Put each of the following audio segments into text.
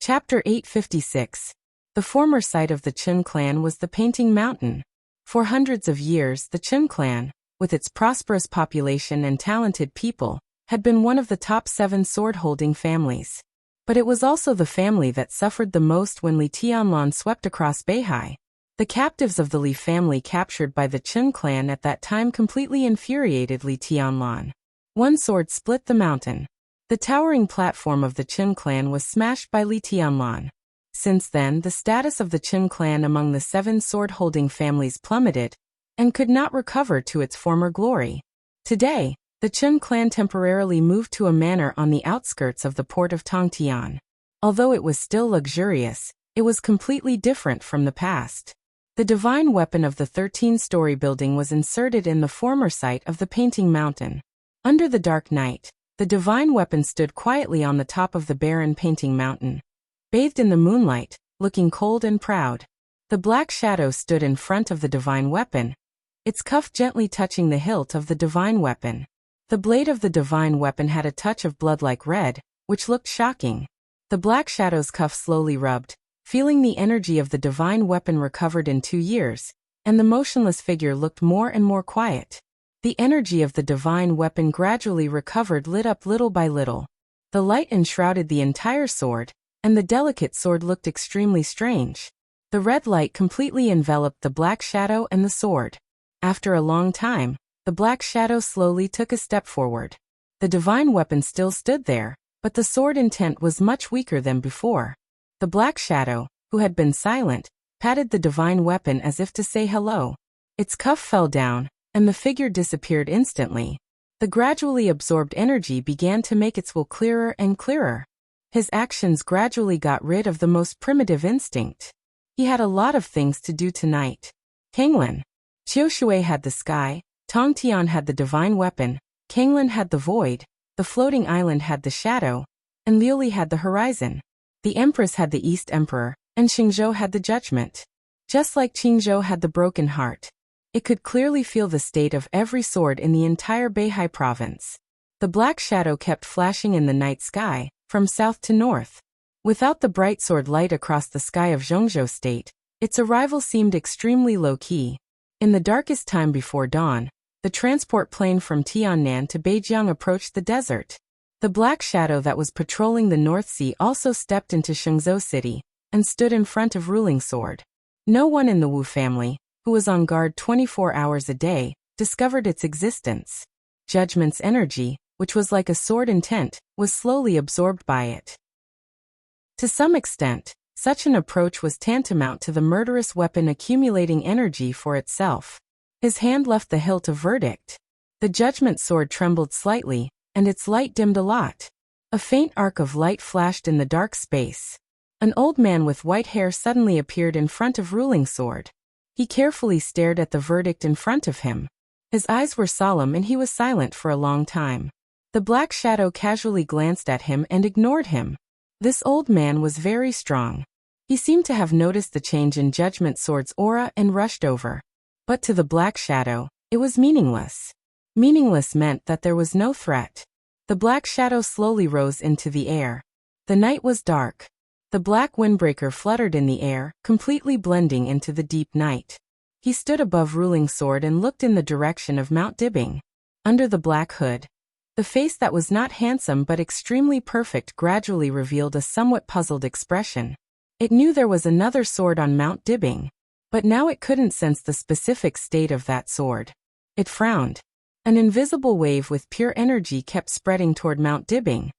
Chapter 856. The former site of the Qin clan was the Painting Mountain. For hundreds of years, the Qin clan, with its prosperous population and talented people, had been one of the top 7 sword-holding families. But it was also the family that suffered the most when Li Tianlan swept across Beihai. The captives of the Li family captured by the Qin clan at that time completely infuriated Li Tianlan. One sword split the mountain. The towering platform of the Qin clan was smashed by Li Tianlan. Since then, the status of the Qin clan among the 7 sword-holding families plummeted, and could not recover to its former glory. Today, the Qin clan temporarily moved to a manor on the outskirts of the port of Tongtian. Although it was still luxurious, it was completely different from the past. The divine weapon of the 13-story building was inserted in the former site of the Painting Mountain. Under the dark night, the divine weapon stood quietly on the top of the barren Painting Mountain. Bathed in the moonlight, looking cold and proud, the black shadow stood in front of the divine weapon, its cuff gently touching the hilt of the divine weapon. The blade of the divine weapon had a touch of blood-like red, which looked shocking. The black shadow's cuff slowly rubbed, feeling the energy of the divine weapon recovered in 2 years, and the motionless figure looked more and more quiet. The energy of the divine weapon gradually recovered, lit up little by little. The light enshrouded the entire sword, and the delicate sword looked extremely strange. The red light completely enveloped the black shadow and the sword. After a long time, the black shadow slowly took a step forward. The divine weapon still stood there, but the sword intent was much weaker than before. The black shadow, who had been silent, patted the divine weapon as if to say hello. Its cuff fell down, and the figure disappeared instantly. The gradually absorbed energy began to make its will clearer and clearer. His actions gradually got rid of the most primitive instinct. He had a lot of things to do tonight. Kanglan. Qiushui had the sky, Tongtian had the divine weapon, Kanglan had the void, the floating island had the shadow, and Liuli had the horizon. The Empress had the East Emperor, and Xingzhou had the judgment. Just like Qingzhou had the broken heart. It could clearly feel the state of every sword in the entire Beihai province. The black shadow kept flashing in the night sky, from south to north. Without the bright sword light across the sky of Zhongzhou State, its arrival seemed extremely low-key. In the darkest time before dawn, the transport plane from Tiannan to Beijiang approached the desert. The black shadow that was patrolling the North Sea also stepped into Shenzhou City, and stood in front of Ruling Sword. No one in the Wu family, who was on guard 24 hours a day, discovered its existence. Judgment's energy, which was like a sword intent, was slowly absorbed by it. To some extent, such an approach was tantamount to the murderous weapon accumulating energy for itself. His hand left the hilt of verdict. The judgment sword trembled slightly, and its light dimmed a lot. A faint arc of light flashed in the dark space. An old man with white hair suddenly appeared in front of Ruling Sword. He carefully stared at the verdict in front of him. His eyes were solemn and he was silent for a long time. The black shadow casually glanced at him and ignored him. This old man was very strong. He seemed to have noticed the change in Judgment Sword's aura and rushed over. But to the black shadow, it was meaningless. Meaningless meant that there was no threat. The black shadow slowly rose into the air. The night was dark. The black windbreaker fluttered in the air, completely blending into the deep night. He stood above Ruling Sword and looked in the direction of Mount Dibbing. Under the black hood, the face that was not handsome but extremely perfect gradually revealed a somewhat puzzled expression. It knew there was another sword on Mount Dibbing, but now it couldn't sense the specific state of that sword. It frowned. An invisible wave with pure energy kept spreading toward Mount Dibbing.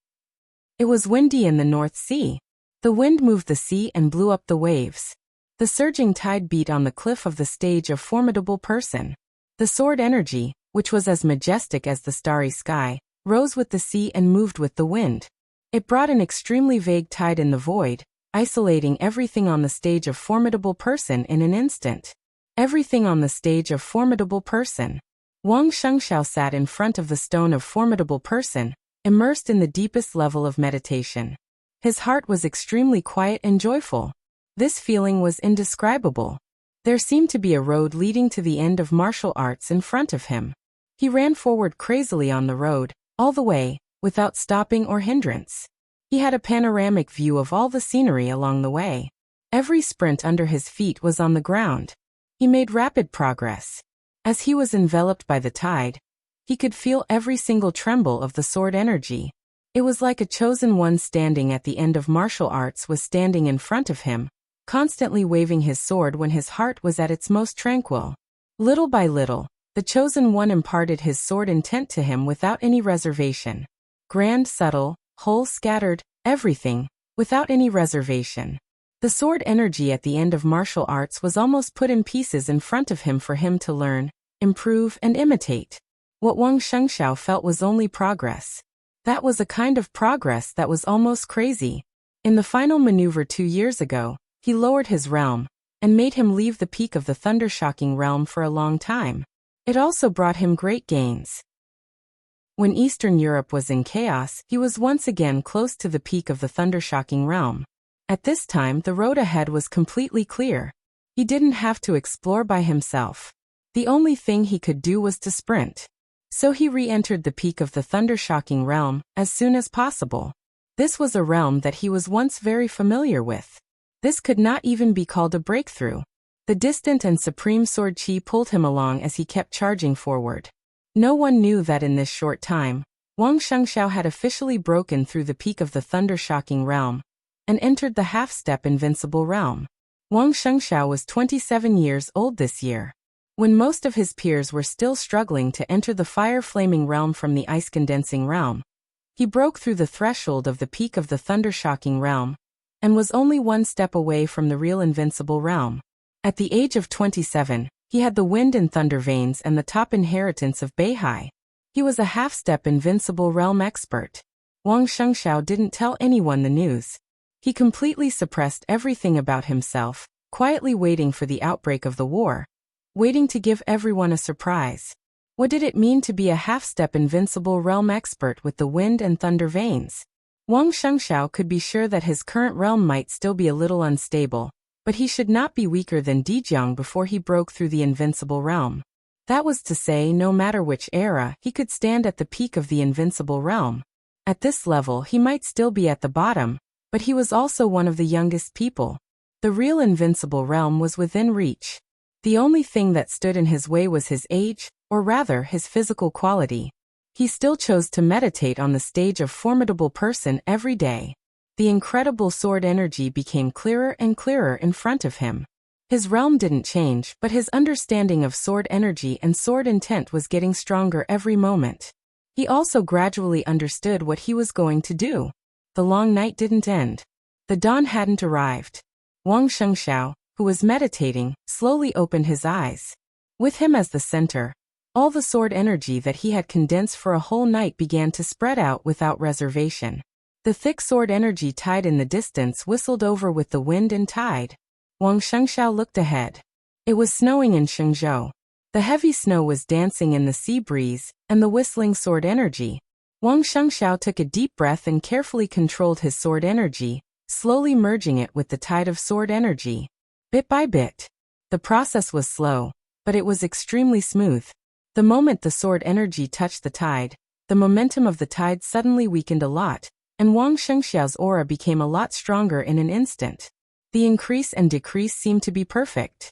It was windy in the North Sea. The wind moved the sea and blew up the waves. The surging tide beat on the cliff of the stage of Formidable Person. The sword energy, which was as majestic as the starry sky, rose with the sea and moved with the wind. It brought an extremely vague tide in the void, isolating everything on the stage of Formidable Person in an instant. Everything on the stage of Formidable Person. Wang Shengxiao sat in front of the stone of Formidable Person, immersed in the deepest level of meditation. His heart was extremely quiet and joyful. This feeling was indescribable. There seemed to be a road leading to the end of martial arts in front of him. He ran forward crazily on the road, all the way, without stopping or hindrance. He had a panoramic view of all the scenery along the way. Every sprint under his feet was on the ground. He made rapid progress. As he was enveloped by the tide, he could feel every single tremble of the sword energy. It was like a chosen one standing at the end of martial arts was standing in front of him, constantly waving his sword when his heart was at its most tranquil. Little by little, the chosen one imparted his sword intent to him without any reservation. Grand, subtle, whole, scattered, everything, without any reservation. The sword energy at the end of martial arts was almost put in pieces in front of him for him to learn, improve, and imitate. What Wang Shengxiao felt was only progress. That was a kind of progress that was almost crazy. In the final maneuver 2 years ago, he lowered his realm, and made him leave the peak of the thundershocking realm for a long time. It also brought him great gains. When Eastern Europe was in chaos, he was once again close to the peak of the thundershocking realm. At this time the road ahead was completely clear. He didn't have to explore by himself. The only thing he could do was to sprint. So he re-entered the peak of the thundershocking realm as soon as possible. This was a realm that he was once very familiar with. This could not even be called a breakthrough. The distant and supreme sword chi pulled him along as he kept charging forward. No one knew that in this short time, Wang Shengxiao had officially broken through the peak of the thundershocking realm and entered the half-step invincible realm. Wang Shengxiao was 27 years old this year. When most of his peers were still struggling to enter the fire-flaming realm from the ice-condensing realm, he broke through the threshold of the peak of the thundershocking realm and was only one step away from the real invincible realm. At the age of 27, he had the wind and thunder veins and the top inheritance of Beihai. He was a half-step invincible realm expert. Wang Shengxiao didn't tell anyone the news. He completely suppressed everything about himself, quietly waiting for the outbreak of the war, waiting to give everyone a surprise. What did it mean to be a half-step invincible realm expert with the wind and thunder veins? Wang Shengxiao could be sure that his current realm might still be a little unstable, but he should not be weaker than Dijiang before he broke through the invincible realm. That was to say, no matter which era, he could stand at the peak of the invincible realm. At this level he might still be at the bottom, but he was also one of the youngest people. The real invincible realm was within reach. The only thing that stood in his way was his age, or rather his physical quality. He still chose to meditate on the stage of formidable person every day. The incredible sword energy became clearer and clearer in front of him. His realm didn't change, but his understanding of sword energy and sword intent was getting stronger every moment. He also gradually understood what he was going to do. The long night didn't end. The dawn hadn't arrived. Wang Shengxiao, who was meditating, slowly opened his eyes. With him as the center, all the sword energy that he had condensed for a whole night began to spread out without reservation. The thick sword energy tide in the distance whistled over with the wind and tide. Wang Shengxiao looked ahead. It was snowing in Shenzhou. The heavy snow was dancing in the sea breeze and the whistling sword energy. Wang Shengxiao took a deep breath and carefully controlled his sword energy, slowly merging it with the tide of sword energy. Bit by bit. The process was slow, but it was extremely smooth. The moment the sword energy touched the tide, the momentum of the tide suddenly weakened a lot, and Wang Shengxiao's aura became a lot stronger in an instant. The increase and decrease seemed to be perfect.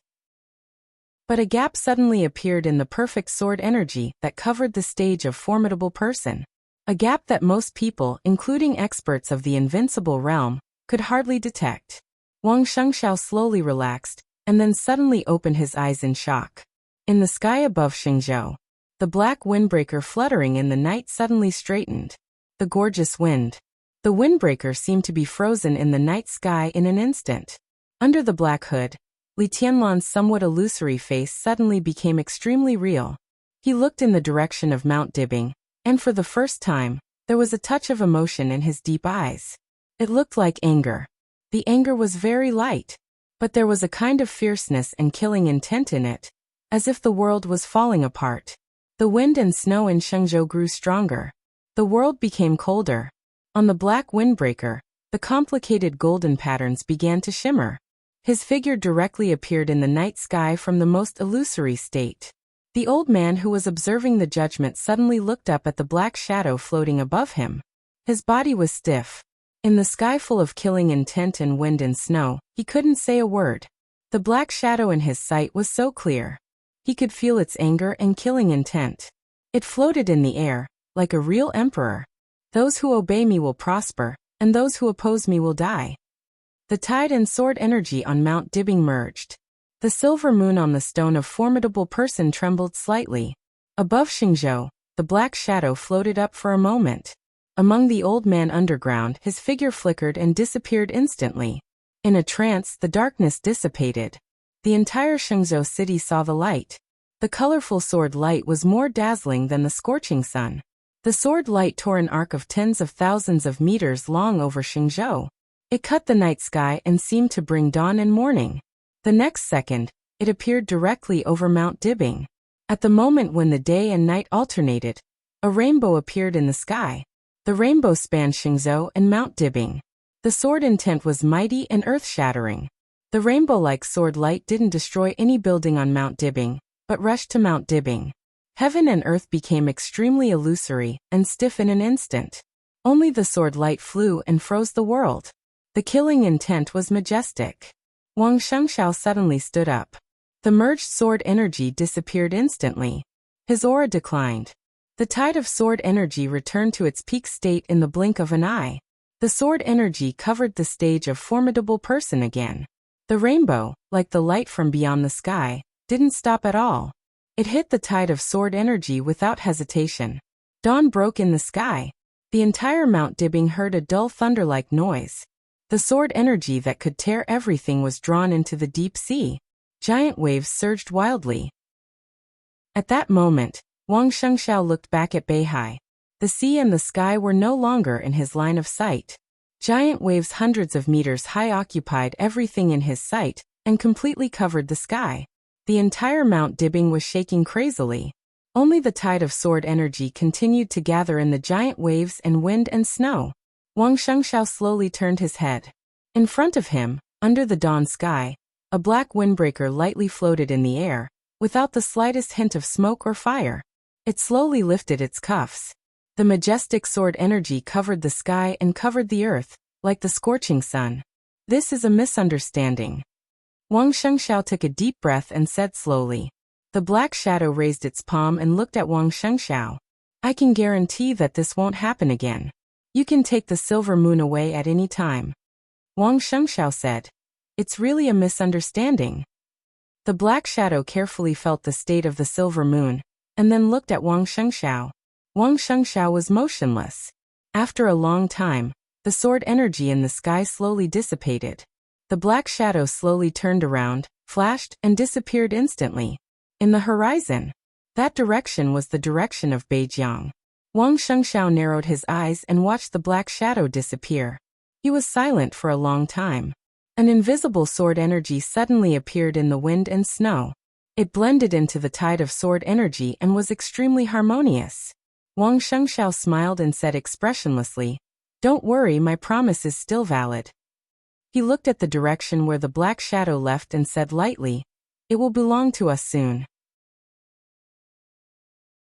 But a gap suddenly appeared in the perfect sword energy that covered the stage of formidable person. A gap that most people, including experts of the invincible realm, could hardly detect. Wang Shengxiao slowly relaxed, and then suddenly opened his eyes in shock. In the sky above Shenzhou, the black windbreaker fluttering in the night suddenly straightened. The gorgeous wind. The windbreaker seemed to be frozen in the night sky in an instant. Under the black hood, Li Tianlan's somewhat illusory face suddenly became extremely real. He looked in the direction of Mount Dibbing, and for the first time, there was a touch of emotion in his deep eyes. It looked like anger. The anger was very light, but there was a kind of fierceness and killing intent in it, as if the world was falling apart. The wind and snow in Shenzhou grew stronger. The world became colder. On the black windbreaker, the complicated golden patterns began to shimmer. His figure directly appeared in the night sky from the most illusory state. The old man who was observing the judgment suddenly looked up at the black shadow floating above him. His body was stiff. In the sky full of killing intent and wind and snow, he couldn't say a word. The black shadow in his sight was so clear. He could feel its anger and killing intent. It floated in the air, like a real emperor. Those who obey me will prosper, and those who oppose me will die. The tide and sword energy on Mount Dibbing merged. The silver moon on the stone of formidable person trembled slightly. Above Xingzhou, the black shadow floated up for a moment. Among the old man underground, his figure flickered and disappeared instantly. In a trance, the darkness dissipated. The entire Xingzhou city saw the light. The colorful sword light was more dazzling than the scorching sun. The sword light tore an arc of tens of thousands of meters long over Xingzhou. It cut the night sky and seemed to bring dawn and morning. The next second, it appeared directly over Mount Dibbing. At the moment when the day and night alternated, a rainbow appeared in the sky. The rainbow spanned Xingzhou and Mount Dibbing. The sword intent was mighty and earth-shattering. The rainbow-like sword light didn't destroy any building on Mount Dibbing, but rushed to Mount Dibbing. Heaven and earth became extremely illusory and stiff in an instant. Only the sword light flew and froze the world. The killing intent was majestic. Wang Shengxiao suddenly stood up. The merged sword energy disappeared instantly. His aura declined. The tide of sword energy returned to its peak state in the blink of an eye. The sword energy covered the stage of formidable person again. The rainbow, like the light from beyond the sky, didn't stop at all. It hit the tide of sword energy without hesitation. Dawn broke in the sky. The entire Mount Dibbing heard a dull thunder-like noise. The sword energy that could tear everything was drawn into the deep sea. Giant waves surged wildly. At that moment, Wang Shengxiao looked back at Beihai. The sea and the sky were no longer in his line of sight. Giant waves hundreds of meters high occupied everything in his sight and completely covered the sky. The entire Mount Dibbing was shaking crazily. Only the tide of sword energy continued to gather in the giant waves and wind and snow. Wang Shengxiao slowly turned his head. In front of him, under the dawn sky, a black windbreaker lightly floated in the air, without the slightest hint of smoke or fire. It slowly lifted its cuffs. The majestic sword energy covered the sky and covered the earth, like the scorching sun. This is a misunderstanding. Wang Shengxiao took a deep breath and said slowly. The black shadow raised its palm and looked at Wang Shengxiao. I can guarantee that this won't happen again. You can take the silver moon away at any time. Wang Shengxiao said. It's really a misunderstanding. The black shadow carefully felt the state of the silver moon, and then looked at Wang Shengxiao. Wang Shengxiao was motionless. After a long time, the sword energy in the sky slowly dissipated. The black shadow slowly turned around, flashed, and disappeared instantly. In the horizon, that direction was the direction of Beijiang. Wang Shengxiao narrowed his eyes and watched the black shadow disappear. He was silent for a long time. An invisible sword energy suddenly appeared in the wind and snow. It blended into the tide of sword energy and was extremely harmonious. Wang Shengxiao smiled and said expressionlessly, "Don't worry, my promise is still valid." He looked at the direction where the black shadow left and said lightly, "It will belong to us soon."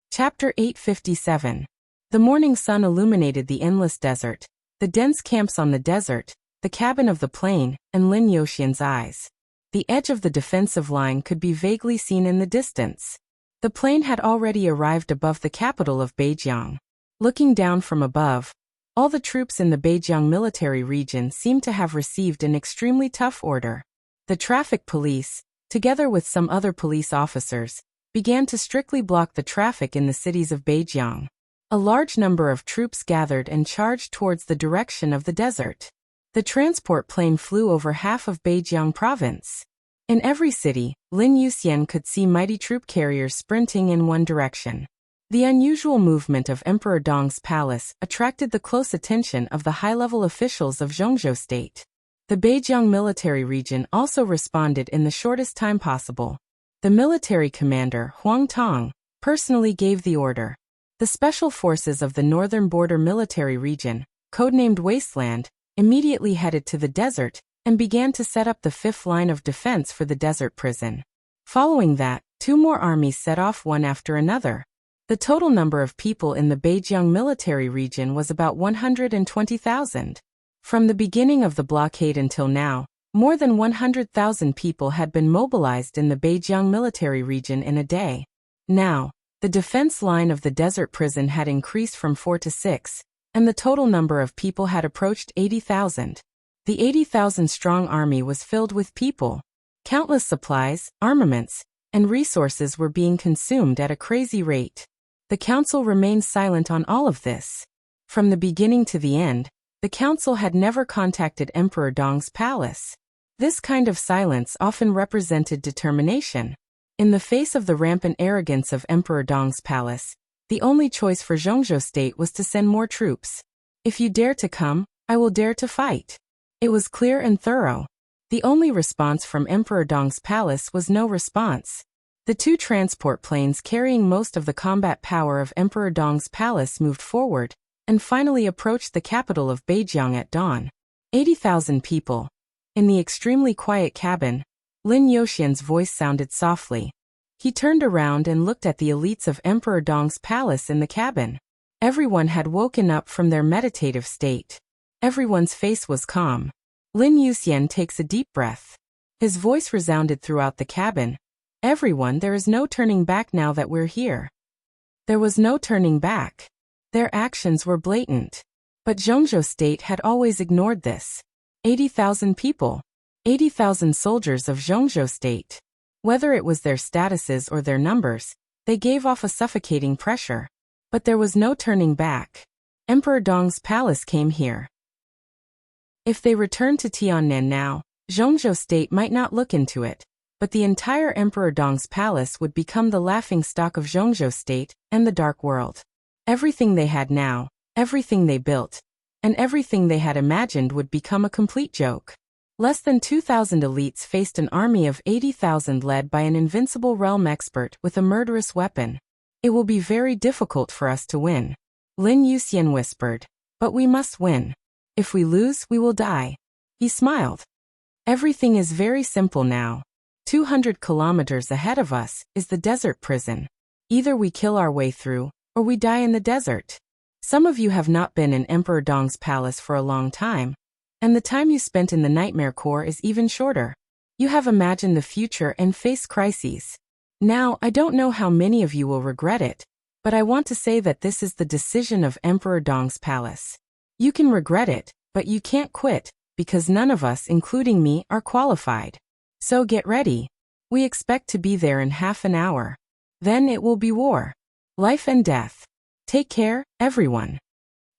Chapter 857. The morning sun illuminated the endless desert, the dense camps on the desert, the cabin of the plane, and Lin Youxian's eyes. The edge of the defensive line could be vaguely seen in the distance. The plane had already arrived above the capital of Beijiang. Looking down from above, all the troops in the Beijiang military region seemed to have received an extremely tough order. The traffic police, together with some other police officers, began to strictly block the traffic in the cities of Beijiang. A large number of troops gathered and charged towards the direction of the desert. The transport plane flew over half of Beijiang province. In every city, Lin Youxian could see mighty troop carriers sprinting in one direction. The unusual movement of Emperor Dong's palace attracted the close attention of the high-level officials of Zhongzhou state. The Beijiang military region also responded in the shortest time possible. The military commander, Huang Tong, personally gave the order. The special forces of the northern border military region, codenamed Wasteland, immediately headed to the desert and began to set up the fifth line of defense for the desert prison. Following that, two more armies set off one after another. The total number of people in the Beijiang military region was about 120,000. From the beginning of the blockade until now, more than 100,000 people had been mobilized in the Beijiang military region in a day. Now, the defense line of the desert prison had increased from 4 to 6, and the total number of people had approached 80,000. The 80,000-strong army was filled with people. Countless supplies, armaments, and resources were being consumed at a crazy rate. The council remained silent on all of this. From the beginning to the end, the council had never contacted Emperor Dong's palace. This kind of silence often represented determination. In the face of the rampant arrogance of Emperor Dong's palace, the only choice for Zhongzhou state was to send more troops. If you dare to come, I will dare to fight. It was clear and thorough. The only response from Emperor Dong's palace was no response. The two transport planes carrying most of the combat power of Emperor Dong's palace moved forward, and finally approached the capital of Beijiang at dawn. 80,000 people. In the extremely quiet cabin, Lin Youxian's voice sounded softly. He turned around and looked at the elites of Emperor Dong's palace in the cabin. Everyone had woken up from their meditative state. Everyone's face was calm. Lin Youxian takes a deep breath. His voice resounded throughout the cabin. Everyone, there is no turning back now that we're here. There was no turning back. Their actions were blatant. But Zhongzhou state had always ignored this. 80,000 people. 80,000 soldiers of Zhongzhou state. Whether it was their statuses or their numbers, they gave off a suffocating pressure. But there was no turning back. Emperor Dong's palace came here. If they returned to Tiannan now, Zhongzhou state might not look into it, but the entire Emperor Dong's palace would become the laughingstock of Zhongzhou state and the dark world. Everything they had now, everything they built, and everything they had imagined would become a complete joke. Less than 2,000 elites faced an army of 80,000 led by an invincible realm expert with a murderous weapon. It will be very difficult for us to win. Lin Youxian whispered. But we must win. If we lose, we will die. He smiled. Everything is very simple now. 200 kilometers ahead of us is the desert prison. Either we kill our way through, or we die in the desert. Some of you have not been in Emperor Dong's palace for a long time, and the time you spent in the Nightmare Core is even shorter. You have imagined the future and faced crises. Now, I don't know how many of you will regret it, but I want to say that this is the decision of Emperor Dong's palace. You can regret it, but you can't quit, because none of us, including me, are qualified. So get ready. We expect to be there in half an hour. Then it will be war. Life and death. Take care, everyone.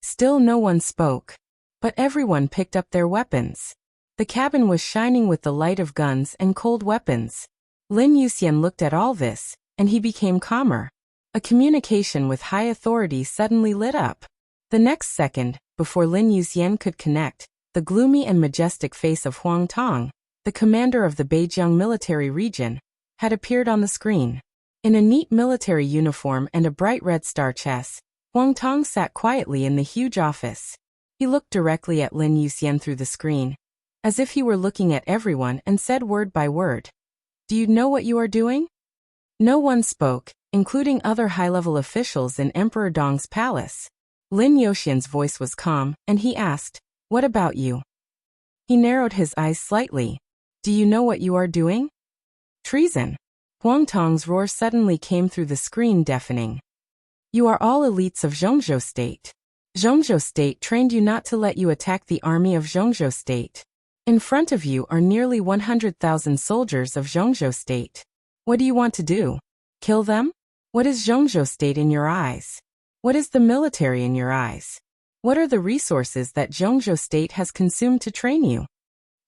Still no one spoke. But everyone picked up their weapons. The cabin was shining with the light of guns and cold weapons. Lin Youxian looked at all this, and he became calmer. A communication with high authority suddenly lit up. The next second, before Lin Youxian could connect, the gloomy and majestic face of Huang Tong, the commander of the Beijiang military region, had appeared on the screen. In a neat military uniform and a bright red star chest, Huang Tong sat quietly in the huge office. He looked directly at Lin Youxian through the screen, as if he were looking at everyone, and said word by word, "Do you know what you are doing?" No one spoke, including other high-level officials in Emperor Dong's palace. Lin Youxian's voice was calm, and he asked, "What about you?" He narrowed his eyes slightly. "Do you know what you are doing?" "Treason." Huang Tong's roar suddenly came through the screen, deafening. "You are all elites of Zhongzhou state. Zhongzhou state trained you not to let you attack the army of Zhongzhou state. In front of you are nearly 100,000 soldiers of Zhongzhou state. What do you want to do? Kill them? What is Zhongzhou state in your eyes? What is the military in your eyes? What are the resources that Zhongzhou state has consumed to train you?"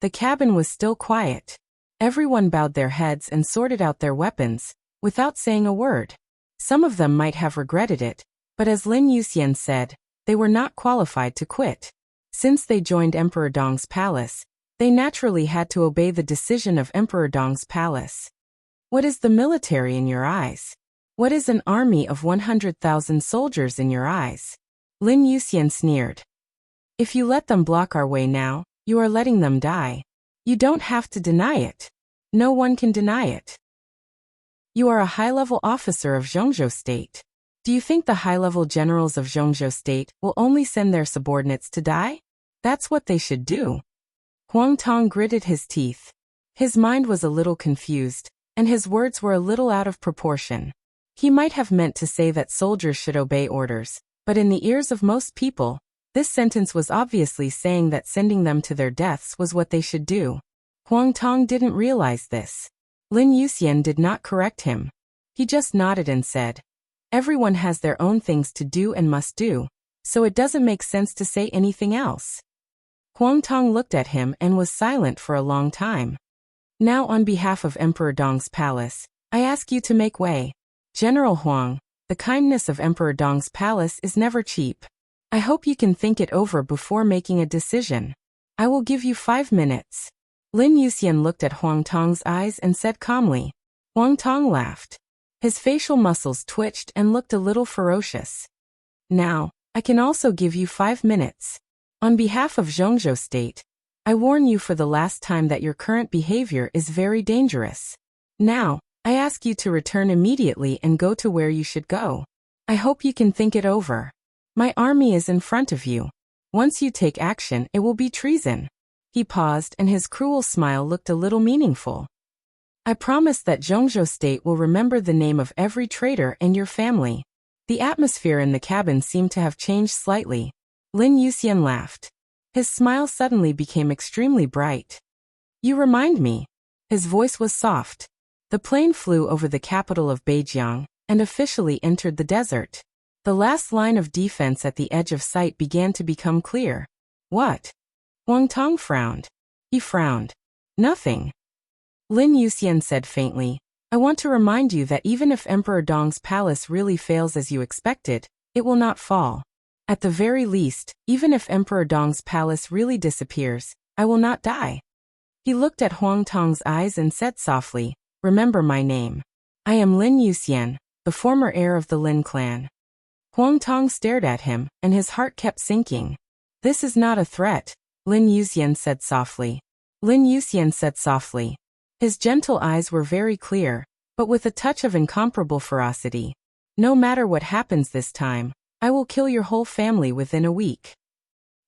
The cabin was still quiet. Everyone bowed their heads and sorted out their weapons, without saying a word. Some of them might have regretted it, but as Lin Youxian said, they were not qualified to quit. Since they joined Emperor Dong's palace, they naturally had to obey the decision of Emperor Dong's palace. What is the military in your eyes? What is an army of 100,000 soldiers in your eyes? Lin Youxian sneered. If you let them block our way now, you are letting them die. You don't have to deny it. No one can deny it. You are a high-level officer of Zhongzhou state. Do you think the high-level generals of Zhongzhou state will only send their subordinates to die? That's what they should do. Huang Tong gritted his teeth. His mind was a little confused, and his words were a little out of proportion. He might have meant to say that soldiers should obey orders, but in the ears of most people, this sentence was obviously saying that sending them to their deaths was what they should do. Huang Tong didn't realize this. Lin Yuxian did not correct him. He just nodded and said, "Everyone has their own things to do and must do, so it doesn't make sense to say anything else." Huang Tong looked at him and was silent for a long time. "Now on behalf of Emperor Dong's palace, I ask you to make way. General Huang, the kindness of Emperor Dong's palace is never cheap. I hope you can think it over before making a decision. I will give you 5 minutes. Lin Yuxian looked at Huang Tong's eyes and said calmly. Huang Tong laughed. His facial muscles twitched and looked a little ferocious. "Now, I can also give you 5 minutes. On behalf of Zhongzhou State, I warn you for the last time that your current behavior is very dangerous. Now, I ask you to return immediately and go to where you should go. I hope you can think it over. My army is in front of you. Once you take action, it will be treason." He paused and his cruel smile looked a little meaningful. "I promise that Zhongzhou State will remember the name of every traitor and your family." The atmosphere in the cabin seemed to have changed slightly. Lin Yuxian laughed. His smile suddenly became extremely bright. "You remind me." His voice was soft. The plane flew over the capital of Beijiang and officially entered the desert. The last line of defense at the edge of sight began to become clear. "What?" Huang Tong frowned. He frowned. "Nothing." Lin Yuxian said faintly, "I want to remind you that even if Emperor Dong's palace really fails as you expected, it will not fall. At the very least, even if Emperor Dong's palace really disappears, I will not die." He looked at Huang Tong's eyes and said softly, "Remember my name. I am Lin Yuxian, the former heir of the Lin clan." Huang Tong stared at him, and his heart kept sinking. "This is not a threat," Lin Yuxian said softly. Lin Yuxian said softly. His gentle eyes were very clear, but with a touch of incomparable ferocity. "No matter what happens this time, I will kill your whole family within a week."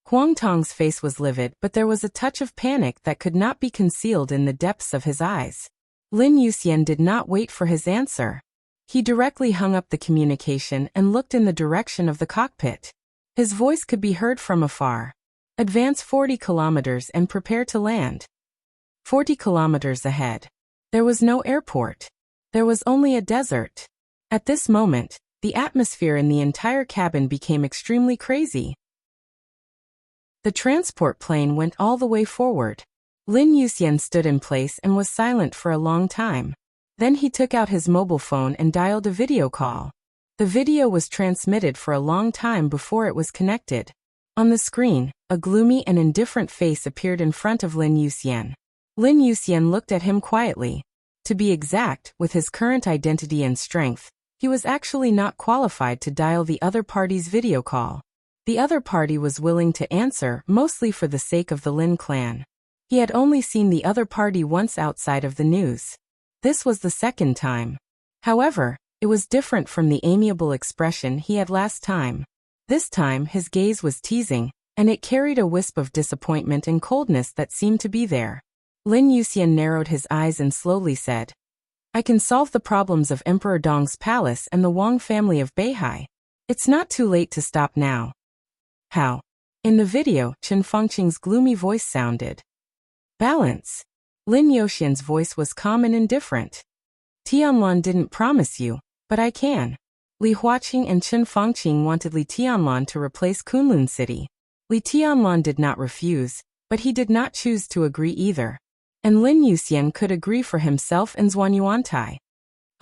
Huang Tong's face was livid, but there was a touch of panic that could not be concealed in the depths of his eyes. Lin Yuxian did not wait for his answer. He directly hung up the communication and looked in the direction of the cockpit. His voice could be heard from afar. "Advance 40 kilometers and prepare to land." 40 kilometers ahead. There was no airport. There was only a desert. At this moment, the atmosphere in the entire cabin became extremely crazy. The transport plane went all the way forward. Lin Yuxian stood in place and was silent for a long time. Then he took out his mobile phone and dialed a video call. The video was transmitted for a long time before it was connected. On the screen, a gloomy and indifferent face appeared in front of Lin Yuxian. Lin Yuxian looked at him quietly. To be exact, with his current identity and strength, he was actually not qualified to dial the other party's video call. The other party was willing to answer mostly for the sake of the Lin clan. He had only seen the other party once outside of the news. This was the second time. However, it was different from the amiable expression he had last time. This time his gaze was teasing, and it carried a wisp of disappointment and coldness that seemed to be there. Lin Yuxian narrowed his eyes and slowly said, "I can solve the problems of Emperor Dong's palace and the Wang family of Beihai. It's not too late to stop now." "How?" In the video, Chen Fengqing's gloomy voice sounded. "Balance." Lin Yuxian's voice was calm and indifferent. "Tianlan didn't promise you, but I can." Li Huaqing and Chen Fengqing wanted Li Tianlan to replace Kunlun City. Li Tianlan did not refuse, but he did not choose to agree either. And Lin Yuxian could agree for himself and Zhuanyuantai.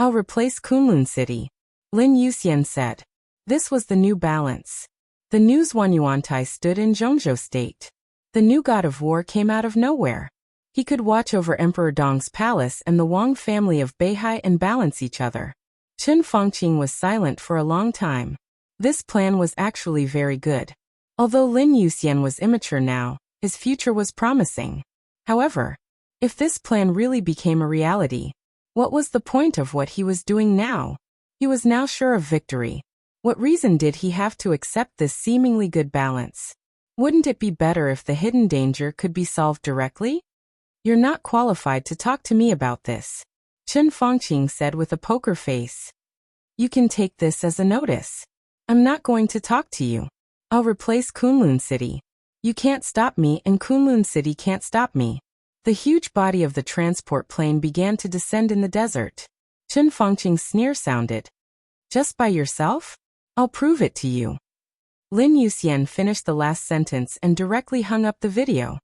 "I'll replace Kunlun City," Lin Yuxian said. This was the new balance. The new Zhuanyuantai stood in Zhongzhou State. The new god of war came out of nowhere. He could watch over Emperor Dong's palace and the Wang family of Beihai and balance each other. Chen Fengqing was silent for a long time. This plan was actually very good. Although Lin Yuxian was immature now, his future was promising. However, if this plan really became a reality, what was the point of what he was doing now? He was now sure of victory. What reason did he have to accept this seemingly good balance? Wouldn't it be better if the hidden danger could be solved directly? You're not qualified to talk to me about this, Chen Fangqing said with a poker face. You can take this as a notice. I'm not going to talk to you. I'll replace Kunlun City. You can't stop me and Kunlun City can't stop me. The huge body of the transport plane began to descend in the desert. Chen Fangqing's sneer sounded. Just by yourself? I'll prove it to you. Lin Yuxian finished the last sentence and directly hung up the video.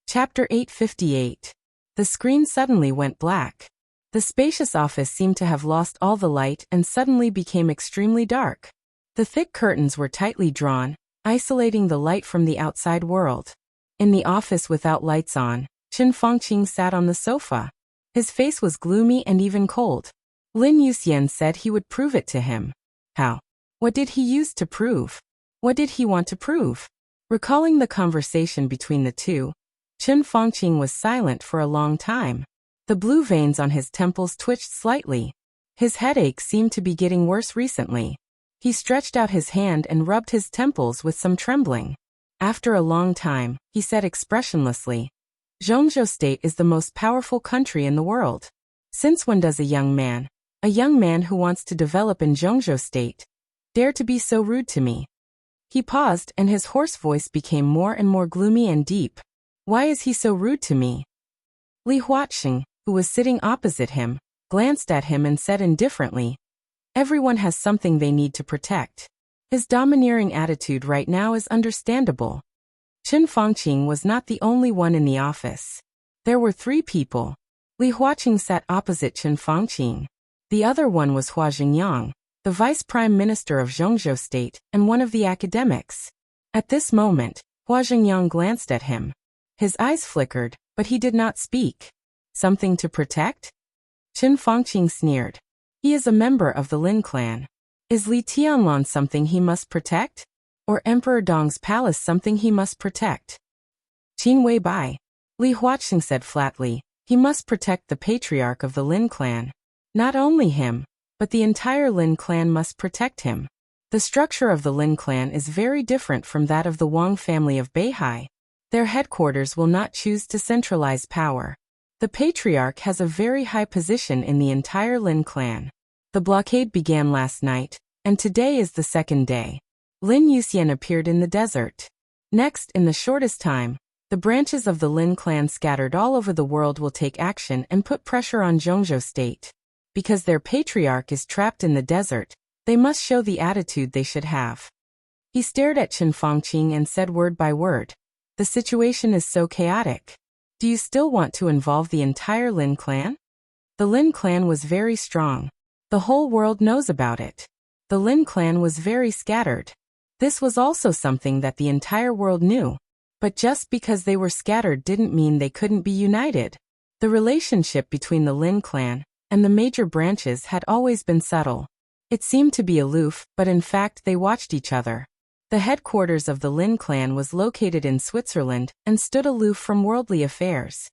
Chapter 858. The screen suddenly went black. The spacious office seemed to have lost all the light and suddenly became extremely dark. The thick curtains were tightly drawn, isolating the light from the outside world. In the office without lights on, Chen Fangqing sat on the sofa. His face was gloomy and even cold. Lin Yuxian said he would prove it to him. How? What did he use to prove? What did he want to prove? Recalling the conversation between the two, Chen Fangqing was silent for a long time. The blue veins on his temples twitched slightly. His headache seemed to be getting worse recently. He stretched out his hand and rubbed his temples with some trembling. After a long time, he said expressionlessly, Zhongzhou State is the most powerful country in the world. Since when does a young man who wants to develop in Zhongzhou State, dare to be so rude to me? He paused and his hoarse voice became more and more gloomy and deep. Why is he so rude to me? Li Huaxing, who was sitting opposite him, glanced at him and said indifferently, everyone has something they need to protect. His domineering attitude right now is understandable. Chen Fangqing was not the only one in the office. There were 3 people. Li Huaxing sat opposite Chen Fangqing. The other one was Hua Jingyang, the Vice Prime Minister of Zhongzhou State and one of the academics. At this moment, Hua Jingyang glanced at him. His eyes flickered, but he did not speak. Something to protect? Chen Fangqing sneered. He is a member of the Lin clan. Is Li Tianlan something he must protect? Or Emperor Dong's palace something he must protect? Qin Weibai, Li Huaxing said flatly, he must protect the patriarch of the Lin clan. Not only him, but the entire Lin clan must protect him. The structure of the Lin clan is very different from that of the Wang family of Beihai. Their headquarters will not choose to centralize power. The patriarch has a very high position in the entire Lin clan. The blockade began last night, and today is the 2nd day. Lin Yuxian appeared in the desert. Next, in the shortest time, the branches of the Lin clan scattered all over the world will take action and put pressure on Zhongzhou State. Because their patriarch is trapped in the desert, they must show the attitude they should have. He stared at Chen Fangqing and said word by word, the situation is so chaotic. Do you still want to involve the entire Lin clan? The Lin clan was very strong. The whole world knows about it. The Lin clan was very scattered. This was also something that the entire world knew. But just because they were scattered didn't mean they couldn't be united. The relationship between the Lin clan and the major branches had always been subtle. It seemed to be aloof, but in fact they watched each other. The headquarters of the Lin clan was located in Switzerland and stood aloof from worldly affairs.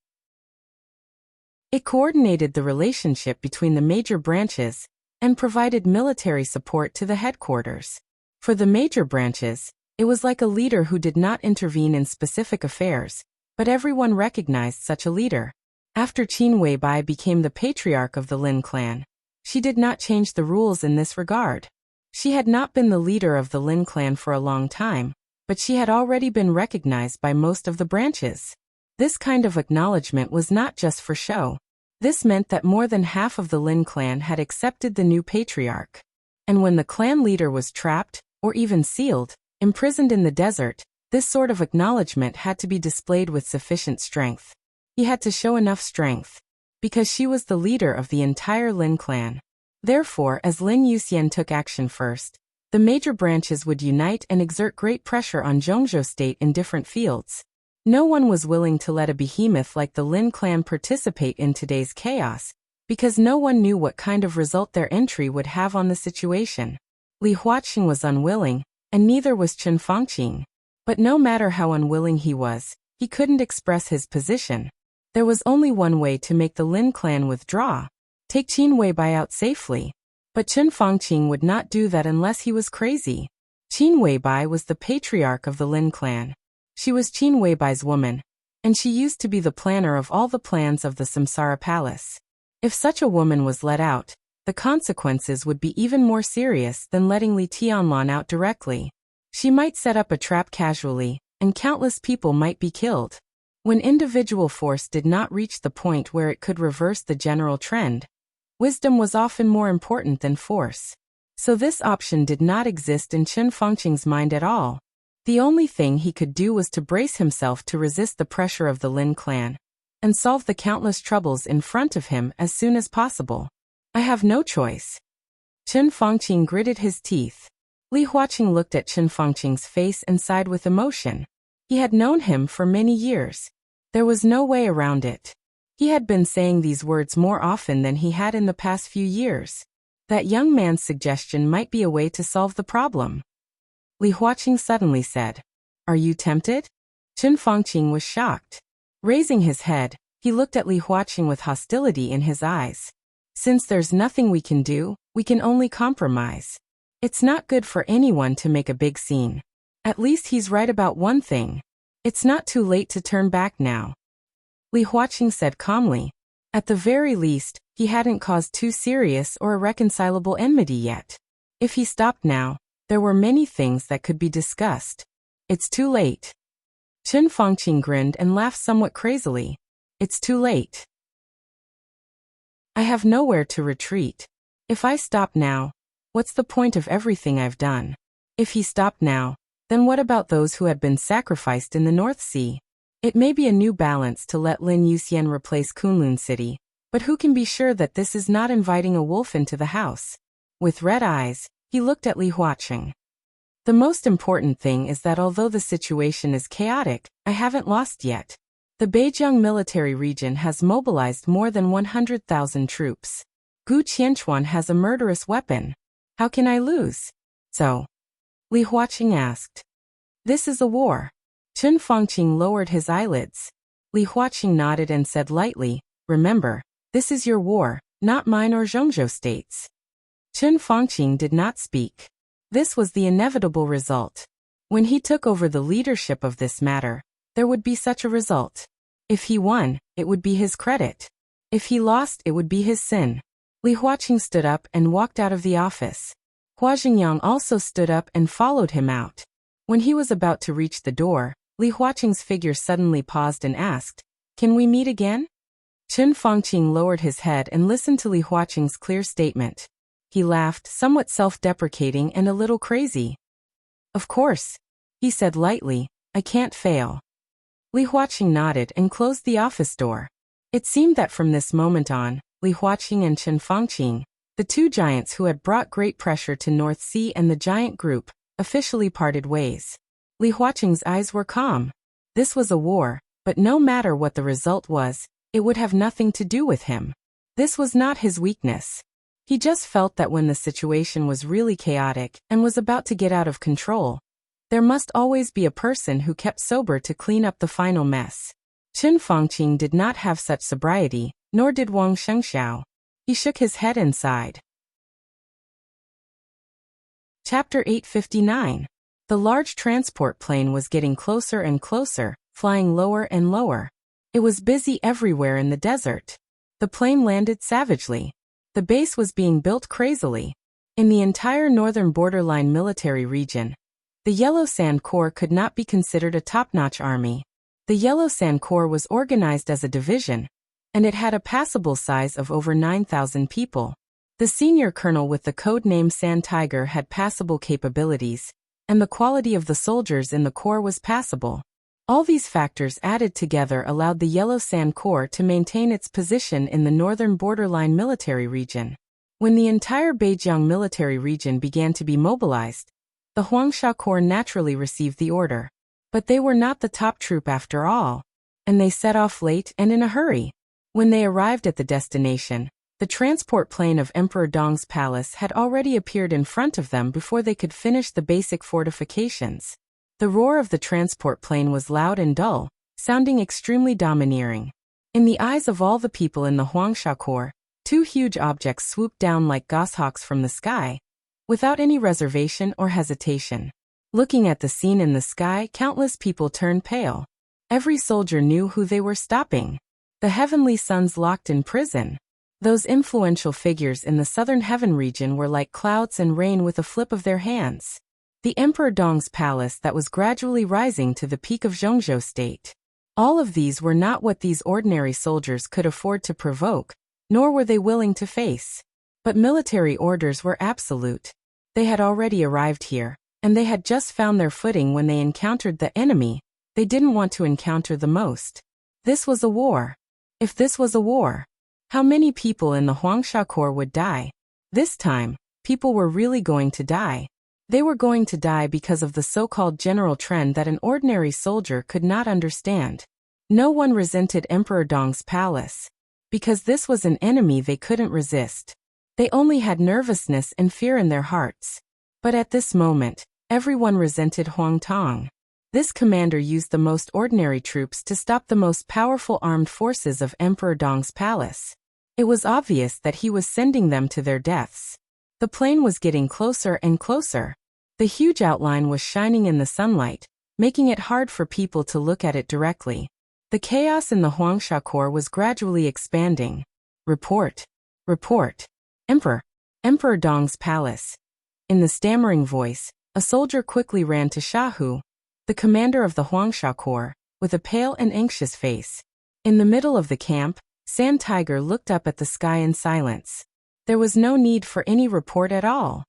It coordinated the relationship between the major branches and provided military support to the headquarters. For the major branches, it was like a leader who did not intervene in specific affairs, but everyone recognized such a leader. After Qin Weibai became the patriarch of the Lin clan, she did not change the rules in this regard. She had not been the leader of the Lin clan for a long time, but she had already been recognized by most of the branches. This kind of acknowledgement was not just for show. This meant that more than half of the Lin clan had accepted the new patriarch. And when the clan leader was trapped, or even sealed, imprisoned in the desert, this sort of acknowledgement had to be displayed with sufficient strength. He had to show enough strength, because she was the leader of the entire Lin clan. Therefore, as Lin Yuxian took action first, the major branches would unite and exert great pressure on Zhongzhou State in different fields. No one was willing to let a behemoth like the Lin clan participate in today's chaos, because no one knew what kind of result their entry would have on the situation. Li Huaxing was unwilling, and neither was Chen Fangqing. But no matter how unwilling he was, he couldn't express his position. There was only one way to make the Lin clan withdraw. Take Qin Weibai out safely. But Chen Fangqing would not do that unless he was crazy. Qin Weibai was the patriarch of the Lin clan. She was Qin Weibai's woman, and she used to be the planner of all the plans of the Samsara Palace. If such a woman was let out, the consequences would be even more serious than letting Li Tianlan out directly. She might set up a trap casually, and countless people might be killed. When individual force did not reach the point where it could reverse the general trend, wisdom was often more important than force. So this option did not exist in Qin Fengqing's mind at all. The only thing he could do was to brace himself to resist the pressure of the Lin clan, and solve the countless troubles in front of him as soon as possible. I have no choice. Qin Fengqing gritted his teeth. Li Huaqing looked at Qin Fengqing's face and sighed with emotion. He had known him for many years. There was no way around it. He had been saying these words more often than he had in the past few years. That young man's suggestion might be a way to solve the problem. Li Huaqing suddenly said, "Are you tempted?" Qin Fengqing was shocked. Raising his head, he looked at Li Huaqing with hostility in his eyes. "Since there's nothing we can do, we can only compromise. It's not good for anyone to make a big scene. At least he's right about one thing. It's not too late to turn back now." Li Huaqing said calmly. At the very least, he hadn't caused too serious or irreconcilable enmity yet. If he stopped now, there were many things that could be discussed. It's too late. Qin Fengqing grinned and laughed somewhat crazily. It's too late. I have nowhere to retreat. If I stop now, what's the point of everything I've done? If he stopped now, then what about those who had been sacrificed in the North Sea? It may be a new balance to let Lin Yuxian replace Kunlun City, but who can be sure that this is not inviting a wolf into the house? With red eyes, he looked at Li Huaqing. The most important thing is that although the situation is chaotic, I haven't lost yet. The Beijiang military region has mobilized more than 100,000 troops. Gu Qianchuan has a murderous weapon. How can I lose? So, Li Huaqing asked. This is a war. Qin Fengqing lowered his eyelids. Li Huaqing nodded and said lightly, remember, this is your war, not mine or Zhongzhou states. Qin Fengqing did not speak. This was the inevitable result. When he took over the leadership of this matter, there would be such a result. If he won, it would be his credit. If he lost, it would be his sin. Li Huaqing stood up and walked out of the office. Hua Xingyang also stood up and followed him out. When he was about to reach the door, Li Huaqing's figure suddenly paused and asked, "Can we meet again?" Qin Fengqing lowered his head and listened to Li Huaqing's clear statement. He laughed, somewhat self-deprecating and a little crazy. "Of course," he said lightly, "I can't fail." Li Huaqing nodded and closed the office door. It seemed that from this moment on, Li Huaqing and Qin Fengqing, the two giants who had brought great pressure to North Sea and the giant group, officially parted ways. Li Huaqing's eyes were calm. This was a war, but no matter what the result was, it would have nothing to do with him. This was not his weakness. He just felt that when the situation was really chaotic and was about to get out of control, there must always be a person who kept sober to clean up the final mess. Qin Fengqing did not have such sobriety, nor did Wang Shengxiao. He shook his head and sighed. Chapter 859. The large transport plane was getting closer and closer, flying lower and lower. It was busy everywhere in the desert. The plane landed savagely. The base was being built crazily. In the entire northern borderline military region, the Yellow Sand Corps could not be considered a top-notch army. The Yellow Sand Corps was organized as a division, and it had a passable size of over 9,000 people. The senior colonel with the code name Sand Tiger had passable capabilities, and the quality of the soldiers in the Corps was passable. All these factors added together allowed the Yellow Sand Corps to maintain its position in the northern borderline military region. When the entire Beijiang military region began to be mobilized, the Huangsha Corps naturally received the order. But they were not the top troop after all, and they set off late and in a hurry. When they arrived at the destination, the transport plane of Emperor Dong's palace had already appeared in front of them before they could finish the basic fortifications. The roar of the transport plane was loud and dull, sounding extremely domineering. In the eyes of all the people in the Huangsha Corps, two huge objects swooped down like goshawks from the sky, without any reservation or hesitation. Looking at the scene in the sky, countless people turned pale. Every soldier knew who they were stopping. The heavenly sons locked in prison. Those influential figures in the southern heaven region were like clouds and rain with a flip of their hands. The Emperor Dong's palace that was gradually rising to the peak of Zhongzhou state. All of these were not what these ordinary soldiers could afford to provoke, nor were they willing to face. But military orders were absolute. They had already arrived here, and they had just found their footing when they encountered the enemy they didn't want to encounter the most. This was a war. If this was a war, how many people in the Huangsha Corps would die? This time, people were really going to die. They were going to die because of the so-called general trend that an ordinary soldier could not understand. No one resented Emperor Dong's palace, because this was an enemy they couldn't resist. They only had nervousness and fear in their hearts. But at this moment, everyone resented Huang Tong. This commander used the most ordinary troops to stop the most powerful armed forces of Emperor Dong's palace. It was obvious that he was sending them to their deaths. The plane was getting closer and closer. The huge outline was shining in the sunlight, making it hard for people to look at it directly. The chaos in the Huangsha Corps was gradually expanding. Report. Report. Emperor Dong's palace. In the stammering voice, a soldier quickly ran to Shahu, the commander of the Huangsha Corps, with a pale and anxious face. In the middle of the camp, Sand Tiger looked up at the sky in silence. There was no need for any report at all.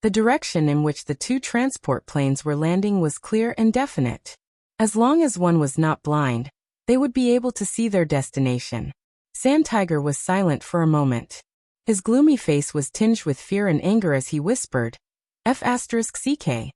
The direction in which the two transport planes were landing was clear and definite. As long as one was not blind, they would be able to see their destination. Sand Tiger was silent for a moment. His gloomy face was tinged with fear and anger as he whispered, F***CK.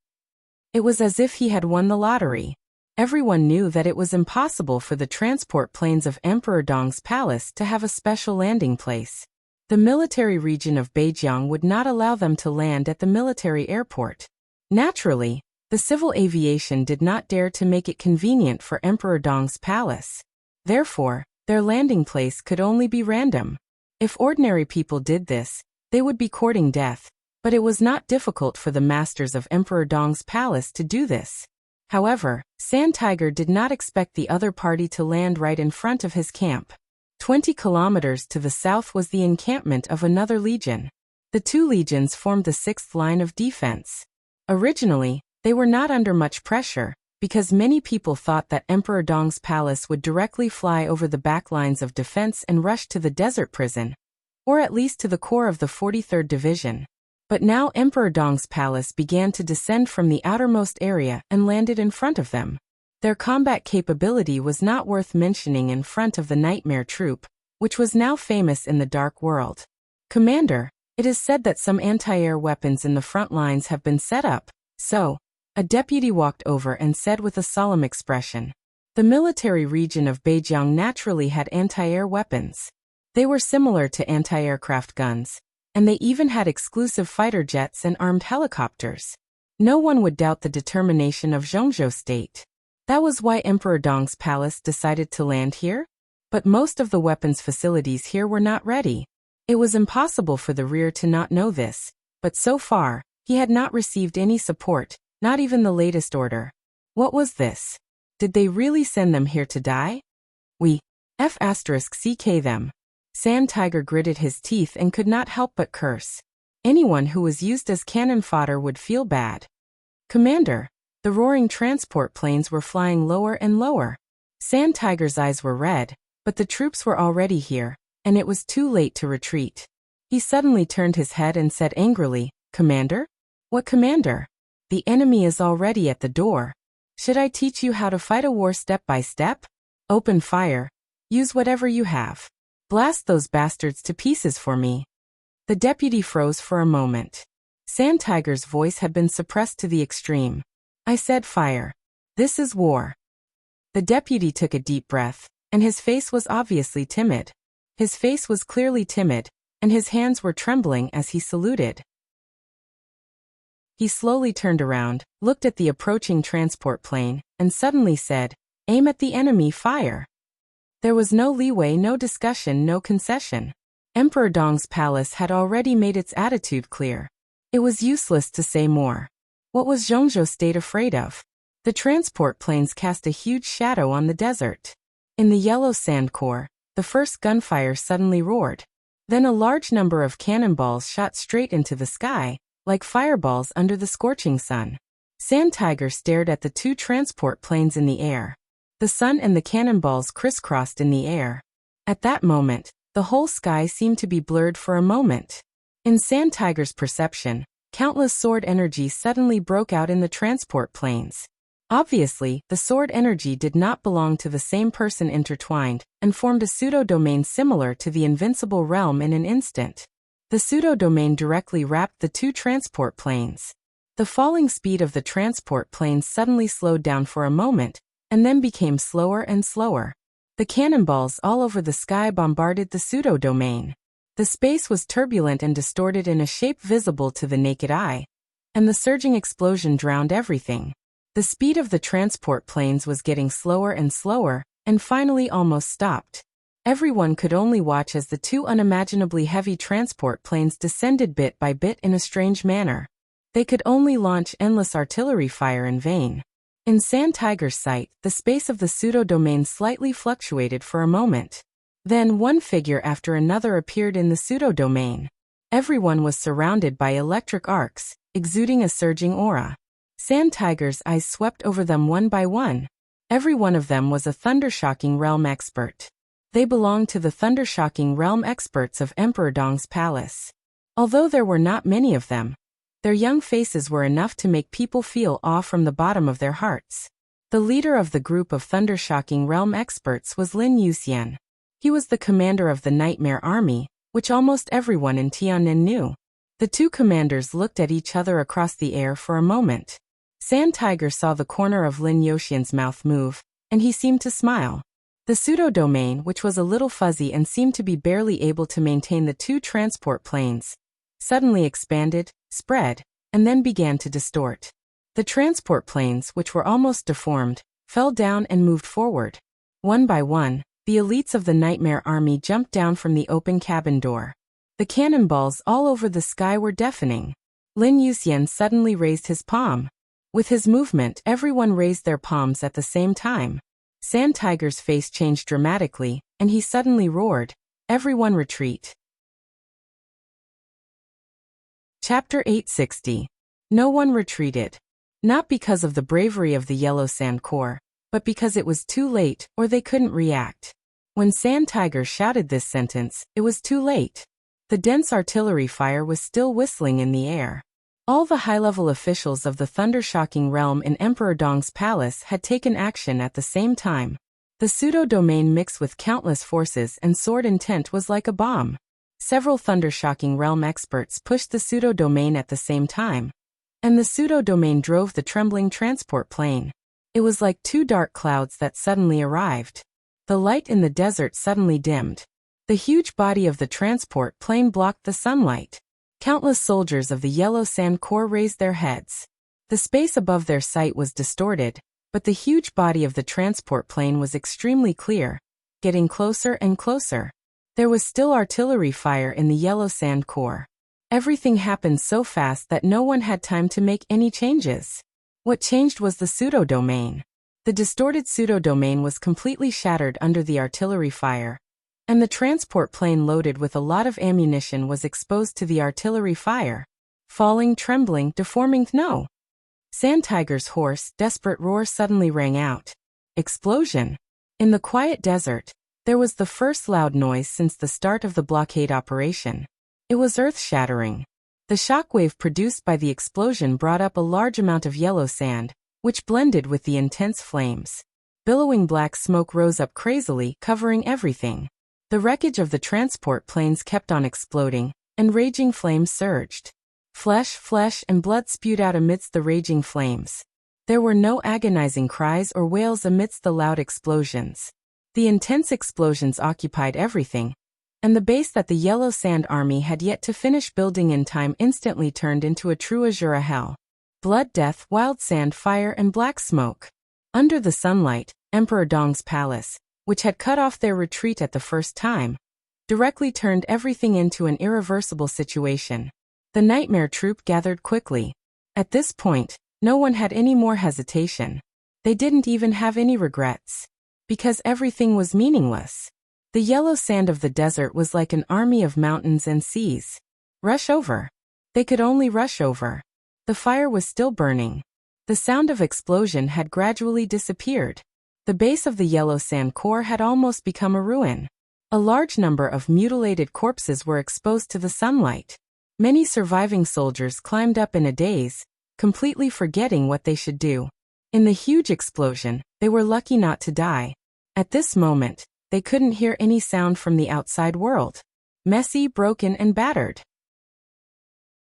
It was as if he had won the lottery. Everyone knew that it was impossible for the transport planes of Emperor Dong's palace to have a special landing place. The military region of Beijiang would not allow them to land at the military airport. Naturally, the civil aviation did not dare to make it convenient for Emperor Dong's palace. Therefore, their landing place could only be random. If ordinary people did this, they would be courting death. But it was not difficult for the masters of Emperor Dong's palace to do this. However, Sand Tiger did not expect the other party to land right in front of his camp. 20 kilometers to the south was the encampment of another legion. The two legions formed the sixth line of defense. Originally, they were not under much pressure, because many people thought that Emperor Dong's palace would directly fly over the back lines of defense and rush to the desert prison, or at least to the core of the 43rd Division. But now Emperor Dong's palace began to descend from the outermost area and landed in front of them. Their combat capability was not worth mentioning in front of the Nightmare Troop, which was now famous in the Dark World. Commander, it is said that some anti-air weapons in the front lines have been set up, so, a deputy walked over and said with a solemn expression. The military region of Beijiang naturally had anti-air weapons. They were similar to anti-aircraft guns, and they even had exclusive fighter jets and armed helicopters. No one would doubt the determination of Zhongzhou state. That was why Emperor Dong's palace decided to land here? But most of the weapons facilities here were not ready. It was impossible for the rear to not know this, but so far, he had not received any support, not even the latest order. What was this? Did they really send them here to die? We F***CK them. Sand Tiger gritted his teeth and could not help but curse. Anyone who was used as cannon fodder would feel bad. Commander, the roaring transport planes were flying lower and lower. Sand Tiger's eyes were red, but the troops were already here, and it was too late to retreat. He suddenly turned his head and said angrily, Commander? What commander? The enemy is already at the door. Should I teach you how to fight a war step by step? Open fire. Use whatever you have. Blast those bastards to pieces for me. The deputy froze for a moment. Sand Tiger's voice had been suppressed to the extreme. I said fire. This is war. The deputy took a deep breath, and his face was obviously timid. His face was clearly timid, and his hands were trembling as he saluted. He slowly turned around, looked at the approaching transport plane, and suddenly said, Aim at the enemy, fire. There was no leeway, no discussion, no concession. Emperor Dong's palace had already made its attitude clear. It was useless to say more. What was Zhongzhou State afraid of? The transport planes cast a huge shadow on the desert. In the yellow sand core, the first gunfire suddenly roared. Then a large number of cannonballs shot straight into the sky, like fireballs under the scorching sun. Sand Tiger stared at the two transport planes in the air. The sun and the cannonballs crisscrossed in the air. At that moment, the whole sky seemed to be blurred for a moment. In Sand Tiger's perception, countless sword energy suddenly broke out in the transport planes. Obviously, the sword energy did not belong to the same person intertwined, and formed a pseudo-domain similar to the invincible realm in an instant. The pseudo-domain directly wrapped the two transport planes. The falling speed of the transport planes suddenly slowed down for a moment, and then became slower and slower. The cannonballs all over the sky bombarded the pseudo-domain. The space was turbulent and distorted in a shape visible to the naked eye, and the surging explosion drowned everything. The speed of the transport planes was getting slower and slower, and finally almost stopped. Everyone could only watch as the two unimaginably heavy transport planes descended bit by bit in a strange manner. They could only launch endless artillery fire in vain. In Sand Tiger's sight, the space of the pseudo-domain slightly fluctuated for a moment. Then one figure after another appeared in the pseudo-domain. Everyone was surrounded by electric arcs, exuding a surging aura. Sand Tiger's eyes swept over them one by one. Every one of them was a Thundershocking Realm expert. They belonged to the Thundershocking Realm experts of Emperor Dong's palace. Although there were not many of them, their young faces were enough to make people feel awe from the bottom of their hearts. The leader of the group of Thundershocking Realm experts was Lin Yuxian. He was the commander of the Nightmare Army, which almost everyone in Tiannan knew. The two commanders looked at each other across the air for a moment. Sand Tiger saw the corner of Lin Yuxian's mouth move, and he seemed to smile. The pseudo-domain, which was a little fuzzy and seemed to be barely able to maintain the two transport planes, suddenly expanded, spread, and then began to distort. The transport planes, which were almost deformed, fell down and moved forward. One by one, the elites of the Nightmare Army jumped down from the open cabin door. The cannonballs all over the sky were deafening. Lin Yuxian suddenly raised his palm. With his movement, everyone raised their palms at the same time. Sand Tiger's face changed dramatically, and he suddenly roared, "Everyone retreat." Chapter 860. No one retreated. Not because of the bravery of the Yellow Sand Corps, but because it was too late, or they couldn't react. When Sand Tiger shouted this sentence, it was too late. The dense artillery fire was still whistling in the air. All the high-level officials of the Thundershocking Realm in Emperor Dong's palace had taken action at the same time. The pseudo-domain mixed with countless forces and sword intent was like a bomb. Several Thundershocking Realm experts pushed the pseudo-domain at the same time, and the pseudo-domain drove the trembling transport plane. It was like two dark clouds that suddenly arrived. The light in the desert suddenly dimmed. The huge body of the transport plane blocked the sunlight. Countless soldiers of the Yellow Sand Corps raised their heads. The space above their sight was distorted, but the huge body of the transport plane was extremely clear, getting closer and closer. There was still artillery fire in the Yellow Sand Corps. Everything happened so fast that no one had time to make any changes. What changed was the pseudo-domain. The distorted pseudo-domain was completely shattered under the artillery fire, and the transport plane loaded with a lot of ammunition was exposed to the artillery fire. Falling, trembling, deforming. No! Sand Tiger's hoarse, desperate roar suddenly rang out. Explosion! In the quiet desert, there was the first loud noise since the start of the blockade operation. It was earth-shattering. The shockwave produced by the explosion brought up a large amount of yellow sand, which blended with the intense flames. Billowing black smoke rose up crazily, covering everything. The wreckage of the transport planes kept on exploding, and raging flames surged. Flesh, and blood spewed out amidst the raging flames. There were no agonizing cries or wails amidst the loud explosions. The intense explosions occupied everything, and the base that the Yellow Sand Army had yet to finish building in time instantly turned into a true azure hell. Blood, death, wild sand, fire, and black smoke. Under the sunlight, Emperor Dong's palace, which had cut off their retreat at the first time, directly turned everything into an irreversible situation. The nightmare troop gathered quickly. At this point, no one had any more hesitation. They didn't even have any regrets. Because everything was meaningless. The yellow sand of the desert was like an army of mountains and seas. Rush over. They could only rush over. The fire was still burning. The sound of explosion had gradually disappeared. The base of the yellow sand core had almost become a ruin. A large number of mutilated corpses were exposed to the sunlight. Many surviving soldiers climbed up in a daze, completely forgetting what they should do. In the huge explosion, they were lucky not to die. At this moment, they couldn't hear any sound from the outside world. Messy, broken, and battered.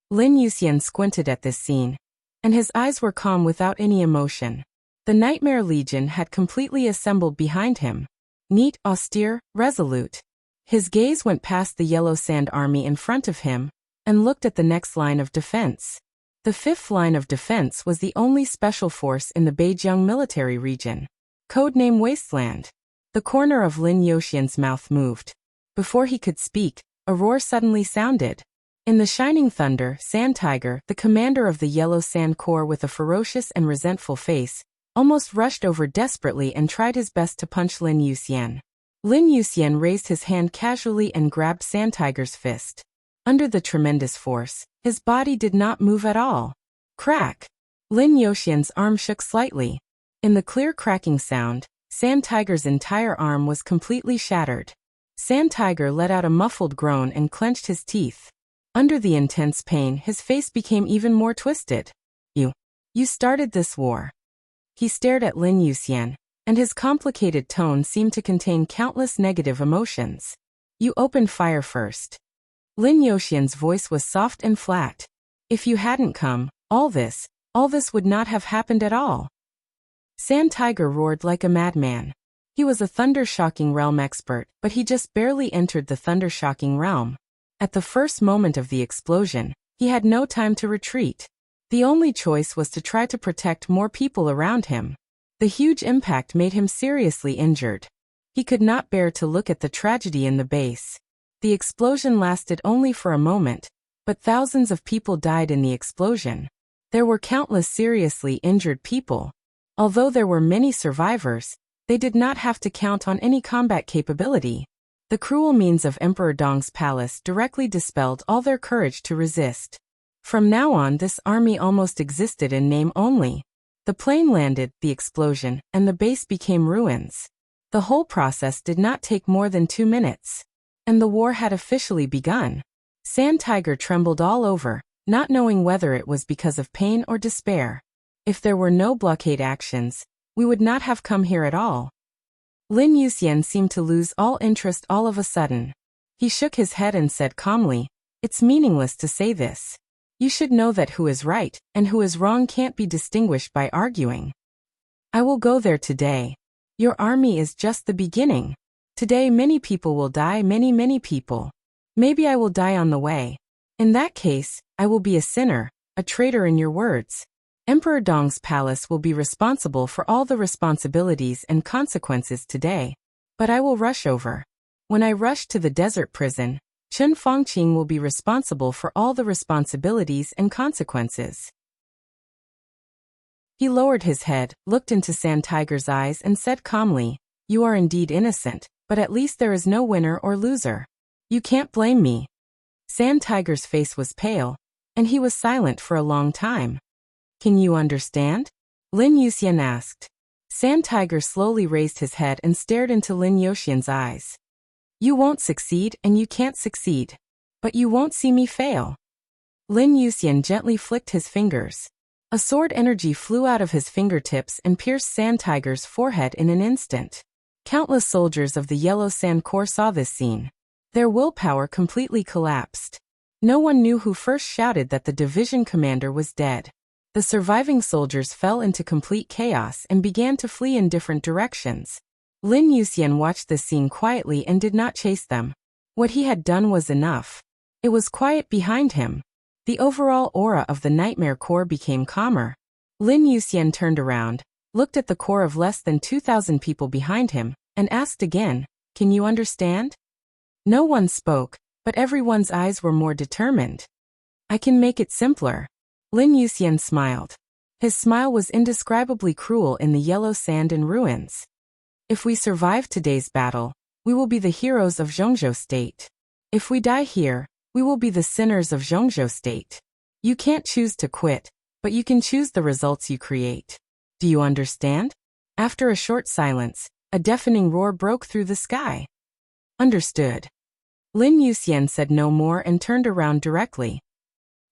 Lin Yuxian squinted at this scene, and his eyes were calm without any emotion. The Nightmare Legion had completely assembled behind him. Neat, austere, resolute. His gaze went past the Yellow Sand Army in front of him, and looked at the next line of defense. The 5th line of defense was the only special force in the Beijiang military region. Codename Wasteland. The corner of Lin Yuxian's mouth moved. Before he could speak, a roar suddenly sounded. In the shining thunder, Sand Tiger, the commander of the Yellow Sand Corps with a ferocious and resentful face, almost rushed over desperately and tried his best to punch Lin Yuxian. Lin Yuxian raised his hand casually and grabbed Sand Tiger's fist. Under the tremendous force, his body did not move at all. Crack! Lin Yuxian's arm shook slightly. In the clear cracking sound, Sand Tiger's entire arm was completely shattered. Sand Tiger let out a muffled groan and clenched his teeth. Under the intense pain, his face became even more twisted. You started this war. He stared at Lin Yuxian, and his complicated tone seemed to contain countless negative emotions. You opened fire first. Lin Yuxian's voice was soft and flat. If you hadn't come, all this would not have happened at all. Sand Tiger roared like a madman. He was a thunder-shocking realm expert, but he just barely entered the thunder-shocking realm. At the first moment of the explosion, he had no time to retreat. The only choice was to try to protect more people around him. The huge impact made him seriously injured. He could not bear to look at the tragedy in the base. The explosion lasted only for a moment, but thousands of people died in the explosion. There were countless seriously injured people. Although there were many survivors, they did not have to count on any combat capability. The cruel means of Emperor Dong's palace directly dispelled all their courage to resist. From now on, this army almost existed in name only. The plane landed, the explosion, and the base became ruins. The whole process did not take more than 2 minutes. And the war had officially begun. Sand Tiger trembled all over, not knowing whether it was because of pain or despair. If there were no blockade actions, we would not have come here at all. Lin Yuxian seemed to lose all interest all of a sudden. He shook his head and said calmly, "It's meaningless to say this. You should know that who is right and who is wrong can't be distinguished by arguing. I will go there today. Your army is just the beginning. Today many people will die, many people. Maybe I will die on the way. In that case, I will be a sinner, a traitor in your words. Emperor Dong's palace will be responsible for all the responsibilities and consequences today. But I will rush over. When I rush to the desert prison, Chen Fongqing will be responsible for all the responsibilities and consequences." He lowered his head, looked into Sand Tiger's eyes and said calmly, "You are indeed innocent, but at least there is no winner or loser. You can't blame me." Sand Tiger's face was pale, and he was silent for a long time. "Can you understand?" Lin Yuxian asked. Sand Tiger slowly raised his head and stared into Lin Yuxian's eyes. "You won't succeed and you can't succeed. But you won't see me fail." Lin Yuxian gently flicked his fingers. A sword energy flew out of his fingertips and pierced Sand Tiger's forehead in an instant. Countless soldiers of the Yellow Sand Corps saw this scene. Their willpower completely collapsed. No one knew who first shouted that the division commander was dead. The surviving soldiers fell into complete chaos and began to flee in different directions. Lin Yuxian watched this scene quietly and did not chase them. What he had done was enough. It was quiet behind him. The overall aura of the Nightmare Corps became calmer. Lin Yuxian turned around, looked at the corps of less than 2,000 people behind him, and asked again, "Can you understand?" No one spoke, but everyone's eyes were more determined. I can make it simpler. Lin Yuxian smiled. His smile was indescribably cruel in the yellow sand and ruins. If we survive today's battle, we will be the heroes of Zhongzhou State. If we die here, we will be the sinners of Zhongzhou State. You can't choose to quit, but you can choose the results you create. Do you understand? After a short silence, a deafening roar broke through the sky. Understood. Lin Yuxian said no more and turned around directly.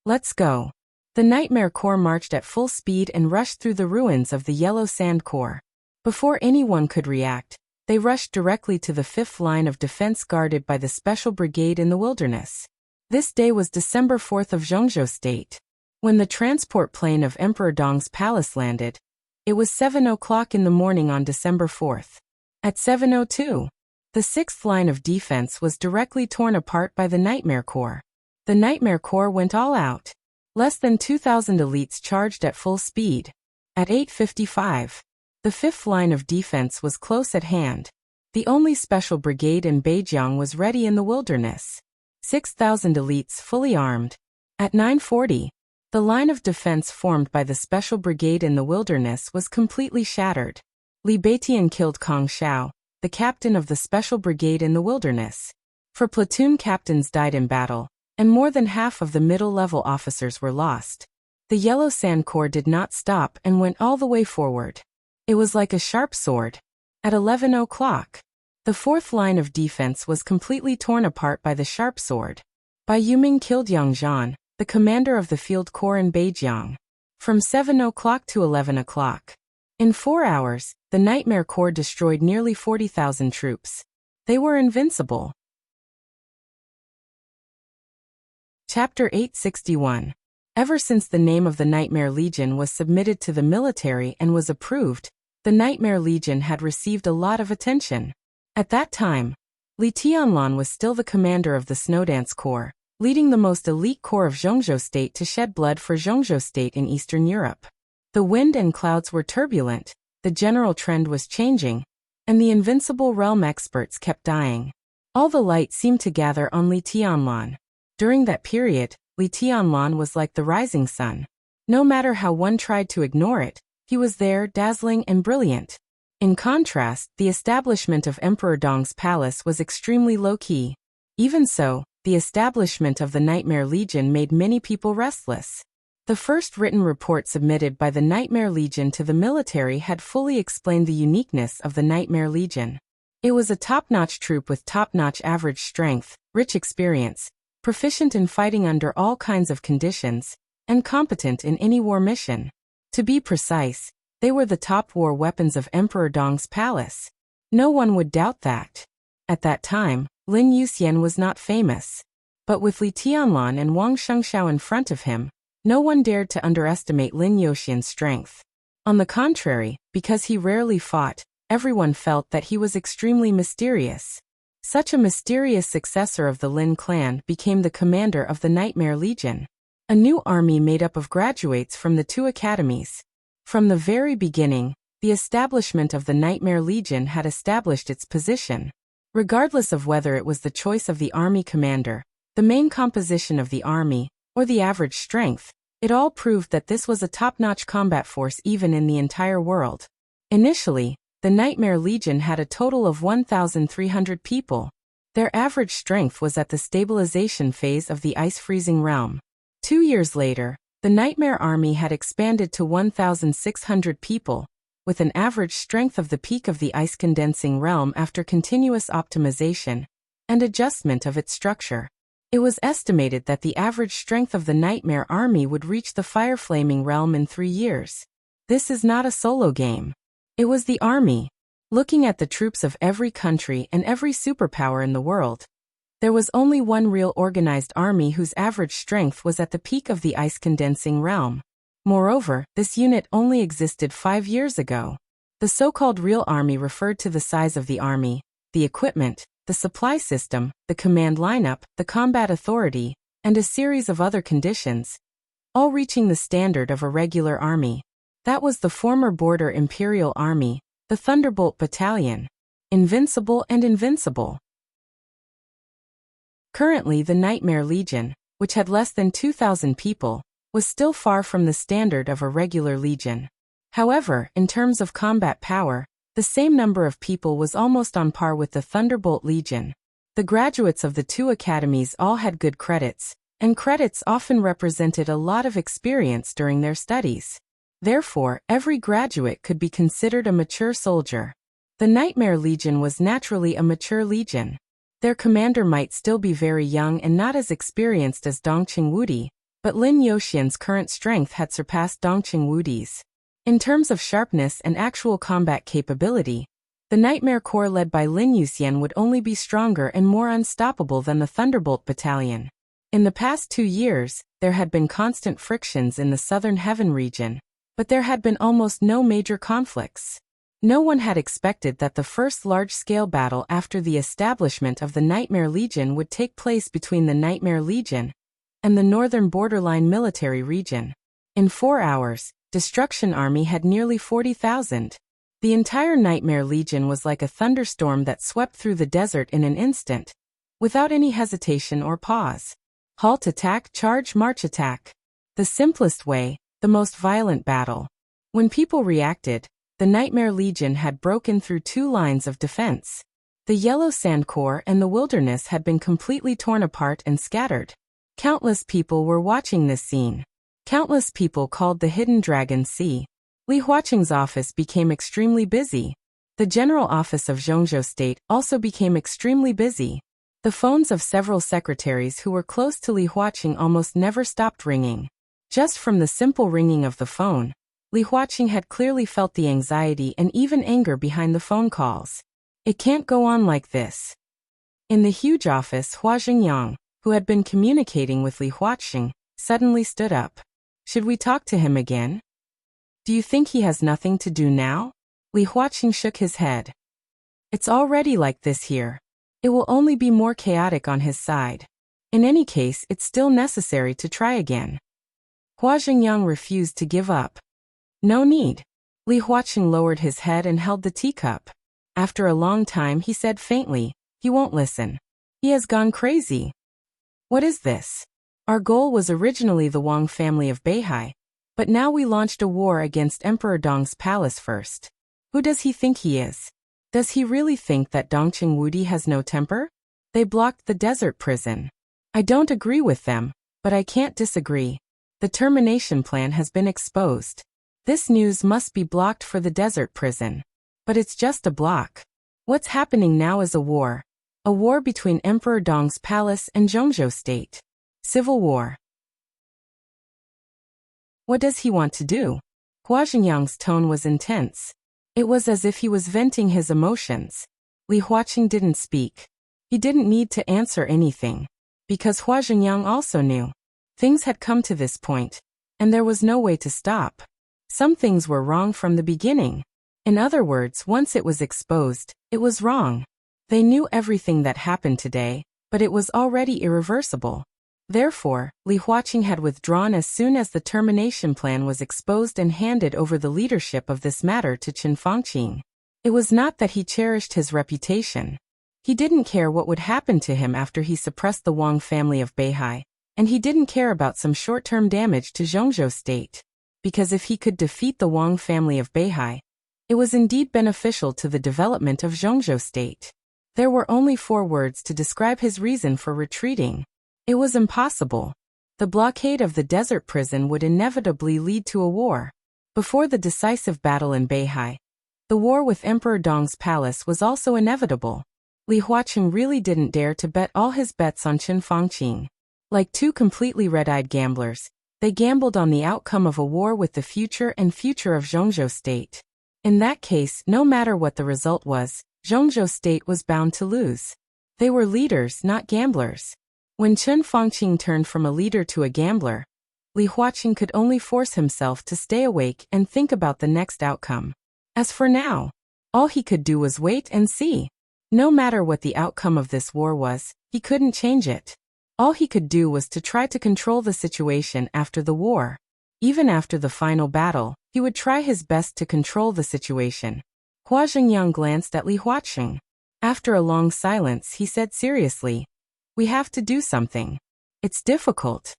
Let's go. The Nightmare Corps marched at full speed and rushed through the ruins of the Yellow Sand Corps. Before anyone could react, they rushed directly to the fifth line of defense guarded by the Special Brigade in the wilderness. This day was December 4th of Zhongzhou State. When the transport plane of Emperor Dong's palace landed, it was 7 o'clock in the morning on December 4th. At 7:02, the sixth line of defense was directly torn apart by the Nightmare Corps. The Nightmare Corps went all out. Less than 2,000 elites charged at full speed. At 8:55, the fifth line of defense was close at hand. The only special brigade in Beijiang was ready in the wilderness. 6,000 elites fully armed. At 9:40, the line of defense formed by the special brigade in the wilderness was completely shattered. Li Beitian killed Kong Xiao, the captain of the special brigade in the wilderness. 4 platoon captains died in battle, and more than half of the middle-level officers were lost. The Yellow Sand Corps did not stop and went all the way forward. It was like a sharp sword. At 11 o'clock, the fourth line of defense was completely torn apart by the sharp sword. Bai Yuming killed Yang Zhan, the commander of the field corps in Beijiang. From 7 o'clock to 11 o'clock. In 4 hours, the Nightmare Corps destroyed nearly 40,000 troops. They were invincible. Chapter 861. Ever since the name of the Nightmare Legion was submitted to the military and was approved, the Nightmare Legion had received a lot of attention. At that time, Li Tianlan was still the commander of the Snowdance Corps, leading the most elite corps of Zhongzhou State to shed blood for Zhongzhou State in Eastern Europe. The wind and clouds were turbulent, the general trend was changing, and the invincible realm experts kept dying. All the light seemed to gather on Li Tianlan. During that period, Li Tianlan was like the rising sun. No matter how one tried to ignore it, he was there, dazzling and brilliant. In contrast, the establishment of Emperor Dong's palace was extremely low-key. Even so, the establishment of the Nightmare Legion made many people restless. The first written report submitted by the Nightmare Legion to the military had fully explained the uniqueness of the Nightmare Legion. It was a top-notch troop with top-notch average strength, rich experience, proficient in fighting under all kinds of conditions, and competent in any war mission. To be precise, they were the top war weapons of Emperor Dong's palace. No one would doubt that. At that time, Lin Yuxian was not famous. But with Li Tianlan and Wang Shengxiao in front of him, no one dared to underestimate Lin Yuxian's strength. On the contrary, because he rarely fought, everyone felt that he was extremely mysterious. Such a mysterious successor of the Lin clan became the commander of the Nightmare Legion, a new army made up of graduates from the 2 academies. From the very beginning, the establishment of the Nightmare Legion had established its position. Regardless of whether it was the choice of the army commander, the main composition of the army, or the average strength, it all proved that this was a top-notch combat force even in the entire world. Initially, the Nightmare Legion had a total of 1,300 people. Their average strength was at the stabilization phase of the ice-freezing realm. 2 years later, the Nightmare Army had expanded to 1,600 people, with an average strength of the peak of the ice-condensing realm after continuous optimization and adjustment of its structure. It was estimated that the average strength of the Nightmare Army would reach the fire-flaming realm in 3 years. This is not a solo game. It was the army. Looking at the troops of every country and every superpower in the world, there was only one real organized army whose average strength was at the peak of the ice-condensing realm. Moreover, this unit only existed 5 years ago. The so-called real army referred to the size of the army, the equipment, the supply system, the command lineup, the combat authority, and a series of other conditions, all reaching the standard of a regular army. That was the former border Imperial Army, the Thunderbolt Battalion. Invincible and invincible. Currently the Nightmare Legion, which had less than 2,000 people, was still far from the standard of a regular legion. However, in terms of combat power, the same number of people was almost on par with the Thunderbolt Legion. The graduates of the two academies all had good credits, and credits often represented a lot of experience during their studies. Therefore, every graduate could be considered a mature soldier. The Nightmare Legion was naturally a mature legion. Their commander might still be very young and not as experienced as Dongqing Wudi, but Lin Yoxian's current strength had surpassed Dongqing Wudi's. In terms of sharpness and actual combat capability, the Nightmare Corps led by Lin Yoxian would only be stronger and more unstoppable than the Thunderbolt Battalion. In the past 2 years, there had been constant frictions in the Southern Heaven region, but there had been almost no major conflicts. No one had expected that the first large-scale battle after the establishment of the Nightmare Legion would take place between the Nightmare Legion and the Northern Borderline Military Region. In 4 hours, Destruction Army had nearly 40,000. The entire Nightmare Legion was like a thunderstorm that swept through the desert in an instant, without any hesitation or pause. Halt, attack, charge, march, attack. The simplest way, the most violent battle. When people reacted, the Nightmare Legion had broken through 2 lines of defense. The Yellow Sand Corps and the Wilderness had been completely torn apart and scattered. Countless people were watching this scene. Countless people called the Hidden Dragon Sea. Li Huaqing's office became extremely busy. The general office of Zhongzhou State also became extremely busy. The phones of several secretaries who were close to Li Huaqing almost never stopped ringing. Just from the simple ringing of the phone, Li Huaqing had clearly felt the anxiety and even anger behind the phone calls. It can't go on like this. In the huge office, Hua Jingyang, who had been communicating with Li Huaqing, suddenly stood up. Should we talk to him again? Do you think he has nothing to do now? Li Huaqing shook his head. It's already like this here. It will only be more chaotic on his side. In any case, it's still necessary to try again. Hua Jingyang refused to give up. No need. Li Huaqing lowered his head and held the teacup. After a long time he said faintly, he won't listen. He has gone crazy. What is this? Our goal was originally the Wang family of Beihai, but now we launched a war against Emperor Dong's palace first. Who does he think he is? Does he really think that Dongqing Wudi has no temper? They blocked the desert prison. I don't agree with them, but I can't disagree. The termination plan has been exposed. This news must be blocked for the desert prison. But it's just a block. What's happening now is a war. A war between Emperor Dong's palace and Zhongzhou State. Civil war. What does he want to do? Hua Jingyang's tone was intense. It was as if he was venting his emotions. Li Huaqing didn't speak. He didn't need to answer anything, because Hua Jingyang also knew. Things had come to this point, and there was no way to stop. Some things were wrong from the beginning. In other words, once it was exposed, it was wrong. They knew everything that happened today, but it was already irreversible. Therefore, Li Huaqing had withdrawn as soon as the termination plan was exposed and handed over the leadership of this matter to Qin Fangqing. It was not that he cherished his reputation. He didn't care what would happen to him after he suppressed the Wang family of Beihai, and he didn't care about some short-term damage to Zhongzhou State. Because if he could defeat the Wang family of Beihai, it was indeed beneficial to the development of Zhongzhou State. There were only 4 words to describe his reason for retreating. It was impossible. The blockade of the desert prison would inevitably lead to a war. Before the decisive battle in Beihai, the war with Emperor Dong's palace was also inevitable. Li Huaqing really didn't dare to bet all his bets on Qin Fangqing. Like 2 completely red-eyed gamblers, they gambled on the outcome of a war with the future of Zhongzhou State. In that case, no matter what the result was, Zhongzhou State was bound to lose. They were leaders, not gamblers. When Qin Fangqing turned from a leader to a gambler, Li Huaqing could only force himself to stay awake and think about the next outcome. As for now, all he could do was wait and see. No matter what the outcome of this war was, he couldn't change it. All he could do was to try to control the situation after the war. Even after the final battle, he would try his best to control the situation. Hua Jingyang glanced at Li Huaqing. After a long silence, he said seriously, "We have to do something." It's difficult.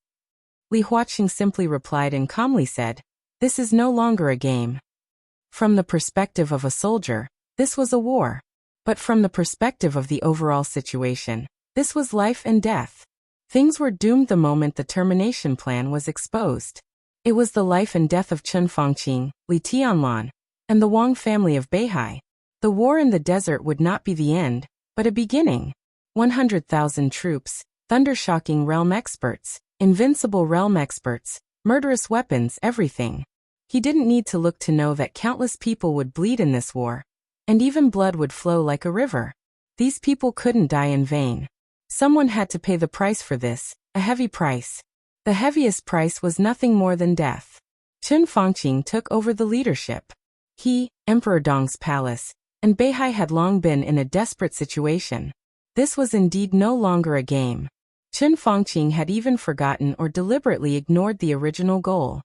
Li Huaqing simply replied and calmly said, "This is no longer a game." From the perspective of a soldier, this was a war. But from the perspective of the overall situation, this was life and death. Things were doomed the moment the termination plan was exposed. It was the life and death of Chen Fangqing, Li Tianlan, and the Wang family of Beihai. The war in the desert would not be the end, but a beginning. 100,000 troops, thunder-shocking realm experts, invincible realm experts, murderous weapons, everything. He didn't need to look to know that countless people would bleed in this war, and even blood would flow like a river. These people couldn't die in vain. Someone had to pay the price for this, a heavy price. The heaviest price was nothing more than death. Chen Fangqing took over the leadership. He, Emperor Dong's palace, and Beihai had long been in a desperate situation. This was indeed no longer a game. Chen Fangqing had even forgotten or deliberately ignored the original goal.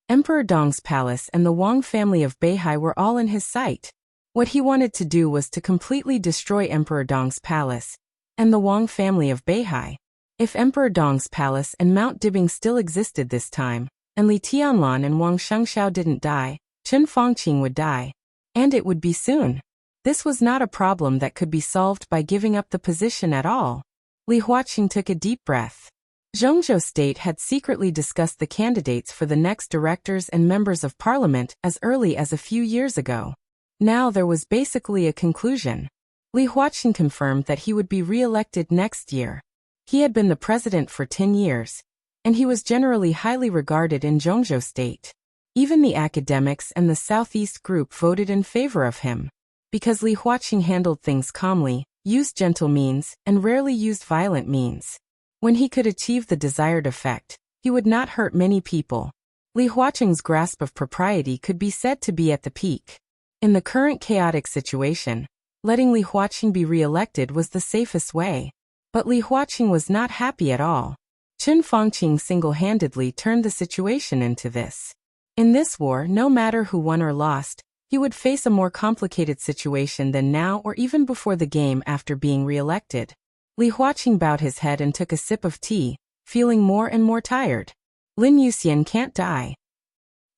Emperor Dong's palace and the Wang family of Beihai were all in his sight. What he wanted to do was to completely destroy Emperor Dong's palace and the Wang family of Beihai. If Emperor Dong's palace and Mount Dibing still existed this time, and Li Tianlan and Wang Shengxiao didn't die, Chen Fangqing would die. And it would be soon. This was not a problem that could be solved by giving up the position at all. Li Huaqing took a deep breath. Zhongzhou State had secretly discussed the candidates for the next directors and members of parliament as early as a few years ago. Now there was basically a conclusion. Li Huaqing confirmed that he would be re-elected next year. He had been the president for 10 years, and he was generally highly regarded in Zhongzhou State. Even the academics and the Southeast group voted in favor of him. Because Li Huaqing handled things calmly, used gentle means, and rarely used violent means. When he could achieve the desired effect, he would not hurt many people. Li Huaqing's grasp of propriety could be said to be at the peak. In the current chaotic situation, letting Li Huaqing be re-elected was the safest way. But Li Huaqing was not happy at all. Chen Fangqing single-handedly turned the situation into this. In this war, no matter who won or lost, he would face a more complicated situation than now or even before the game after being re-elected. Li Huaqing bowed his head and took a sip of tea, feeling more and more tired. Lin Yuxian can't die,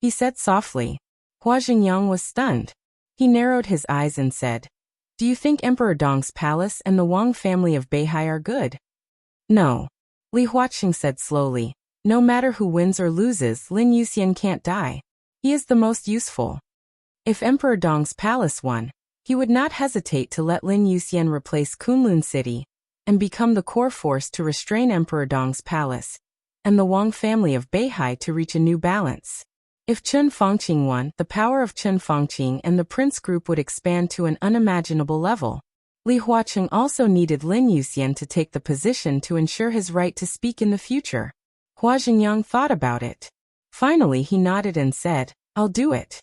he said softly. Hua Jingyang was stunned. He narrowed his eyes and said, "Do you think Emperor Dong's palace and the Wang family of Beihai are good?" "No," Li Huaqing said slowly. "No matter who wins or loses, Lin Yuxian can't die. He is the most useful. If Emperor Dong's palace won, he would not hesitate to let Lin Yuxian replace Kunlun City and become the core force to restrain Emperor Dong's palace and the Wang family of Beihai to reach a new balance. If Chen Fangqing won, the power of Chen Fangqing and the Prince Group would expand to an unimaginable level. Li Huaqing also needed Lin Yuxian to take the position to ensure his right to speak in the future. Hua Jingyang thought about it. Finally he nodded and said, "I'll do it."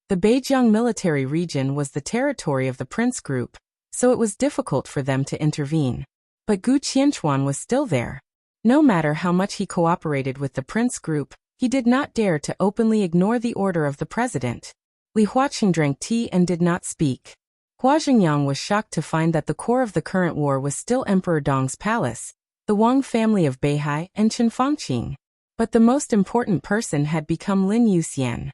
The Beijiang military region was the territory of the Prince Group, so it was difficult for them to intervene. But Gu Qianchuan was still there. No matter how much he cooperated with the Prince Group, he did not dare to openly ignore the order of the president. Li Huaqing drank tea and did not speak. Hua Jingyang was shocked to find that the core of the current war was still Emperor Dong's palace, the Wang family of Beihai, and Chen Fangqing. But the most important person had become Lin Yuxian.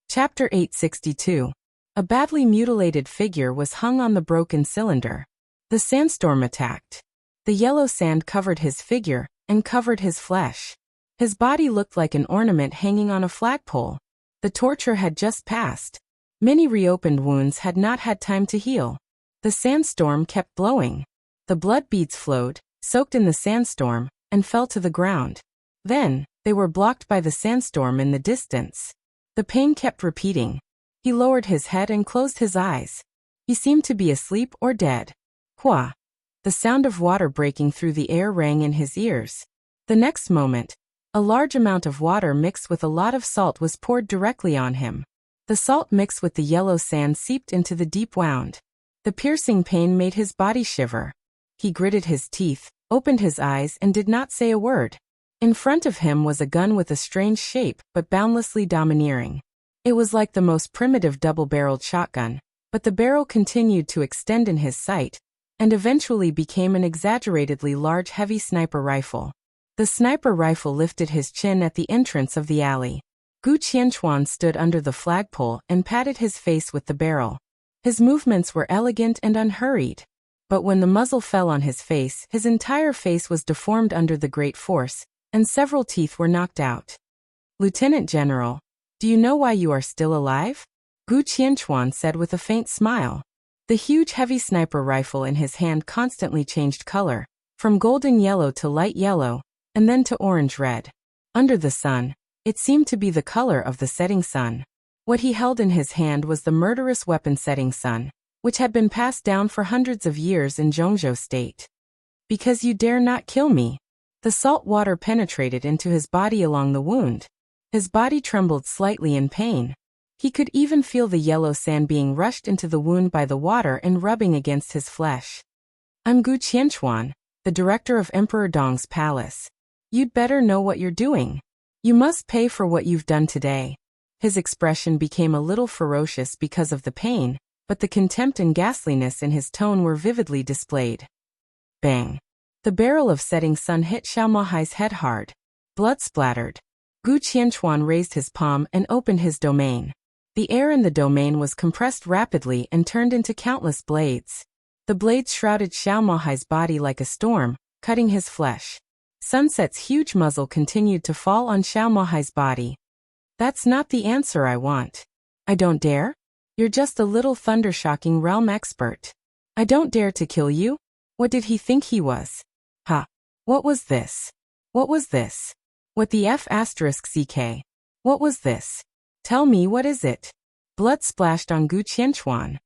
Chapter 862. A badly mutilated figure was hung on the broken cylinder. The sandstorm attacked. The yellow sand covered his figure and covered his flesh. His body looked like an ornament hanging on a flagpole. The torture had just passed. Many reopened wounds had not had time to heal. The sandstorm kept blowing. The blood beads flowed, soaked in the sandstorm, and fell to the ground. Then, they were blocked by the sandstorm in the distance. The pain kept repeating. He lowered his head and closed his eyes. He seemed to be asleep or dead. Hua! The sound of water breaking through the air rang in his ears. The next moment, a large amount of water mixed with a lot of salt was poured directly on him. The salt mixed with the yellow sand seeped into the deep wound. The piercing pain made his body shiver. He gritted his teeth, opened his eyes and did not say a word. In front of him was a gun with a strange shape but boundlessly domineering. It was like the most primitive double-barreled shotgun, but the barrel continued to extend in his sight, and eventually became an exaggeratedly large heavy sniper rifle. The sniper rifle lifted his chin at the entrance of the alley. Gu Qianchuan stood under the flagpole and patted his face with the barrel. His movements were elegant and unhurried. But when the muzzle fell on his face, his entire face was deformed under the great force, and several teeth were knocked out. "Lieutenant General, do you know why you are still alive?" Gu Qianchuan said with a faint smile. The huge heavy sniper rifle in his hand constantly changed color, from golden yellow to light yellow, and then to orange-red. Under the sun, it seemed to be the color of the setting sun. What he held in his hand was the murderous weapon setting sun, which had been passed down for hundreds of years in Zhongzhou State. "Because you dare not kill me." The salt water penetrated into his body along the wound. His body trembled slightly in pain. He could even feel the yellow sand being rushed into the wound by the water and rubbing against his flesh. "I'm Gu Qianchuan, the director of Emperor Dong's palace. You'd better know what you're doing. You must pay for what you've done today." His expression became a little ferocious because of the pain, but the contempt and ghastliness in his tone were vividly displayed. Bang! The barrel of setting sun hit Xiao Mahai's head hard. Blood splattered. Gu Qianchuan raised his palm and opened his domain. The air in the domain was compressed rapidly and turned into countless blades. The blades shrouded Xiao Mahai's body like a storm, cutting his flesh. Sunset's huge muzzle continued to fall on Xiao Mahai's body. "That's not the answer I want." "I don't dare? You're just a little thunder-shocking realm expert. I don't dare to kill you?" What did he think he was? Ha! What was this? What was this? What the F***ck? What was this? Tell me, what is it? Blood splashed on Gu Qianchuan.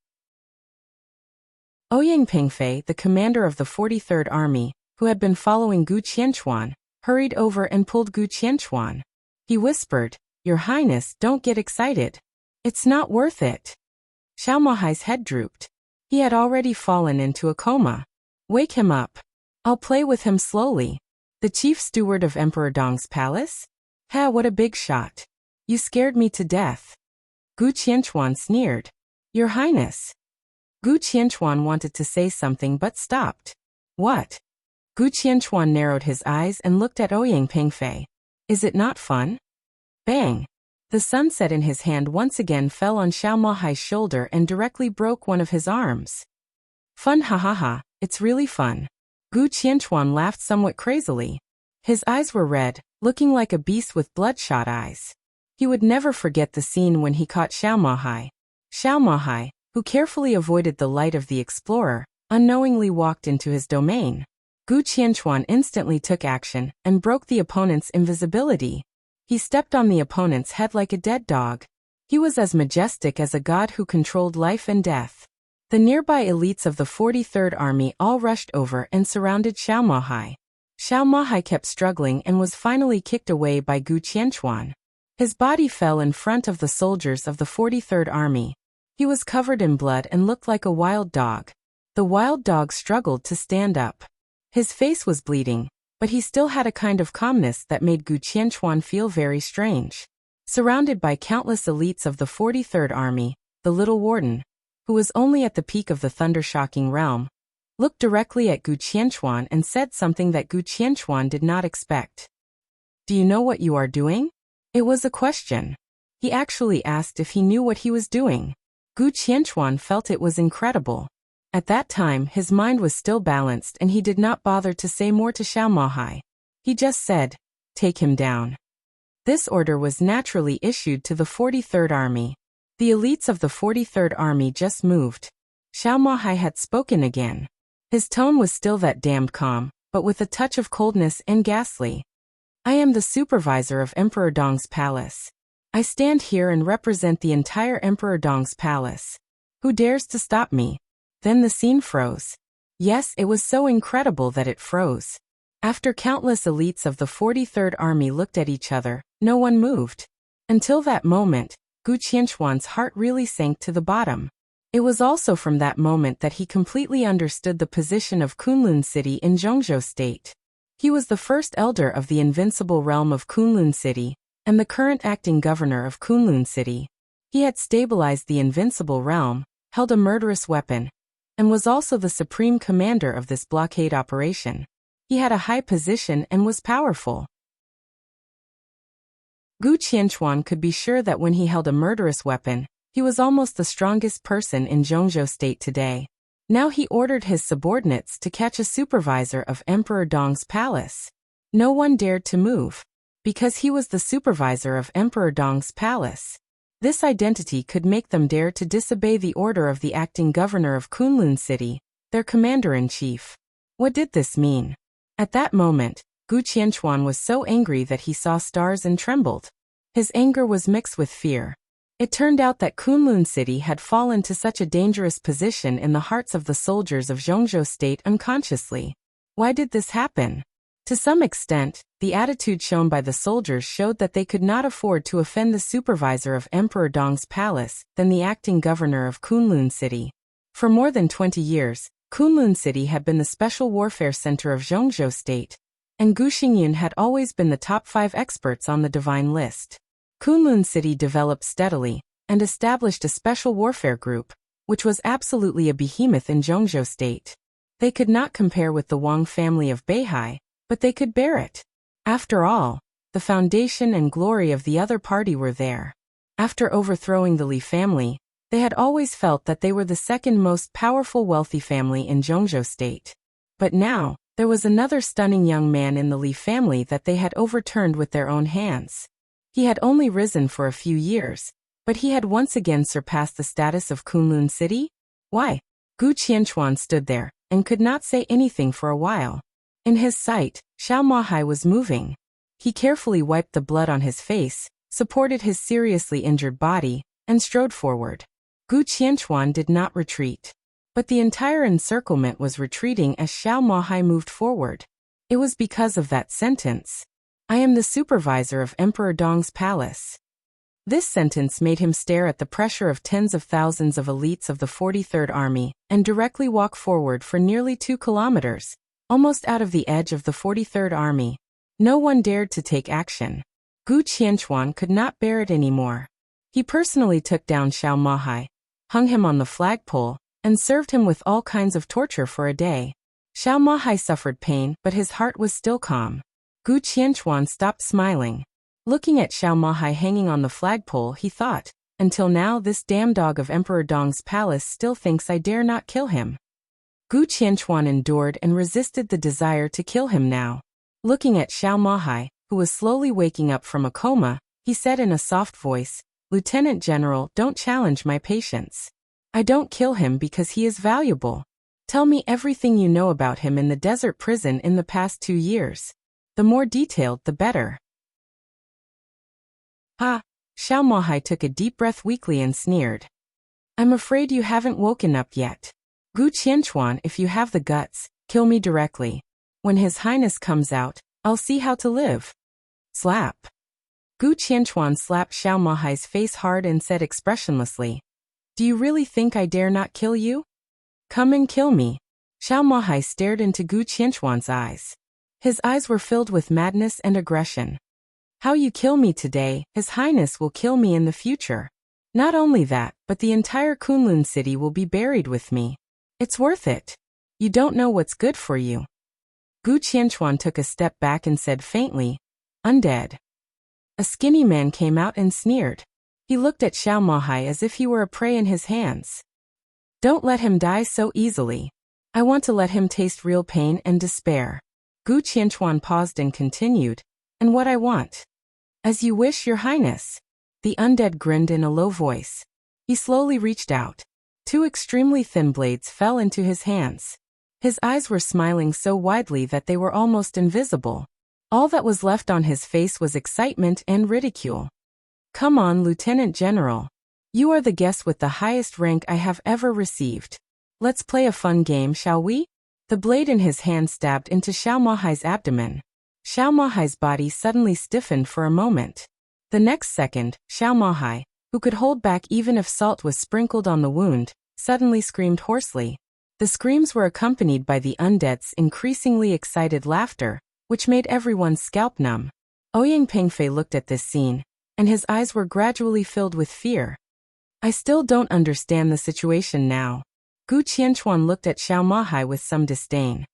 Ouyang Pengfei, the commander of the 43rd Army, who had been following Gu Qianchuan, hurried over and pulled Gu Qianchuan. He whispered, "Your Highness, don't get excited. It's not worth it." Xiao Mahai's head drooped. He had already fallen into a coma. "Wake him up. I'll play with him slowly." The chief steward of Emperor Dong's palace? Ha, what a big shot. You scared me to death. Gu Qianchuan sneered. "Your Highness." Gu Qianchuan wanted to say something but stopped. "What?" Gu Qianchuan narrowed his eyes and looked at Ouyang Pengfei. "Is it not fun?" Bang! The sunset in his hand once again fell on Xiao Mahai's shoulder and directly broke one of his arms. "Fun, ha ha ha, it's really fun." Gu Qianchuan laughed somewhat crazily. His eyes were red, looking like a beast with bloodshot eyes. He would never forget the scene when he caught Xiao Mahai. Xiao Mahai, who carefully avoided the light of the explorer, unknowingly walked into his domain. Gu Qianchuan instantly took action and broke the opponent's invisibility. He stepped on the opponent's head like a dead dog. He was as majestic as a god who controlled life and death. The nearby elites of the 43rd Army all rushed over and surrounded Xiao Mahai. Xiao Mahai kept struggling and was finally kicked away by Gu Qianchuan. His body fell in front of the soldiers of the 43rd Army. He was covered in blood and looked like a wild dog. The wild dog struggled to stand up. His face was bleeding, but he still had a kind of calmness that made Gu Qianchuan feel very strange. Surrounded by countless elites of the 43rd Army, the little warden, who was only at the peak of the thunder-shocking realm, looked directly at Gu Qianchuan and said something that Gu Qianchuan did not expect. "Do you know what you are doing?" It was a question. He actually asked if he knew what he was doing. Gu Qianchuan felt it was incredible. At that time, his mind was still balanced and he did not bother to say more to Xiao Mahai. He just said, "Take him down." This order was naturally issued to the 43rd Army. The elites of the 43rd Army just moved. Xiao Mahai had spoken again. His tone was still that damned calm, but with a touch of coldness and ghastly. "I am the supervisor of Emperor Dong's palace. I stand here and represent the entire Emperor Dong's palace. Who dares to stop me?" Then the scene froze. Yes, it was so incredible that it froze. After countless elites of the 43rd Army looked at each other, no one moved. Until that moment, Gu Qianchuan's heart really sank to the bottom. It was also from that moment that he completely understood the position of Kunlun City in Zhongzhou State. He was the first elder of the invincible realm of Kunlun City, and the current acting governor of Kunlun City. He had stabilized the invincible realm, held a murderous weapon, and was also the supreme commander of this blockade operation. He had a high position and was powerful. Gu Qianchuan could be sure that when he held a murderous weapon, he was almost the strongest person in Zhongzhou state today. Now he ordered his subordinates to catch a supervisor of Emperor Dong's palace. No one dared to move, because he was the supervisor of Emperor Dong's palace. This identity could make them dare to disobey the order of the acting governor of Kunlun City, their commander-in-chief. What did this mean? At that moment, Gu Qianchuan was so angry that he saw stars and trembled. His anger was mixed with fear. It turned out that Kunlun City had fallen to such a dangerous position in the hearts of the soldiers of Zhongzhou state unconsciously. Why did this happen? To some extent, the attitude shown by the soldiers showed that they could not afford to offend the supervisor of Emperor Dong's palace than the acting governor of Kunlun City. For more than 20 years, Kunlun City had been the special warfare center of Zhongzhou state, and Gu Xingyun had always been the top 5 experts on the divine list. Kunlun City developed steadily and established a special warfare group, which was absolutely a behemoth in Zhongzhou state. They could not compare with the Wang family of Beihai, but they could bear it. After all, the foundation and glory of the other party were there. After overthrowing the Li family, they had always felt that they were the second most powerful wealthy family in Zhongzhou state. But now, there was another stunning young man in the Li family that they had overturned with their own hands. He had only risen for a few years, but he had once again surpassed the status of Kunlun City? Why? Gu Qianchuan stood there and could not say anything for a while. In his sight, Xiao Mahai was moving. He carefully wiped the blood on his face, supported his seriously injured body, and strode forward. Gu Qianchuan did not retreat. But the entire encirclement was retreating as Xiao Mahai moved forward. It was because of that sentence. I am the supervisor of Emperor Dong's palace. This sentence made him stare at the pressure of tens of thousands of elites of the 43rd Army and directly walk forward for nearly 2 kilometers, almost out of the edge of the 43rd Army. No one dared to take action. Gu Qianchuan could not bear it anymore. He personally took down Xiao Mahai, hung him on the flagpole, and served him with all kinds of torture for a day. Xiao Mahai suffered pain, but his heart was still calm. Gu Qianchuan stopped smiling. Looking at Xiao Mahai hanging on the flagpole, he thought, until now this damn dog of Emperor Dong's palace still thinks I dare not kill him. Gu Qianchuan endured and resisted the desire to kill him now. Looking at Xiao Mahai, who was slowly waking up from a coma, he said in a soft voice, Lieutenant General, don't challenge my patience. I don't kill him because he is valuable. Tell me everything you know about him in the desert prison in the past 2 years. The more detailed, the better. Ah, Xiao Mahai took a deep breath weakly and sneered. I'm afraid you haven't woken up yet. Gu Qianchuan, if you have the guts, kill me directly. When His Highness comes out, I'll see how to live. Slap. Gu Qianchuan slapped Xiao Mahai's face hard and said expressionlessly, Do you really think I dare not kill you? Come and kill me. Xiao Mahai stared into Gu Qianchuan's eyes. His eyes were filled with madness and aggression. How you kill me today, His Highness will kill me in the future. Not only that, but the entire Kunlun City will be buried with me. It's worth it. You don't know what's good for you. Gu Qianchuan took a step back and said faintly, Undead. A skinny man came out and sneered. He looked at Xiao Mahai as if he were a prey in his hands. Don't let him die so easily. I want to let him taste real pain and despair. Gu Qianchuan paused and continued, And what I want? As you wish, Your Highness. The undead grinned in a low voice. He slowly reached out. 2 extremely thin blades fell into his hands. His eyes were smiling so widely that they were almost invisible. All that was left on his face was excitement and ridicule. Come on, Lieutenant General. You are the guest with the highest rank I have ever received. Let's play a fun game, shall we? The blade in his hand stabbed into Xiao Mahai's abdomen. Xiao Mahai's body suddenly stiffened for a moment. The next second, Xiao Mahai, who could hold back even if salt was sprinkled on the wound, suddenly screamed hoarsely. The screams were accompanied by the undead's increasingly excited laughter, which made everyone's scalp numb. Ouyang Pengfei looked at this scene, and his eyes were gradually filled with fear. I still don't understand the situation now. Gu Qianchuan looked at Xiao Mahai with some disdain.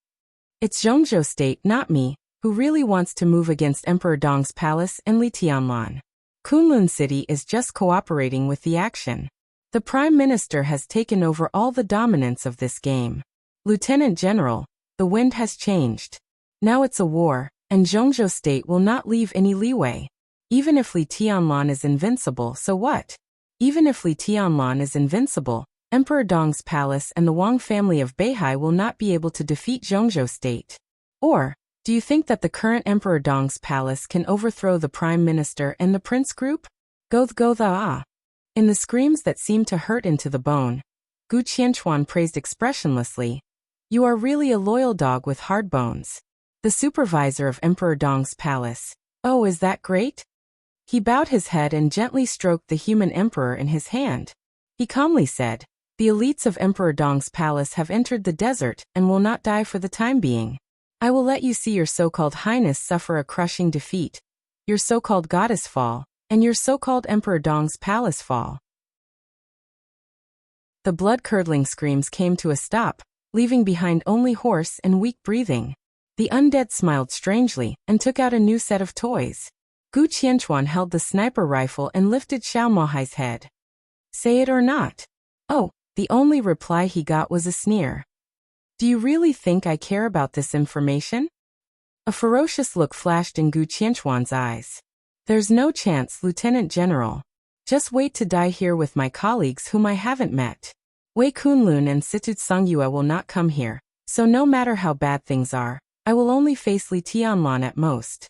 It's Zhongzhou State, not me, who really wants to move against Emperor Dong's palace in Litianlan. Kunlun City is just cooperating with the action. The Prime Minister has taken over all the dominance of this game. Lieutenant General, the wind has changed. Now it's a war, and Zhongzhou State will not leave any leeway. Even if Li Tianlan is invincible, so what? Even if Li Tianlan is invincible, Emperor Dong's palace and the Wang family of Beihai will not be able to defeat Zhongzhou State. Or, do you think that the current Emperor Dong's palace can overthrow the Prime Minister and the Prince Group? Go the ah. In the screams that seemed to hurt into the bone, Gu Qianchuan praised expressionlessly. You are really a loyal dog with hard bones. The supervisor of Emperor Dong's palace. Oh, is that great? He bowed his head and gently stroked the human emperor in his hand. He calmly said, the elites of Emperor Dong's palace have entered the desert and will not die for the time being. I will let you see your so-called highness suffer a crushing defeat, your so-called goddess fall, and your so-called Emperor Dong's palace fall. The blood-curdling screams came to a stop, leaving behind only hoarse and weak breathing. The undead smiled strangely and took out a new set of toys. Gu Qianchuan held the sniper rifle and lifted Xiao Mahai's head. Say it or not? Oh, the only reply he got was a sneer. Do you really think I care about this information? A ferocious look flashed in Gu Qianchuan's eyes. There's no chance, Lieutenant General. Just wait to die here with my colleagues whom I haven't met. Wei Kunlun and Situt Songyue will not come here, so no matter how bad things are, I will only face Li Tianlan at most.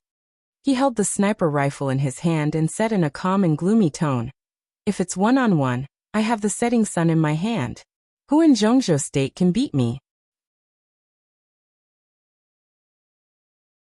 He held the sniper rifle in his hand and said in a calm and gloomy tone, if it's one-on-one, I have the setting sun in my hand. Who in Zhongzhou State can beat me?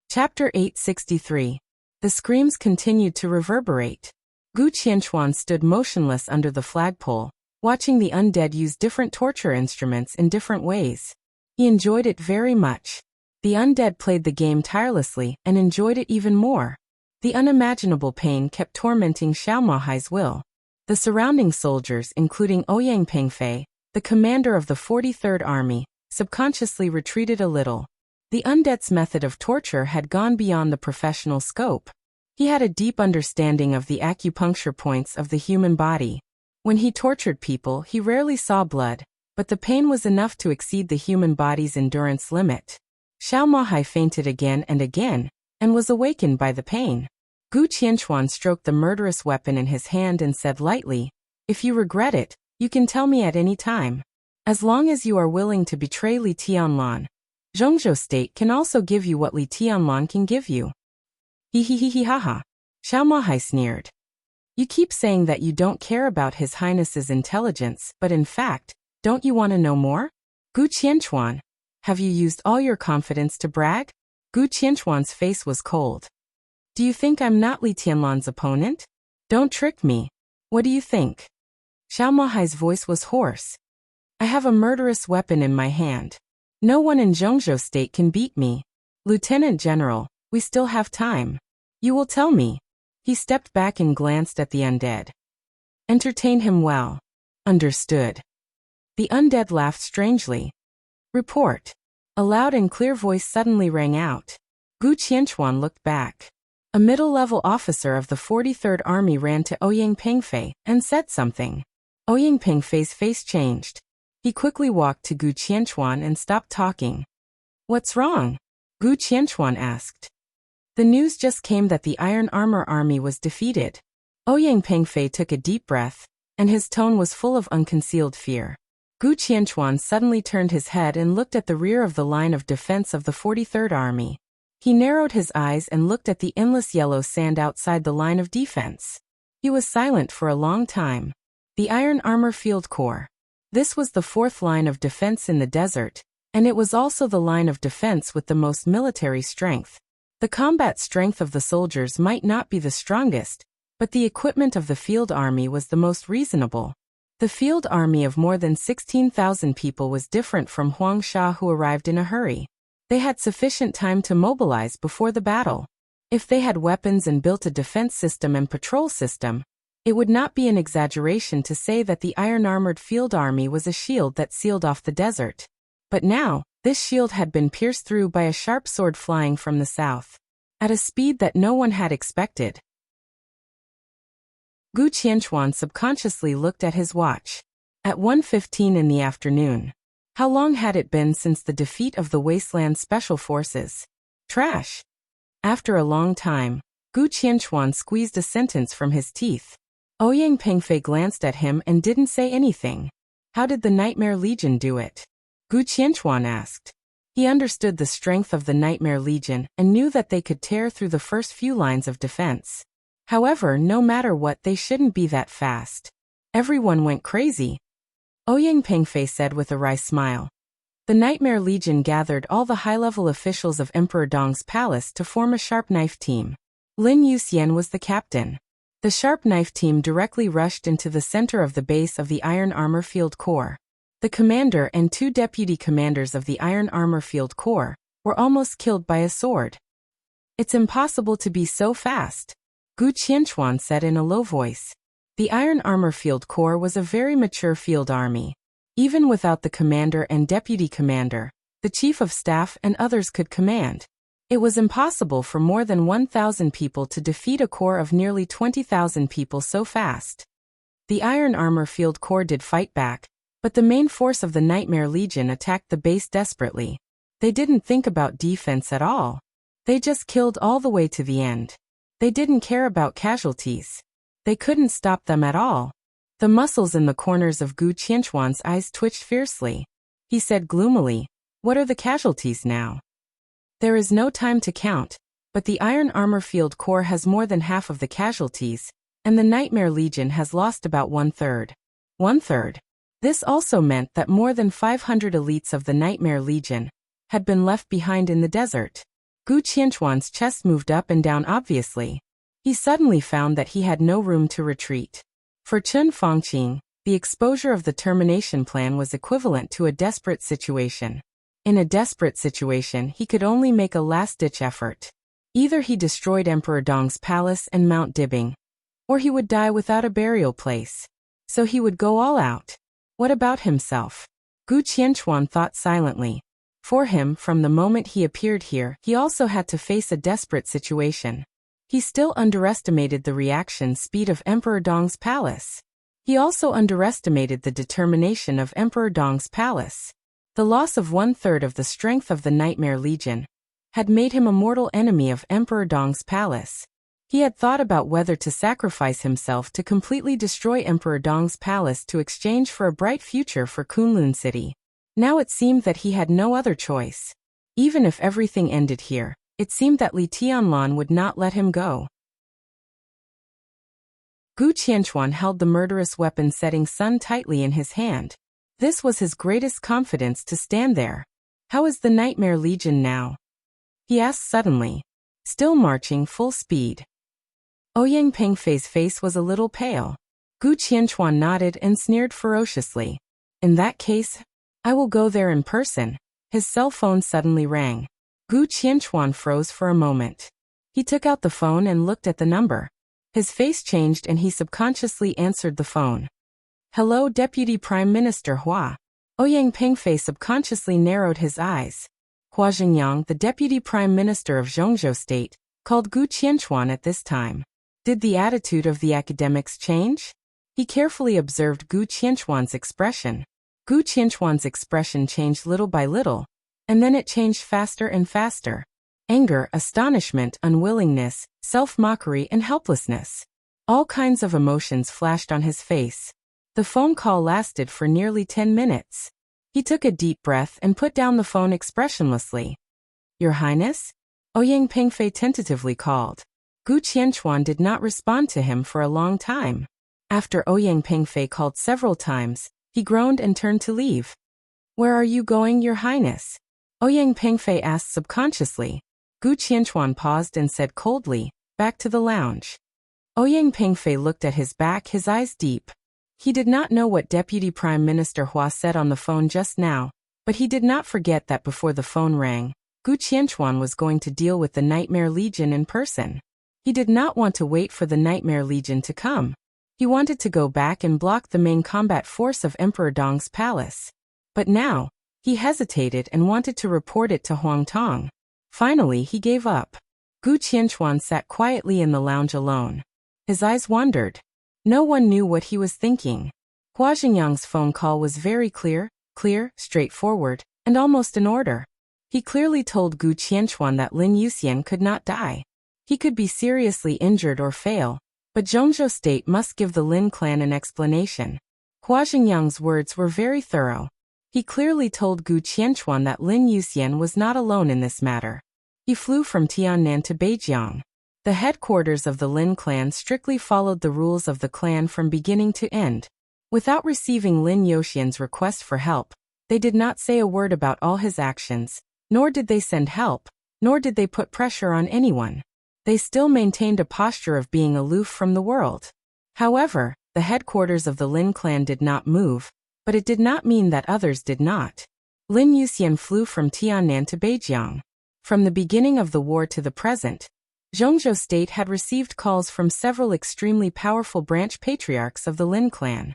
Chapter 863. The screams continued to reverberate. Gu Qianchuan stood motionless under the flagpole, watching the undead use different torture instruments in different ways. He enjoyed it very much. The undead played the game tirelessly and enjoyed it even more. The unimaginable pain kept tormenting Xiao Mahai's will. The surrounding soldiers, including Ouyang Pengfei, the commander of the 43rd Army, subconsciously retreated a little. The undead's method of torture had gone beyond the professional scope. He had a deep understanding of the acupuncture points of the human body. When he tortured people, he rarely saw blood, but the pain was enough to exceed the human body's endurance limit. Xiao Mahai fainted again and was awakened by the pain. Gu Qianchuan stroked the murderous weapon in his hand and said lightly, if you regret it, you can tell me at any time. As long as you are willing to betray Li Tianlan, Zhongzhou State can also give you what Li Tianlan can give you. He-ha-ha. Xiao Mahai sneered. You keep saying that you don't care about His Highness's intelligence, but in fact, don't you want to know more? Gu Qianchuan, have you used all your confidence to brag? Gu Qianchuan's face was cold. Do you think I'm not Li Tianlan's opponent? Don't trick me. What do you think? Xiao Mahai's voice was hoarse. I have a murderous weapon in my hand. No one in Zhongzhou State can beat me. Lieutenant General, we still have time. You will tell me. He stepped back and glanced at the undead. Entertain him well. Understood. The undead laughed strangely. Report. A loud and clear voice suddenly rang out. Gu Qianchuan looked back. A middle-level officer of the 43rd Army ran to Ouyang Pengfei and said something. Ouyang Pengfei's face changed. He quickly walked to Gu Qianchuan and stopped talking. What's wrong? Gu Qianchuan asked. The news just came that the Iron Armor Army was defeated. Ouyang Pengfei took a deep breath, and his tone was full of unconcealed fear. Gu Qianchuan suddenly turned his head and looked at the rear of the line of defense of the 43rd Army. He narrowed his eyes and looked at the endless yellow sand outside the line of defense. He was silent for a long time. The Iron Armor Field Corps. This was the fourth line of defense in the desert, and it was also the line of defense with the most military strength. The combat strength of the soldiers might not be the strongest, but the equipment of the field army was the most reasonable. The field army of more than 16,000 people was different from Huang Sha, who arrived in a hurry. They had sufficient time to mobilize before the battle. If they had weapons and built a defense system and patrol system, It would not be an exaggeration to say that the iron-armored field army was a shield that sealed off the desert. But now, this shield had been pierced through by a sharp sword flying from the south, at a speed that no one had expected. Gu Qianchuan subconsciously looked at his watch. At 1:15 in the afternoon. How long had it been since the defeat of the Wasteland Special Forces? Trash. After a long time, Gu Qianchuan squeezed a sentence from his teeth. Ouyang Pengfei glanced at him and didn't say anything. How did the Nightmare Legion do it? Gu Qianchuan asked. He understood the strength of the Nightmare Legion and knew that they could tear through the first few lines of defense. However, no matter what, they shouldn't be that fast. Everyone went crazy. Ouyang Pengfei said with a wry smile. The Nightmare Legion gathered all the high-level officials of Emperor Dong's palace to form a sharp knife team. Lin Yuxian was the captain. The sharp knife team directly rushed into the center of the base of the Iron Armor Field Corps. The commander and 2 deputy commanders of the Iron Armor Field Corps were almost killed by a sword. It's impossible to be so fast, Gu Qianchuan said in a low voice. The Iron Armor Field Corps was a very mature field army. Even without the commander and deputy commander, the chief of staff and others could command. It was impossible for more than 1,000 people to defeat a corps of nearly 20,000 people so fast. The Iron Armor Field Corps did fight back, but the main force of the Nightmare Legion attacked the base desperately. They didn't think about defense at all. They just killed all the way to the end. They didn't care about casualties. They couldn't stop them at all. The muscles in the corners of Gu Qianchuan's eyes twitched fiercely. He said gloomily, "What are the casualties now?" There is no time to count, but the Iron Armor Field Corps has more than half of the casualties, and the Nightmare Legion has lost about 1/3. 1/3. This also meant that more than 500 elites of the Nightmare Legion had been left behind in the desert. Gu Qianchuan's chest moved up and down obviously. He suddenly found that he had no room to retreat. For Chun Fangqing, the exposure of the termination plan was equivalent to a desperate situation. In a desperate situation, he could only make a last-ditch effort. Either he destroyed Emperor Dong's palace and Mount Dibbing, or he would die without a burial place. So he would go all out. What about himself? Gu Qianchuan thought silently. For him, from the moment he appeared here, he also had to face a desperate situation. He still underestimated the reaction speed of Emperor Dong's palace. He also underestimated the determination of Emperor Dong's palace. The loss of 1/3 of the strength of the Nightmare Legion had made him a mortal enemy of Emperor Dong's palace. He had thought about whether to sacrifice himself to completely destroy Emperor Dong's palace to exchange for a bright future for Kunlun City. Now it seemed that he had no other choice. Even if everything ended here, it seemed that Li Tianlan would not let him go. Gu Qianchuan held the murderous weapon-setting sun tightly in his hand. This was his greatest confidence to stand there. How is the Nightmare Legion now? He asked suddenly. Still marching full speed. Ouyang Pengfei's face was a little pale. Gu Qianchuan nodded and sneered ferociously. In that case, I will go there in person. His cell phone suddenly rang. Gu Qianchuan froze for a moment. He took out the phone and looked at the number. His face changed and he subconsciously answered the phone. Hello, Deputy Prime Minister Hua. Ouyang Pengfei subconsciously narrowed his eyes. Hua Xingyang, the Deputy Prime Minister of Zhongzhou State, called Gu Qianchuan at this time. Did the attitude of the academics change? He carefully observed Gu Qianchuan's expression. Gu Qianchuan's expression changed little by little, and then it changed faster and faster. Anger, astonishment, unwillingness, self-mockery, and helplessness. All kinds of emotions flashed on his face. The phone call lasted for nearly 10 minutes. He took a deep breath and put down the phone expressionlessly. Your Highness? Ouyang Pengfei tentatively called. Gu Qianchuan did not respond to him for a long time. After Ouyang Pengfei called several times, he groaned and turned to leave. Where are you going, Your Highness? Ouyang Pengfei asked subconsciously. Gu Qianchuan paused and said coldly, back to the lounge. Ouyang Pengfei looked at his back, his eyes deep. He did not know what Deputy Prime Minister Hua said on the phone just now, but he did not forget that before the phone rang, Gu Qianchuan was going to deal with the Nightmare Legion in person. He did not want to wait for the Nightmare Legion to come. He wanted to go back and block the main combat force of Emperor Dong's palace. But now, he hesitated and wanted to report it to Huang Tong. Finally, he gave up. Gu Qianchuan sat quietly in the lounge alone. His eyes wandered. No one knew what he was thinking. Hua Xingyang's phone call was very clear, straightforward, and almost in order. He clearly told Gu Qianchuan that Lin Yuxian could not die. He could be seriously injured or fail, but Zhongzhou State must give the Lin clan an explanation. Hua Xingyang's words were very thorough. He clearly told Gu Qianchuan that Lin Yuxian was not alone in this matter. He flew from Tiannan to Beijiang. The headquarters of the Lin clan strictly followed the rules of the clan from beginning to end. Without receiving Lin Yuxian's request for help, they did not say a word about all his actions, nor did they send help, nor did they put pressure on anyone. They still maintained a posture of being aloof from the world. However, the headquarters of the Lin clan did not move, but it did not mean that others did not. Lin Yuxian flew from Tiannan to Beijiang. From the beginning of the war to the present, Zhongzhou State had received calls from several extremely powerful branch patriarchs of the Lin clan.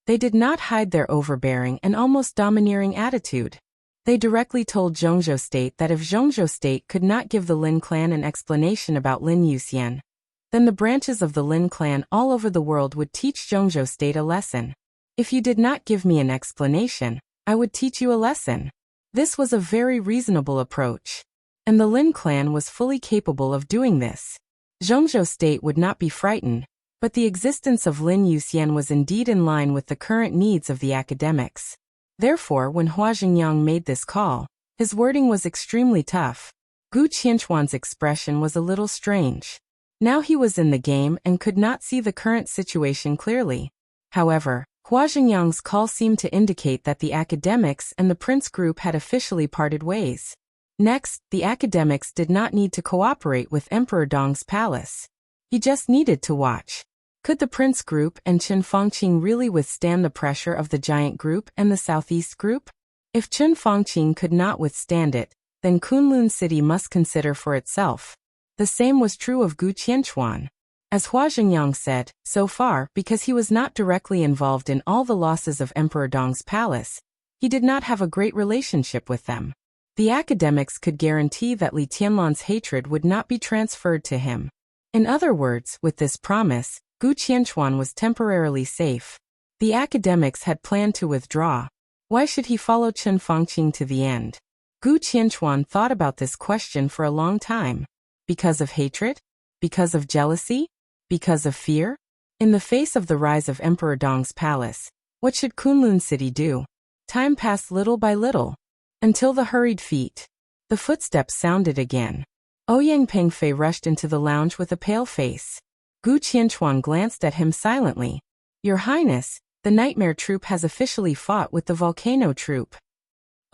They did not hide their overbearing and almost domineering attitude. They directly told Zhongzhou State that if Zhongzhou State could not give the Lin clan an explanation about Lin Yuxian, then the branches of the Lin clan all over the world would teach Zhongzhou State a lesson. If you did not give me an explanation, I would teach you a lesson. This was a very reasonable approach. And the Lin clan was fully capable of doing this. Zhongzhou State would not be frightened, but the existence of Lin Yuxian was indeed in line with the current needs of the academics. Therefore, when Hua Xingyang made this call, his wording was extremely tough. Gu Qianchuan's expression was a little strange. Now he was in the game and could not see the current situation clearly. However, Hua Xingyang's call seemed to indicate that the academics and the Prince group had officially parted ways. Next, the academics did not need to cooperate with Emperor Dong's palace. He just needed to watch. Could the Prince group and Qin Fangqing really withstand the pressure of the Giant group and the Southeast group? If Qin Fangqing could not withstand it, then Kunlun City must consider for itself. The same was true of Gu Qianchuan. As Hua Xingyang said, so far, because he was not directly involved in all the losses of Emperor Dong's palace, he did not have a great relationship with them. The academics could guarantee that Li Tianlan's hatred would not be transferred to him. In other words, with this promise, Gu Qianchuan was temporarily safe. The academics had planned to withdraw. Why should he follow Qin Fangqing to the end? Gu Qianchuan thought about this question for a long time. Because of hatred? Because of jealousy? Because of fear? In the face of the rise of Emperor Dong's palace, what should Kunlun City do? Time passed little by little, until the hurried feet. The footsteps sounded again. Ouyang Pengfei rushed into the lounge with a pale face. Gu Qianchuan glanced at him silently. Your Highness, the Nightmare Troop has officially fought with the Volcano Troop.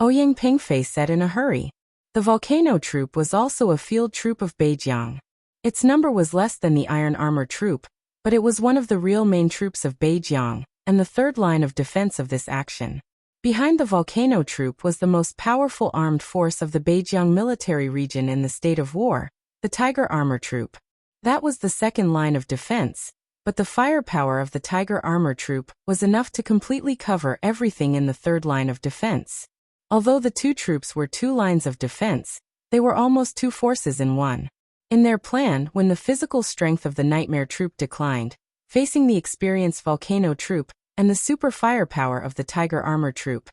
Ouyang Pengfei said in a hurry. The Volcano Troop was also a field troop of Beijiang. Its number was less than the Iron Armor Troop, but it was one of the real main troops of Beijiang, and the third line of defense of this action. Behind the Volcano Troop was the most powerful armed force of the Beijiang military region in the state of war, the Tiger Armor Troop. That was the second line of defense, but the firepower of the Tiger Armor Troop was enough to completely cover everything in the third line of defense. Although the two troops were two lines of defense, they were almost two forces in one. In their plan, when the physical strength of the Nightmare Troop declined, facing the experienced Volcano Troop and the super firepower of the Tiger Armor Troop,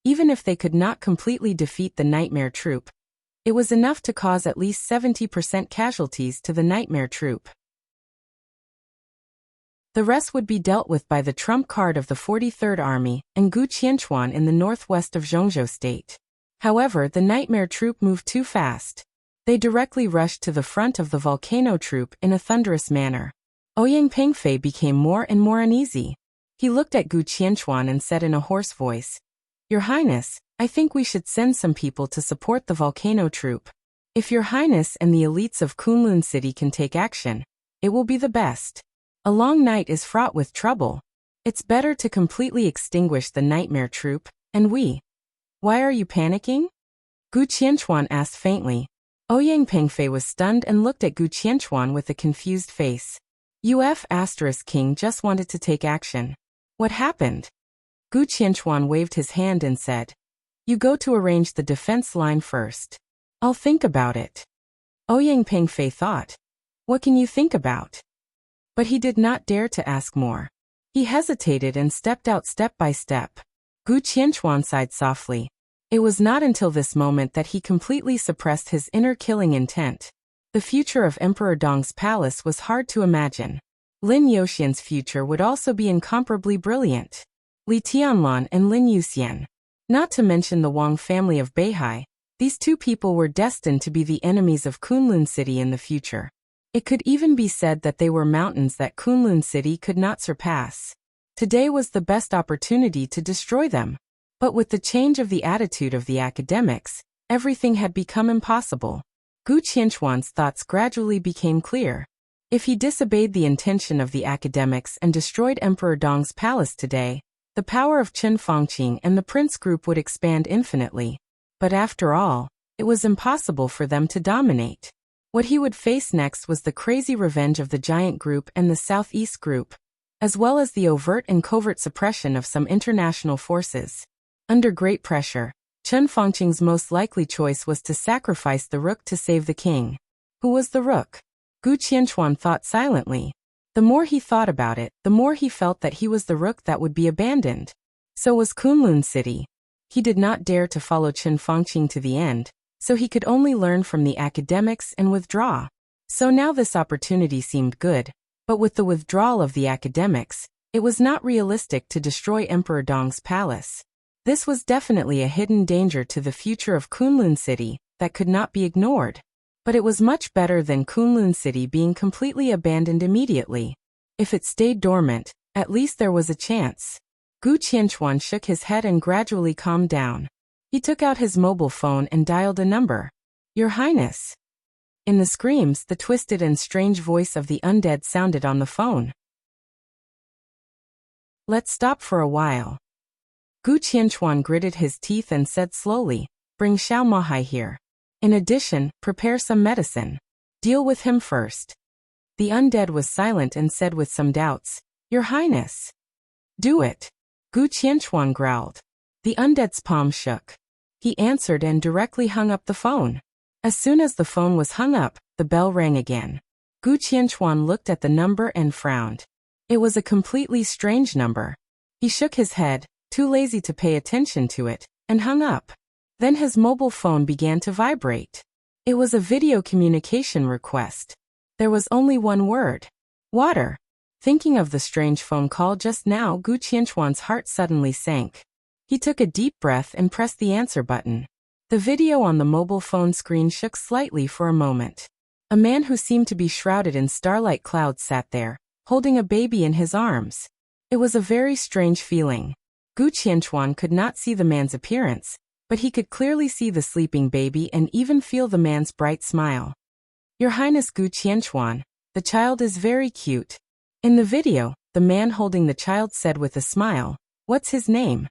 even if they could not completely defeat the Nightmare Troop, it was enough to cause at least 70% casualties to the Nightmare Troop. The rest would be dealt with by the trump card of the 43rd Army and Gu Qianchuan in the northwest of Zhongzhou State. However, the Nightmare Troop moved too fast. They directly rushed to the front of the Volcano Troop in a thunderous manner. Ouyang Pengfei became more and more uneasy. He looked at Gu Qianchuan and said in a hoarse voice, Your Highness, I think we should send some people to support the Volcano Troop. If Your Highness and the elites of Kunlun City can take action, it will be the best. A long night is fraught with trouble. It's better to completely extinguish the Nightmare Troop, and we. Why are you panicking? Gu Qianchuan asked faintly. Ouyang Pengfei was stunned and looked at Gu Qianchuan with a confused face. King just wanted to take action. What happened? Gu Qianchuan waved his hand and said, "You go to arrange the defense line first. I'll think about it." Ouyang Pengfei thought, "What can you think about?" But he did not dare to ask more. He hesitated and stepped out step by step. Gu Qianchuan sighed softly. It was not until this moment that he completely suppressed his inner killing intent. The future of Emperor Dong's palace was hard to imagine. Lin Youxian's future would also be incomparably brilliant. Li Tianlan and Lin Yuxian. Not to mention the Wang family of Beihai, these two people were destined to be the enemies of Kunlun City in the future. It could even be said that they were mountains that Kunlun City could not surpass. Today was the best opportunity to destroy them. But with the change of the attitude of the academics, everything had become impossible. Gu Qianchuan's thoughts gradually became clear. If he disobeyed the intention of the academics and destroyed Emperor Dong's palace today, the power of Chen Fangqing and the Prince Group would expand infinitely. But after all, it was impossible for them to dominate. What he would face next was the crazy revenge of the Giant Group and the Southeast Group, as well as the overt and covert suppression of some international forces. Under great pressure, Chen Fangqing's most likely choice was to sacrifice the rook to save the king. Who was the rook? Gu Qianchuan thought silently. The more he thought about it, the more he felt that he was the rook that would be abandoned. So was Kunlun City. He did not dare to follow Chen Fangqing to the end, so he could only learn from the academics and withdraw. So now this opportunity seemed good, but with the withdrawal of the academics, it was not realistic to destroy Emperor Dong's palace. This was definitely a hidden danger to the future of Kunlun City that could not be ignored. But it was much better than Kunlun City being completely abandoned immediately. If it stayed dormant, at least there was a chance. Gu Qianchuan shook his head and gradually calmed down. He took out his mobile phone and dialed a number. "Your Highness." In the screams, the twisted and strange voice of the undead sounded on the phone. "Let's stop for a while." Gu Qianchuan gritted his teeth and said slowly, "Bring Xiao Mahai here. In addition, prepare some medicine. Deal with him first." The undead was silent and said with some doubts, "Your Highness." "Do it." Gu Qianchuan growled. The undead's palm shook. He answered and directly hung up the phone. As soon as the phone was hung up, the bell rang again. Gu Qianchuan looked at the number and frowned. It was a completely strange number. He shook his head, too lazy to pay attention to it, and hung up. Then his mobile phone began to vibrate. It was a video communication request. There was only one word. Water. Thinking of the strange phone call just now, Gu Qianchuan's heart suddenly sank. He took a deep breath and pressed the answer button. The video on the mobile phone screen shook slightly for a moment. A man who seemed to be shrouded in starlight clouds sat there, holding a baby in his arms. It was a very strange feeling. Gu Qianchuan could not see the man's appearance, but he could clearly see the sleeping baby and even feel the man's bright smile. "Your Highness Gu Qianchuan, the child is very cute." In the video, the man holding the child said with a smile, "What's his name?"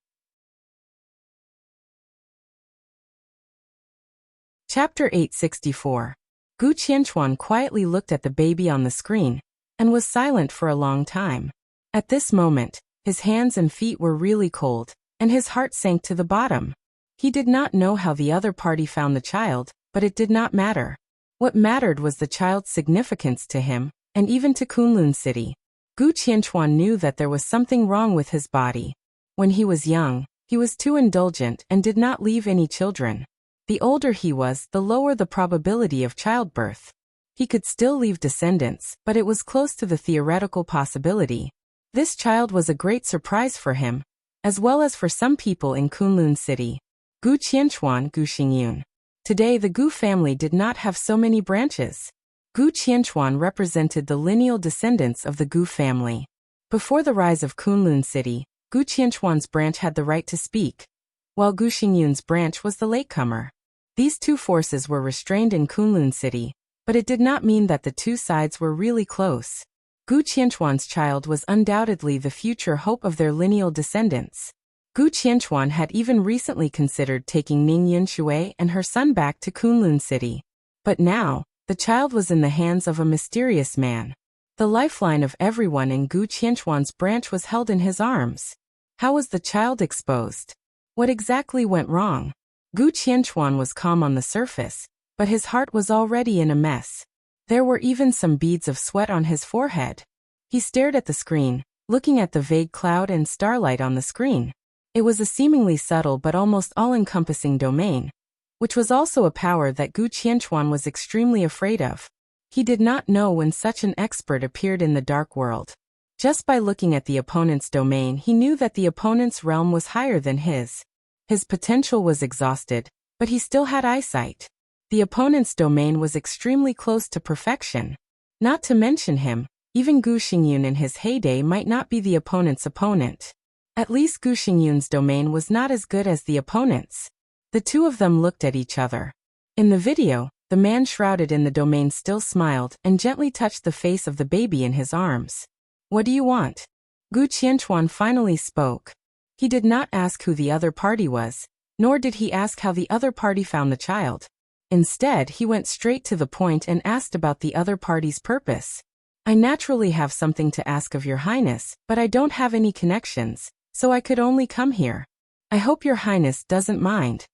Chapter 864. Gu Qianchuan quietly looked at the baby on the screen, and was silent for a long time. At this moment, his hands and feet were really cold, and his heart sank to the bottom. He did not know how the other party found the child, but it did not matter. What mattered was the child's significance to him, and even to Kunlun City. Gu Qianchuan knew that there was something wrong with his body. When he was young, he was too indulgent and did not leave any children. The older he was, the lower the probability of childbirth. He could still leave descendants, but it was close to the theoretical possibility. This child was a great surprise for him, as well as for some people in Kunlun City. Gu Qianchuan, Gu Xingyun. Today the Gu family did not have so many branches. Gu Qianchuan represented the lineal descendants of the Gu family. Before the rise of Kunlun City, Gu Qianchuan's branch had the right to speak, while Gu Xingyun's branch was the latecomer. These two forces were restrained in Kunlun City, but it did not mean that the two sides were really close. Gu Qianchuan's child was undoubtedly the future hope of their lineal descendants. Gu Qianchuan had even recently considered taking Ning Yunshui and her son back to Kunlun City. But now, the child was in the hands of a mysterious man. The lifeline of everyone in Gu Qianchuan's branch was held in his arms. How was the child exposed? What exactly went wrong? Gu Qianchuan was calm on the surface, but his heart was already in a mess. There were even some beads of sweat on his forehead. He stared at the screen, looking at the vague cloud and starlight on the screen. It was a seemingly subtle but almost all-encompassing domain, which was also a power that Gu Qianchuan was extremely afraid of. He did not know when such an expert appeared in the dark world. Just by looking at the opponent's domain, he knew that the opponent's realm was higher than his. His potential was exhausted, but he still had eyesight. The opponent's domain was extremely close to perfection. Not to mention him, even Gu Xingyun in his heyday might not be the opponent's opponent. At least Gu Xingyun's domain was not as good as the opponent's. The two of them looked at each other. In the video, the man shrouded in the domain still smiled and gently touched the face of the baby in his arms. What do you want? Gu Qianchuan finally spoke. He did not ask who the other party was, nor did he ask how the other party found the child. Instead, he went straight to the point and asked about the other party's purpose. I naturally have something to ask of Your Highness, but I don't have any connections, so I could only come here. I hope Your Highness doesn't mind.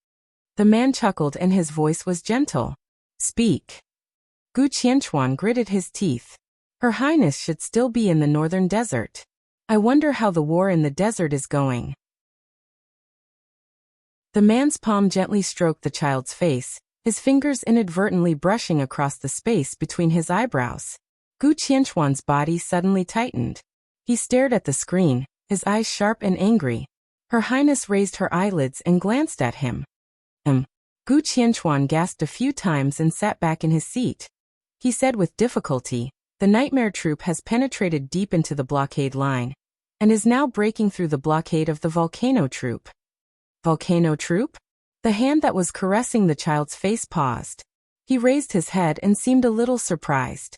The man chuckled and his voice was gentle. Speak. Gu Qianchuan gritted his teeth. Her Highness should still be in the northern desert. I wonder how the war in the desert is going. The man's palm gently stroked the child's face, his fingers inadvertently brushing across the space between his eyebrows. Gu Qianchuan's body suddenly tightened. He stared at the screen, his eyes sharp and angry. Her Highness raised her eyelids and glanced at him. Gu Qianchuan gasped a few times and sat back in his seat. He said with difficulty, the nightmare troop has penetrated deep into the blockade line, and is now breaking through the blockade of the volcano troop. Volcano troop? The hand that was caressing the child's face paused. He raised his head and seemed a little surprised.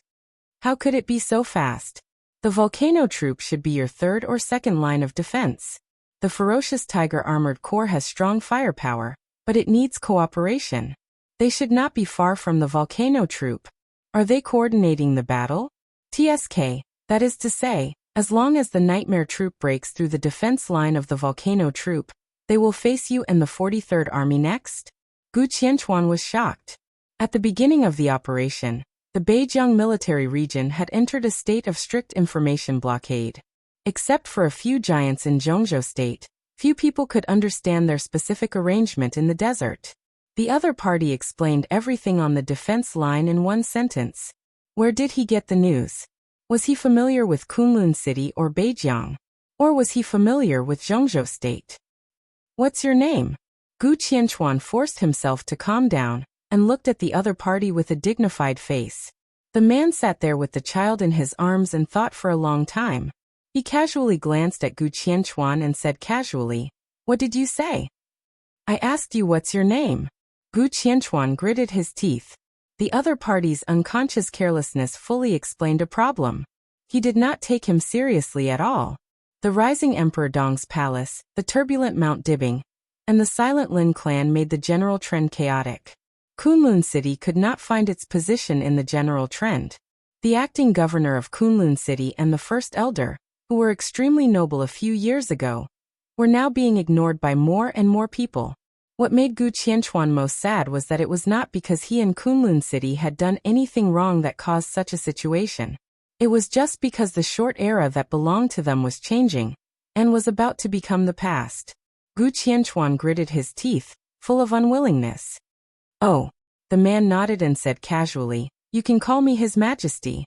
How could it be so fast? The volcano troop should be your third or second line of defense. The ferocious tiger armored corps has strong firepower, but it needs cooperation. They should not be far from the volcano troop. Are they coordinating the battle? TSK, that is to say, as long as the nightmare troop breaks through the defense line of the volcano troop, they will face you and the 43rd Army next? Gu Qianchuan was shocked. At the beginning of the operation, the Beijiang military region had entered a state of strict information blockade. Except for a few giants in Zhongzhou state, few people could understand their specific arrangement in the desert. The other party explained everything on the defense line in one sentence. Where did he get the news? Was he familiar with Kunlun City or Beijiang? Or was he familiar with Zhongzhou state? What's your name? Gu Qianchuan forced himself to calm down and looked at the other party with a dignified face. The man sat there with the child in his arms and thought for a long time. He casually glanced at Gu Qianchuan and said casually, What did you say? I asked you what's your name. Gu Qianchuan gritted his teeth. The other party's unconscious carelessness fully explained a problem. He did not take him seriously at all. The rising Emperor Dong's palace, the turbulent Mount Dibing, and the silent Lin clan made the general trend chaotic. Kunlun City could not find its position in the general trend. The acting governor of Kunlun City and the first elder, who were extremely noble a few years ago, were now being ignored by more and more people. What made Gu Qianchuan most sad was that it was not because he and Kunlun City had done anything wrong that caused such a situation. It was just because the short era that belonged to them was changing, and was about to become the past. Gu Qianchuan gritted his teeth, full of unwillingness. Oh. The man nodded and said casually, You can call me His Majesty.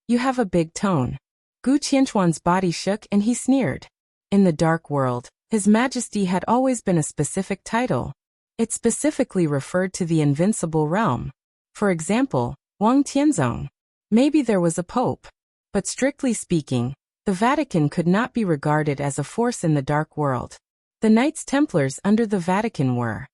You have a big tone. Gu Qianchuan's body shook and he sneered. In the dark world, His Majesty had always been a specific title. It specifically referred to the invincible realm. For example, Wang Tianzong. Maybe there was a pope. But strictly speaking, the Vatican could not be regarded as a force in the dark world. The Knights Templars under the Vatican were.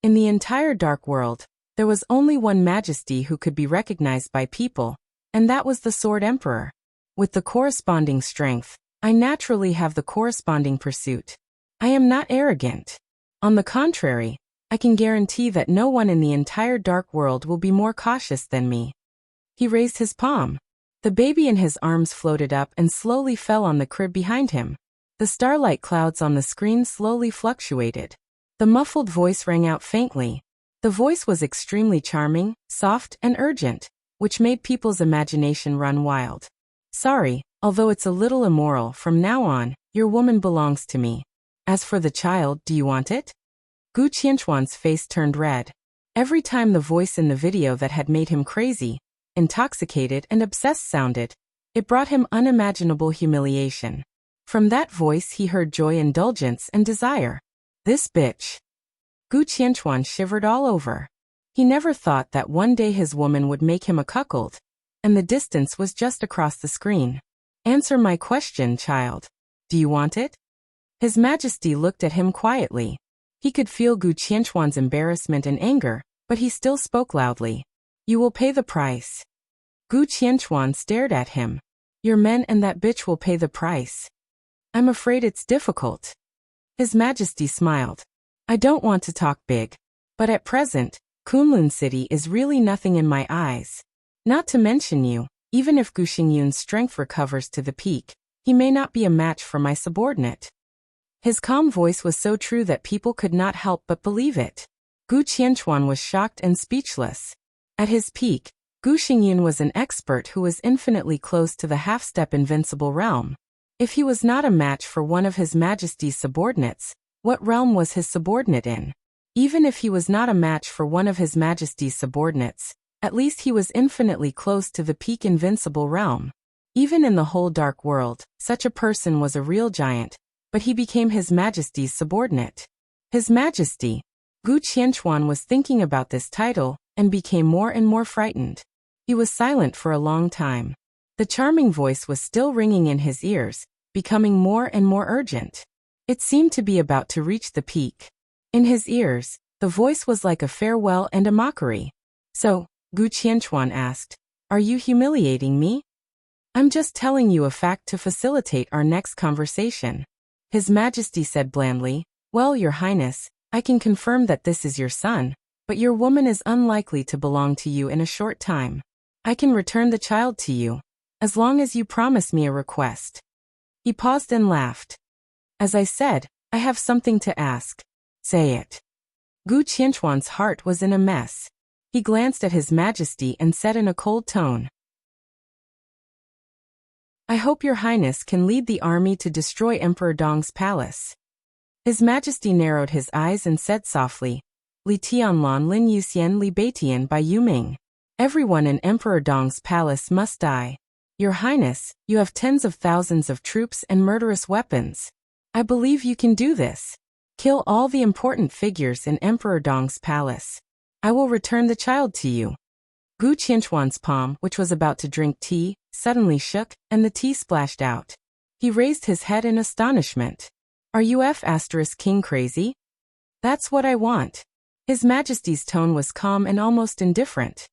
In the entire dark world, there was only one majesty who could be recognized by people, and that was the Sword Emperor. With the corresponding strength, I naturally have the corresponding pursuit. I am not arrogant. On the contrary, I can guarantee that no one in the entire dark world will be more cautious than me. He raised his palm. The baby in his arms floated up and slowly fell on the crib behind him. The starlight clouds on the screen slowly fluctuated. The muffled voice rang out faintly. The voice was extremely charming, soft, and urgent, which made people's imagination run wild. Sorry, although it's a little immoral, from now on, your woman belongs to me. As for the child, do you want it? Gu Qianchuan's face turned red. Every time the voice in the video that had made him crazy, intoxicated, and obsessed sounded, it brought him unimaginable humiliation. From that voice he heard joy, indulgence, and desire. This bitch. Gu Qianchuan shivered all over. He never thought that one day his woman would make him a cuckold, and the distance was just across the screen. Answer my question, child. Do you want it? His Majesty looked at him quietly. He could feel Gu Qianchuan's embarrassment and anger, but he still spoke loudly. You will pay the price. Gu Qianchuan stared at him. Your men and that bitch will pay the price. I'm afraid it's difficult. His Majesty smiled. I don't want to talk big, but at present, Kunlun City is really nothing in my eyes. Not to mention you, even if Gu Xingyun's strength recovers to the peak, he may not be a match for my subordinate. His calm voice was so true that people could not help but believe it. Gu Qianchuan was shocked and speechless. At his peak, Gu Xingyun was an expert who was infinitely close to the half-step invincible realm. If he was not a match for one of His Majesty's subordinates, what realm was his subordinate in? Even if he was not a match for one of His Majesty's subordinates, at least he was infinitely close to the peak invincible realm. Even in the whole dark world, such a person was a real giant, but he became His Majesty's subordinate. His Majesty. Gu Qianchuan was thinking about this title, and became more and more frightened. He was silent for a long time. The charming voice was still ringing in his ears, becoming more and more urgent. It seemed to be about to reach the peak. In his ears, the voice was like a farewell and a mockery. So, Gu Qianchuan asked, are you humiliating me? I'm just telling you a fact to facilitate our next conversation. His Majesty said blandly, well, Your Highness, I can confirm that this is your son, but your woman is unlikely to belong to you in a short time. I can return the child to you, as long as you promise me a request. He paused and laughed. As I said, I have something to ask. Say it. Gu Qianchuan's heart was in a mess. He glanced at His Majesty and said in a cold tone, I hope Your Highness can lead the army to destroy Emperor Dong's palace. His Majesty narrowed his eyes and said softly, Li Tianlan Lin Yuxian Li Beitian by Yuming. Everyone in Emperor Dong's palace must die. Your Highness, you have tens of thousands of troops and murderous weapons. I believe you can do this. Kill all the important figures in Emperor Dong's palace. I will return the child to you. Gu Qianchuan's palm, which was about to drink tea, suddenly shook, and the tea splashed out. He raised his head in astonishment. Are you King crazy? That's what I want. His Majesty's tone was calm and almost indifferent.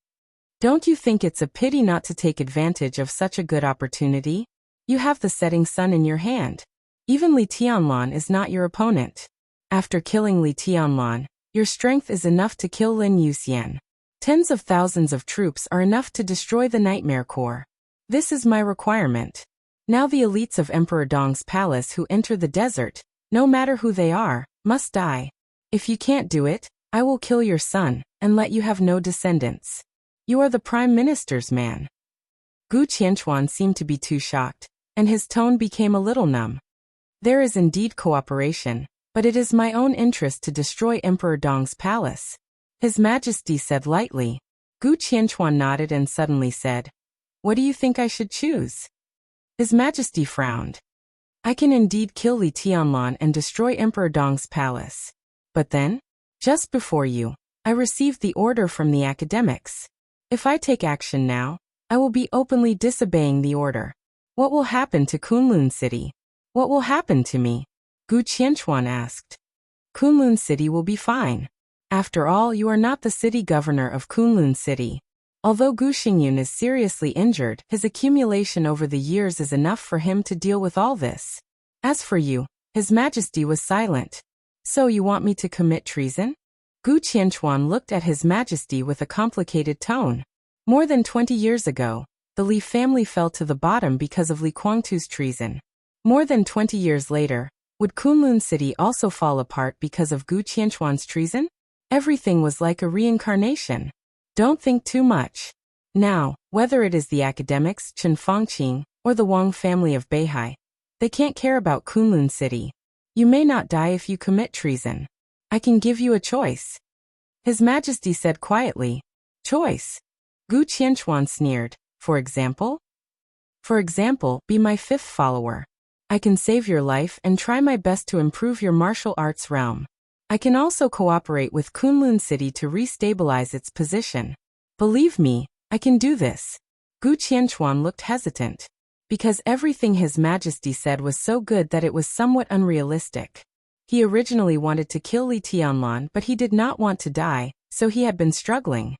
Don't you think it's a pity not to take advantage of such a good opportunity? You have the setting sun in your hand. Even Li Tianlan is not your opponent. After killing Li Tianlan, your strength is enough to kill Lin Yuxian. Tens of thousands of troops are enough to destroy the Nightmare Corps. This is my requirement. Now the elites of Emperor Dong's palace who enter the desert, no matter who they are, must die. If you can't do it, I will kill your son, and let you have no descendants. You are the Prime Minister's man. Gu Qianchuan seemed to be too shocked, and his tone became a little numb. There is indeed cooperation, but it is my own interest to destroy Emperor Dong's palace. His Majesty said lightly. Gu Qianchuan nodded and suddenly said, What do you think I should choose? His Majesty frowned. I can indeed kill Li Tianlan and destroy Emperor Dong's palace. But then, just before you, I received the order from the academics. If I take action now, I will be openly disobeying the order. What will happen to Kunlun City? What will happen to me? Gu Qianchuan asked. Kunlun City will be fine. After all, you are not the city governor of Kunlun City. Although Gu Xingyun is seriously injured, his accumulation over the years is enough for him to deal with all this. As for you, His Majesty was silent. So you want me to commit treason? Gu Qianchuan looked at His Majesty with a complicated tone. More than 20 years ago, the Li family fell to the bottom because of Li Guangtu's treason. More than 20 years later, would Kunlun City also fall apart because of Gu Qianchuan's treason? Everything was like a reincarnation. Don't think too much. Now, whether it is the academics Chen Fangqing or the Wang family of Beihai, they can't care about Kunlun City. You may not die if you commit treason. I can give you a choice. His Majesty said quietly. Choice? Gu Qianchuan sneered. For example? For example, be my fifth follower. I can save your life and try my best to improve your martial arts realm. I can also cooperate with Kunlun City to restabilize its position. Believe me, I can do this. Gu Qianchuan looked hesitant. Because everything His Majesty said was so good that it was somewhat unrealistic. He originally wanted to kill Li Tianlan, but he did not want to die, so he had been struggling.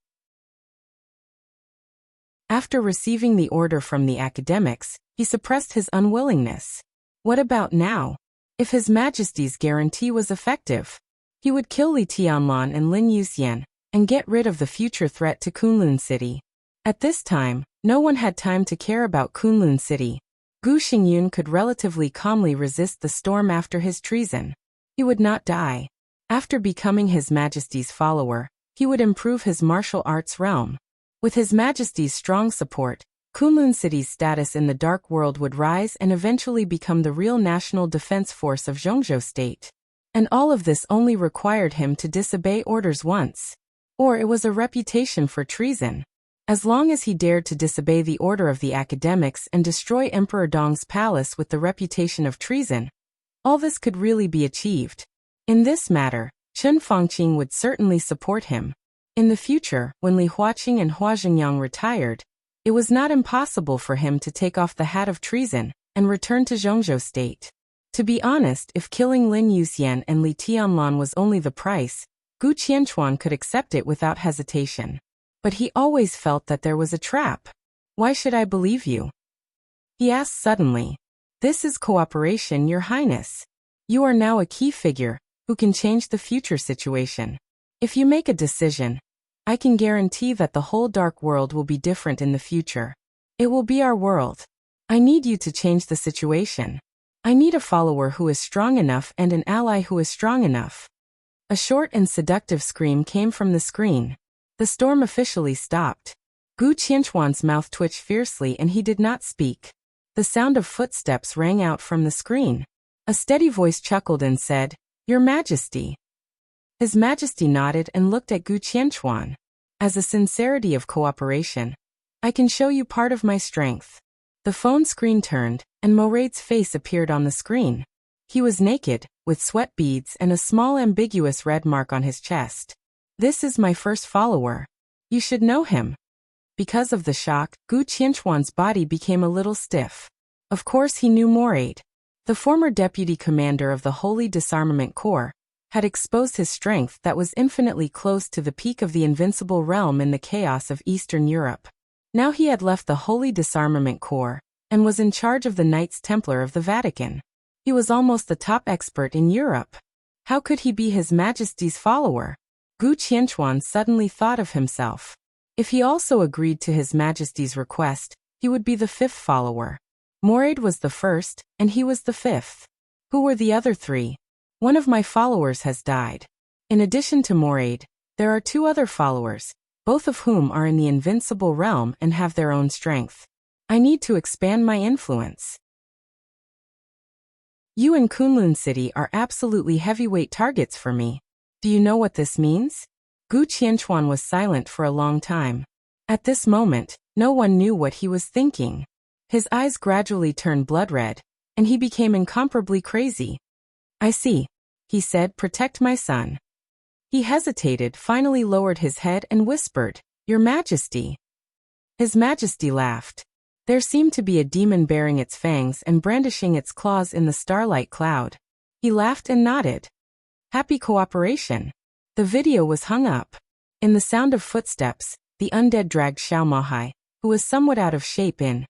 After receiving the order from the academics, he suppressed his unwillingness. What about now? If His Majesty's guarantee was effective, he would kill Li Tianlan and Lin Yuxian, and get rid of the future threat to Kunlun City. At this time, no one had time to care about Kunlun City. Gu Xingyun could relatively calmly resist the storm after his treason. He would not die. After becoming His Majesty's follower, he would improve his martial arts realm. With His Majesty's strong support, Kunlun City's status in the Dark World would rise and eventually become the real national defense force of Zhongzhou State. And all of this only required him to disobey orders once. Or it was a reputation for treason. As long as he dared to disobey the order of the academics and destroy Emperor Dong's palace with the reputation of treason, all this could really be achieved. In this matter, Chen Fangqing would certainly support him. In the future, when Li Huaqing and Hua Xingyang retired, it was not impossible for him to take off the hat of treason and return to Zhongzhou State. To be honest, if killing Lin Yuxian and Li Tianlan was only the price, Gu Qianchuan could accept it without hesitation. But he always felt that there was a trap. Why should I believe you? He asked suddenly. This is cooperation, Your Highness. You are now a key figure who can change the future situation. If you make a decision, I can guarantee that the whole Dark World will be different in the future. It will be our world. I need you to change the situation. I need a follower who is strong enough and an ally who is strong enough. A short and seductive scream came from the screen. The storm officially stopped. Gu Qianchuan's mouth twitched fiercely and he did not speak. The sound of footsteps rang out from the screen. A steady voice chuckled and said, Your Majesty. His Majesty nodded and looked at Gu Qianchuan. As a sincerity of cooperation, I can show you part of my strength. The phone screen turned, and Moraid's face appeared on the screen. He was naked, with sweat beads and a small ambiguous red mark on his chest. This is my first follower. You should know him. Because of the shock, Gu Qianchuan's body became a little stiff. Of course he knew Moraid. The former deputy commander of the Holy Disarmament Corps had exposed his strength that was infinitely close to the peak of the invincible realm in the chaos of Eastern Europe. Now he had left the Holy Disarmament Corps and was in charge of the Knights Templar of the Vatican. He was almost the top expert in Europe. How could he be His Majesty's follower? Gu Qianchuan suddenly thought of himself. If he also agreed to His Majesty's request, he would be the fifth follower. Moraid was the first, and he was the fifth. Who were the other three? One of my followers has died. In addition to Moraid, there are two other followers, both of whom are in the invincible realm and have their own strength. I need to expand my influence. You and Kunlun City are absolutely heavyweight targets for me. Do you know what this means? Gu Qianchuan was silent for a long time. At this moment, no one knew what he was thinking. His eyes gradually turned blood red, and he became incomparably crazy. I see, he said, protect my son. He hesitated, finally lowered his head and whispered, Your Majesty. His Majesty laughed. There seemed to be a demon baring its fangs and brandishing its claws in the starlight cloud. He laughed and nodded. Happy cooperation. The video was hung up. In the sound of footsteps, the undead dragged Xiao Mahai, who was somewhat out of shape, in.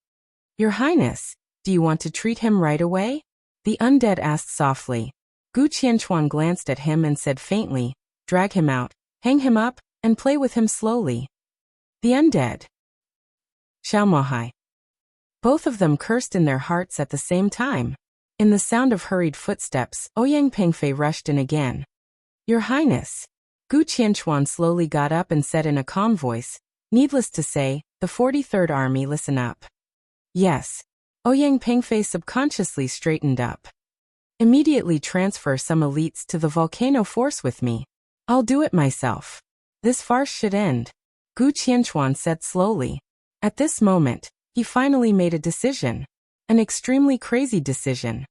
Your Highness, do you want to treat him right away? The undead asked softly. Gu Qianchuan glanced at him and said faintly, Drag him out, hang him up, and play with him slowly. The undead. Xiaomohai. Both of them cursed in their hearts at the same time. In the sound of hurried footsteps, Ouyang Pengfei rushed in again. Your Highness. Gu Qianchuan slowly got up and said in a calm voice, needless to say, the 43rd Army, listen up. Yes. Ouyang Pengfei subconsciously straightened up. Immediately transfer some elites to the volcano force with me. I'll do it myself. This farce should end. Gu Qianchuan said slowly. At this moment, he finally made a decision. An extremely crazy decision.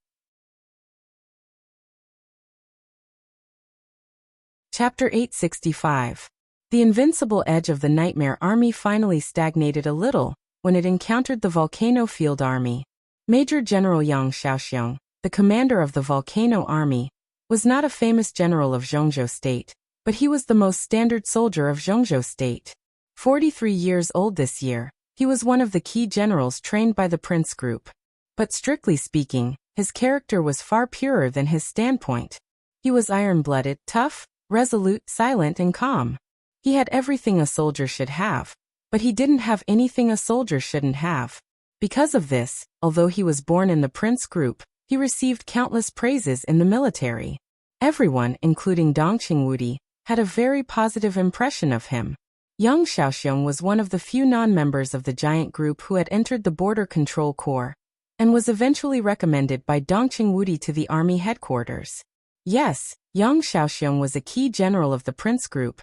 Chapter 865. The invincible edge of the Nightmare Army finally stagnated a little when it encountered the Volcano Field Army. Major General Yang Xiaoxiong, the commander of the Volcano Army, was not a famous general of Zhongzhou State, but he was the most standard soldier of Zhongzhou State. 43 years old this year, he was one of the key generals trained by the Prince Group. But strictly speaking, his character was far purer than his standpoint. He was iron-blooded, tough, resolute, silent, and calm. He had everything a soldier should have, but he didn't have anything a soldier shouldn't have. Because of this, although he was born in the Prince Group, he received countless praises in the military. Everyone, including Dongqing Wudi, had a very positive impression of him. Yang Xiaoxiong was one of the few non-members of the giant group who had entered the Border Control Corps, and was eventually recommended by Dongqing Wudi to the army headquarters. Yes, Yang Xiaoxiong was a key general of the Prince Group,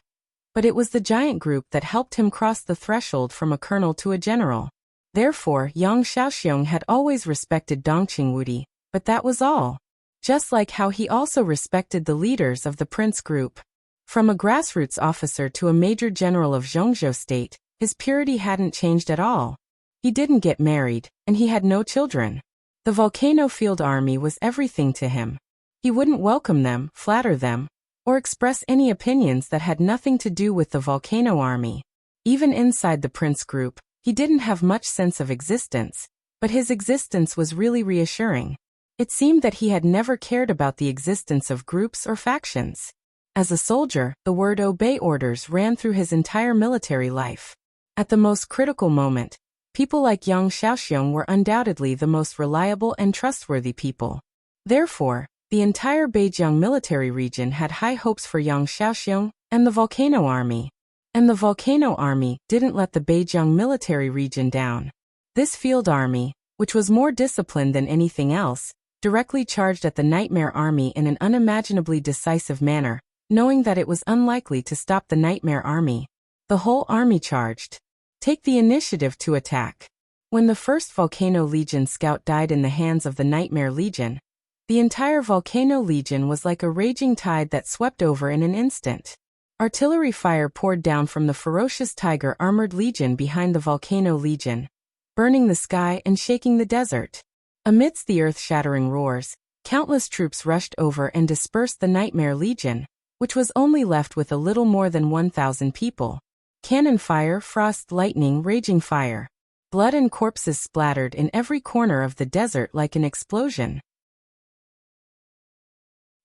but it was the giant group that helped him cross the threshold from a colonel to a general. Therefore, Yang Xiaoxiong had always respected Dongqing Wudi, but that was all. Just like how he also respected the leaders of the Prince Group. From a grassroots officer to a major general of Zhongzhou State, his purity hadn't changed at all. He didn't get married, and he had no children. The Volcano Field Army was everything to him. He wouldn't welcome them, flatter them, or express any opinions that had nothing to do with the Volcano Army. Even inside the Prince Group, he didn't have much sense of existence, but his existence was really reassuring. It seemed that he had never cared about the existence of groups or factions. As a soldier, the word obey orders ran through his entire military life. At the most critical moment, people like Yang Xiaoxiong were undoubtedly the most reliable and trustworthy people. Therefore, the entire Beijiang military region had high hopes for Yang Xiaoxiong and the Volcano Army. And the Volcano Army didn't let the Beijiang military region down. This field army, which was more disciplined than anything else, directly charged at the Nightmare Army in an unimaginably decisive manner, knowing that it was unlikely to stop the Nightmare Army. The whole army charged. Take the initiative to attack. When the first Volcano Legion scout died in the hands of the Nightmare Legion, the entire Volcano Legion was like a raging tide that swept over in an instant. Artillery fire poured down from the ferocious Tiger Armored Legion behind the Volcano Legion, burning the sky and shaking the desert. Amidst the earth-shattering roars, countless troops rushed over and dispersed the Nightmare Legion, which was only left with a little more than 1,000 people. Cannon fire, frost, lightning, raging fire. Blood and corpses splattered in every corner of the desert like an explosion.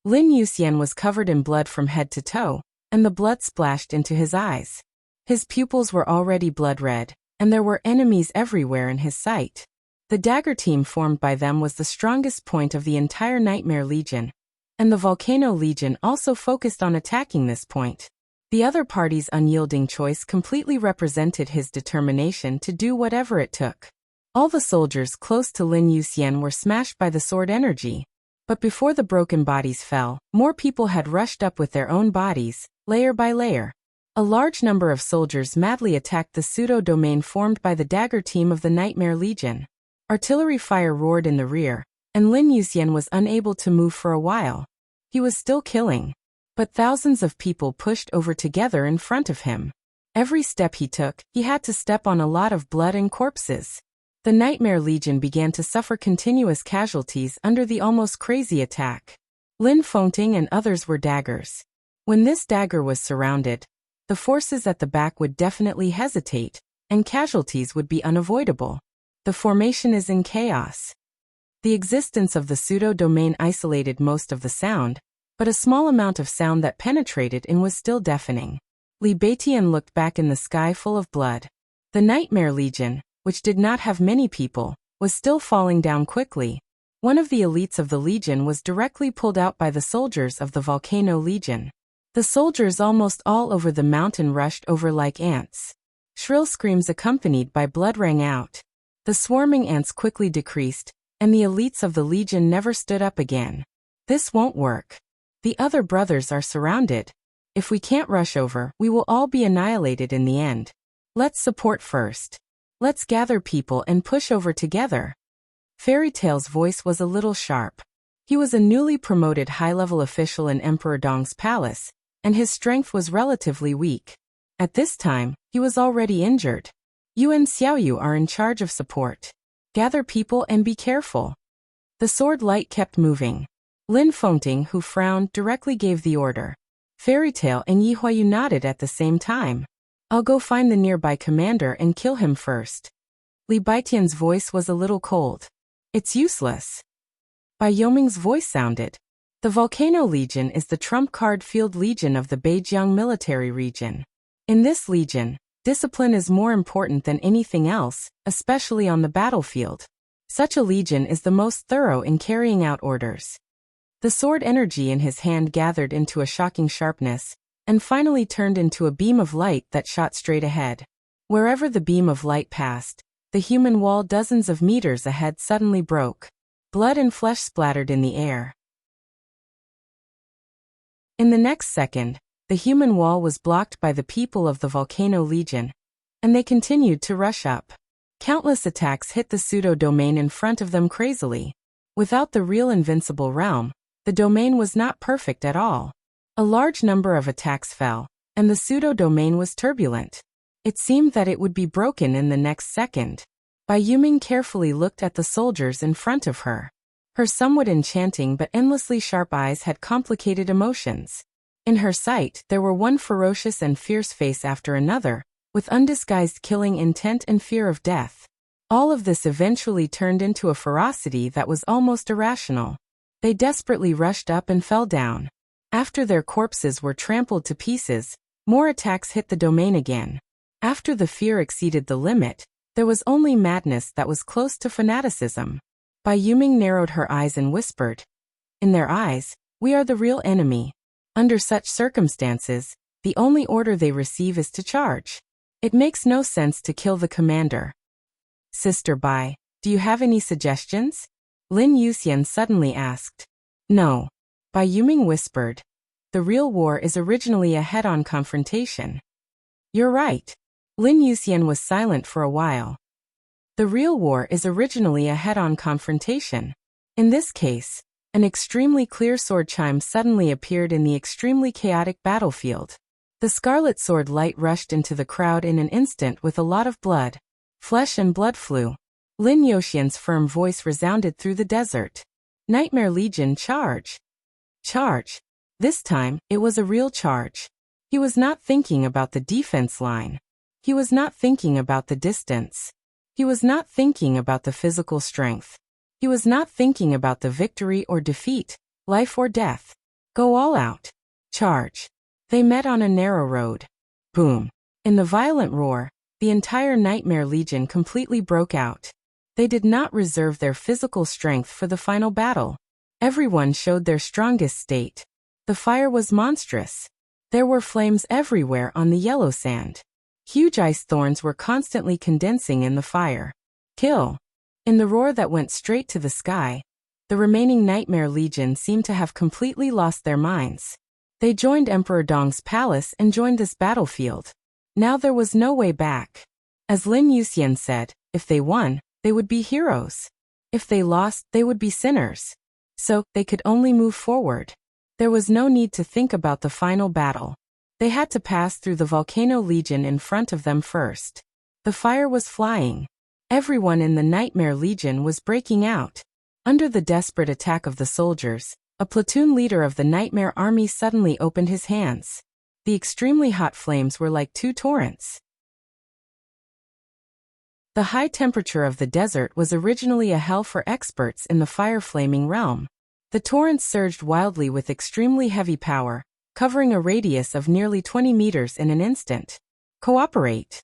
Lin Yuxian was covered in blood from head to toe, and the blood splashed into his eyes. His pupils were already blood red, and there were enemies everywhere in his sight. The dagger team formed by them was the strongest point of the entire Nightmare Legion, and the Volcano Legion also focused on attacking this point. The other party's unyielding choice completely represented his determination to do whatever it took. All the soldiers close to Lin Yuxian were smashed by the sword energy. But before the broken bodies fell, more people had rushed up with their own bodies, layer by layer. A large number of soldiers madly attacked the pseudo-domain formed by the dagger team of the Nightmare Legion. Artillery fire roared in the rear, and Lin Yuxian was unable to move for a while. He was still killing, but thousands of people pushed over together in front of him. Every step he took, he had to step on a lot of blood and corpses. The Nightmare Legion began to suffer continuous casualties under the almost crazy attack. Lin Fengting and others were daggers. When this dagger was surrounded, the forces at the back would definitely hesitate, and casualties would be unavoidable. The formation is in chaos. The existence of the pseudo-domain isolated most of the sound, but a small amount of sound that penetrated in was still deafening. Li Beitian looked back in the sky full of blood. The Nightmare Legion, which did not have many people, was still falling down quickly. One of the elites of the Legion was directly pulled out by the soldiers of the Volcano Legion. The soldiers almost all over the mountain rushed over like ants. Shrill screams accompanied by blood rang out. The swarming ants quickly decreased, and the elites of the Legion never stood up again. This won't work. The other brothers are surrounded. If we can't rush over, we will all be annihilated in the end. Let's support first. Let's gather people and push over together. Fairy Tail's voice was a little sharp. He was a newly promoted high-level official in Emperor Dong's palace, and his strength was relatively weak. At this time, he was already injured. You and Xiaoyu are in charge of support. Gather people and be careful. The sword light kept moving. Lin Fengting, who frowned, directly gave the order. Fairy Tail and Yi Huayu nodded at the same time. I'll go find the nearby commander and kill him first. Li Baitian's voice was a little cold. It's useless. Bai Yoming's voice sounded. The Volcano Legion is the trump card field legion of the Beijiang military region. In this legion, discipline is more important than anything else, especially on the battlefield. Such a legion is the most thorough in carrying out orders. The sword energy in his hand gathered into a shocking sharpness, and finally turned into a beam of light that shot straight ahead. Wherever the beam of light passed, the human wall dozens of meters ahead suddenly broke. Blood and flesh splattered in the air. In the next second, the human wall was blocked by the people of the Volcano Legion, and they continued to rush up. Countless attacks hit the pseudo-domain in front of them crazily. Without the real invincible realm, the domain was not perfect at all. A large number of attacks fell, and the pseudo-domain was turbulent. It seemed that it would be broken in the next second. Bai Yuming carefully looked at the soldiers in front of her. Her somewhat enchanting but endlessly sharp eyes had complicated emotions. In her sight, there were one ferocious and fierce face after another, with undisguised killing intent and fear of death. All of this eventually turned into a ferocity that was almost irrational. They desperately rushed up and fell down. After their corpses were trampled to pieces, more attacks hit the domain again. After the fear exceeded the limit, there was only madness that was close to fanaticism. Bai Yuming narrowed her eyes and whispered, "In their eyes, we are the real enemy. Under such circumstances, the only order they receive is to charge. It makes no sense to kill the commander." "Sister Bai, do you have any suggestions?" Lin Yuxian suddenly asked. "No." Bai Yuming whispered. "The real war is originally a head-on confrontation." "You're right." Lin Yuxian was silent for a while. "The real war is originally a head-on confrontation. In this case, an extremely clear sword chime suddenly appeared in the extremely chaotic battlefield. The scarlet sword light rushed into the crowd in an instant with a lot of blood. Flesh and blood flew. Lin Yuxian's firm voice resounded through the desert. "Nightmare Legion, charge!" Charge. This time, it was a real charge. He was not thinking about the defense line. He was not thinking about the distance. He was not thinking about the physical strength. He was not thinking about the victory or defeat, life or death. Go all out. Charge. They met on a narrow road. Boom. In the violent roar, the entire Nightmare Legion completely broke out. They did not reserve their physical strength for the final battle. Everyone showed their strongest state. The fire was monstrous. There were flames everywhere on the yellow sand. Huge ice thorns were constantly condensing in the fire. Kill. In the roar that went straight to the sky, the remaining Nightmare Legion seemed to have completely lost their minds. They joined Emperor Dong's palace and joined this battlefield. Now there was no way back. As Lin Yuxian said, if they won, they would be heroes. If they lost, they would be sinners. So, they could only move forward. There was no need to think about the final battle. They had to pass through the Volcano Legion in front of them first. The fire was flying. Everyone in the Nightmare Legion was breaking out. Under the desperate attack of the soldiers, a platoon leader of the Nightmare Army suddenly opened his hands. The extremely hot flames were like two torrents. The high temperature of the desert was originally a hell for experts in the fire-flaming realm. The torrents surged wildly with extremely heavy power, covering a radius of nearly 20 meters in an instant. Cooperate.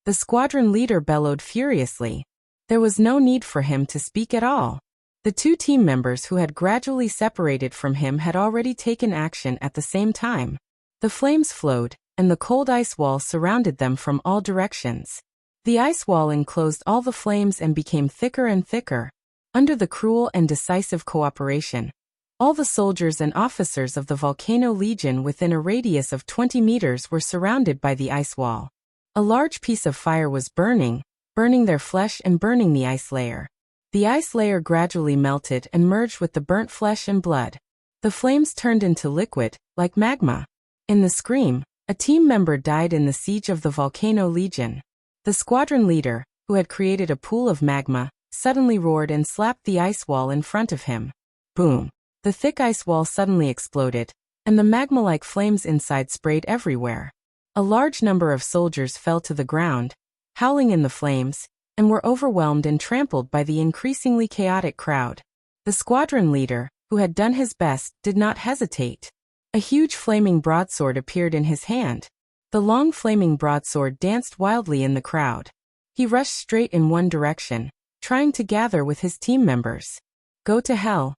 The squadron leader bellowed furiously. There was no need for him to speak at all. The two team members who had gradually separated from him had already taken action at the same time. The flames flowed, and the cold ice wall surrounded them from all directions. The ice wall enclosed all the flames and became thicker and thicker. Under the cruel and decisive cooperation, all the soldiers and officers of the Volcano Legion within a radius of 20 meters were surrounded by the ice wall. A large piece of fire was burning their flesh and burning the ice layer. The ice layer gradually melted and merged with the burnt flesh and blood. The flames turned into liquid, like magma. In the scream, a team member died in the siege of the Volcano Legion. The squadron leader, who had created a pool of magma, suddenly roared and slapped the ice wall in front of him. Boom! The thick ice wall suddenly exploded, and the magma-like flames inside sprayed everywhere. A large number of soldiers fell to the ground, howling in the flames, and were overwhelmed and trampled by the increasingly chaotic crowd. The squadron leader, who had done his best, did not hesitate. A huge flaming broadsword appeared in his hand. The long flaming broadsword danced wildly in the crowd. He rushed straight in one direction, trying to gather with his team members. Go to hell,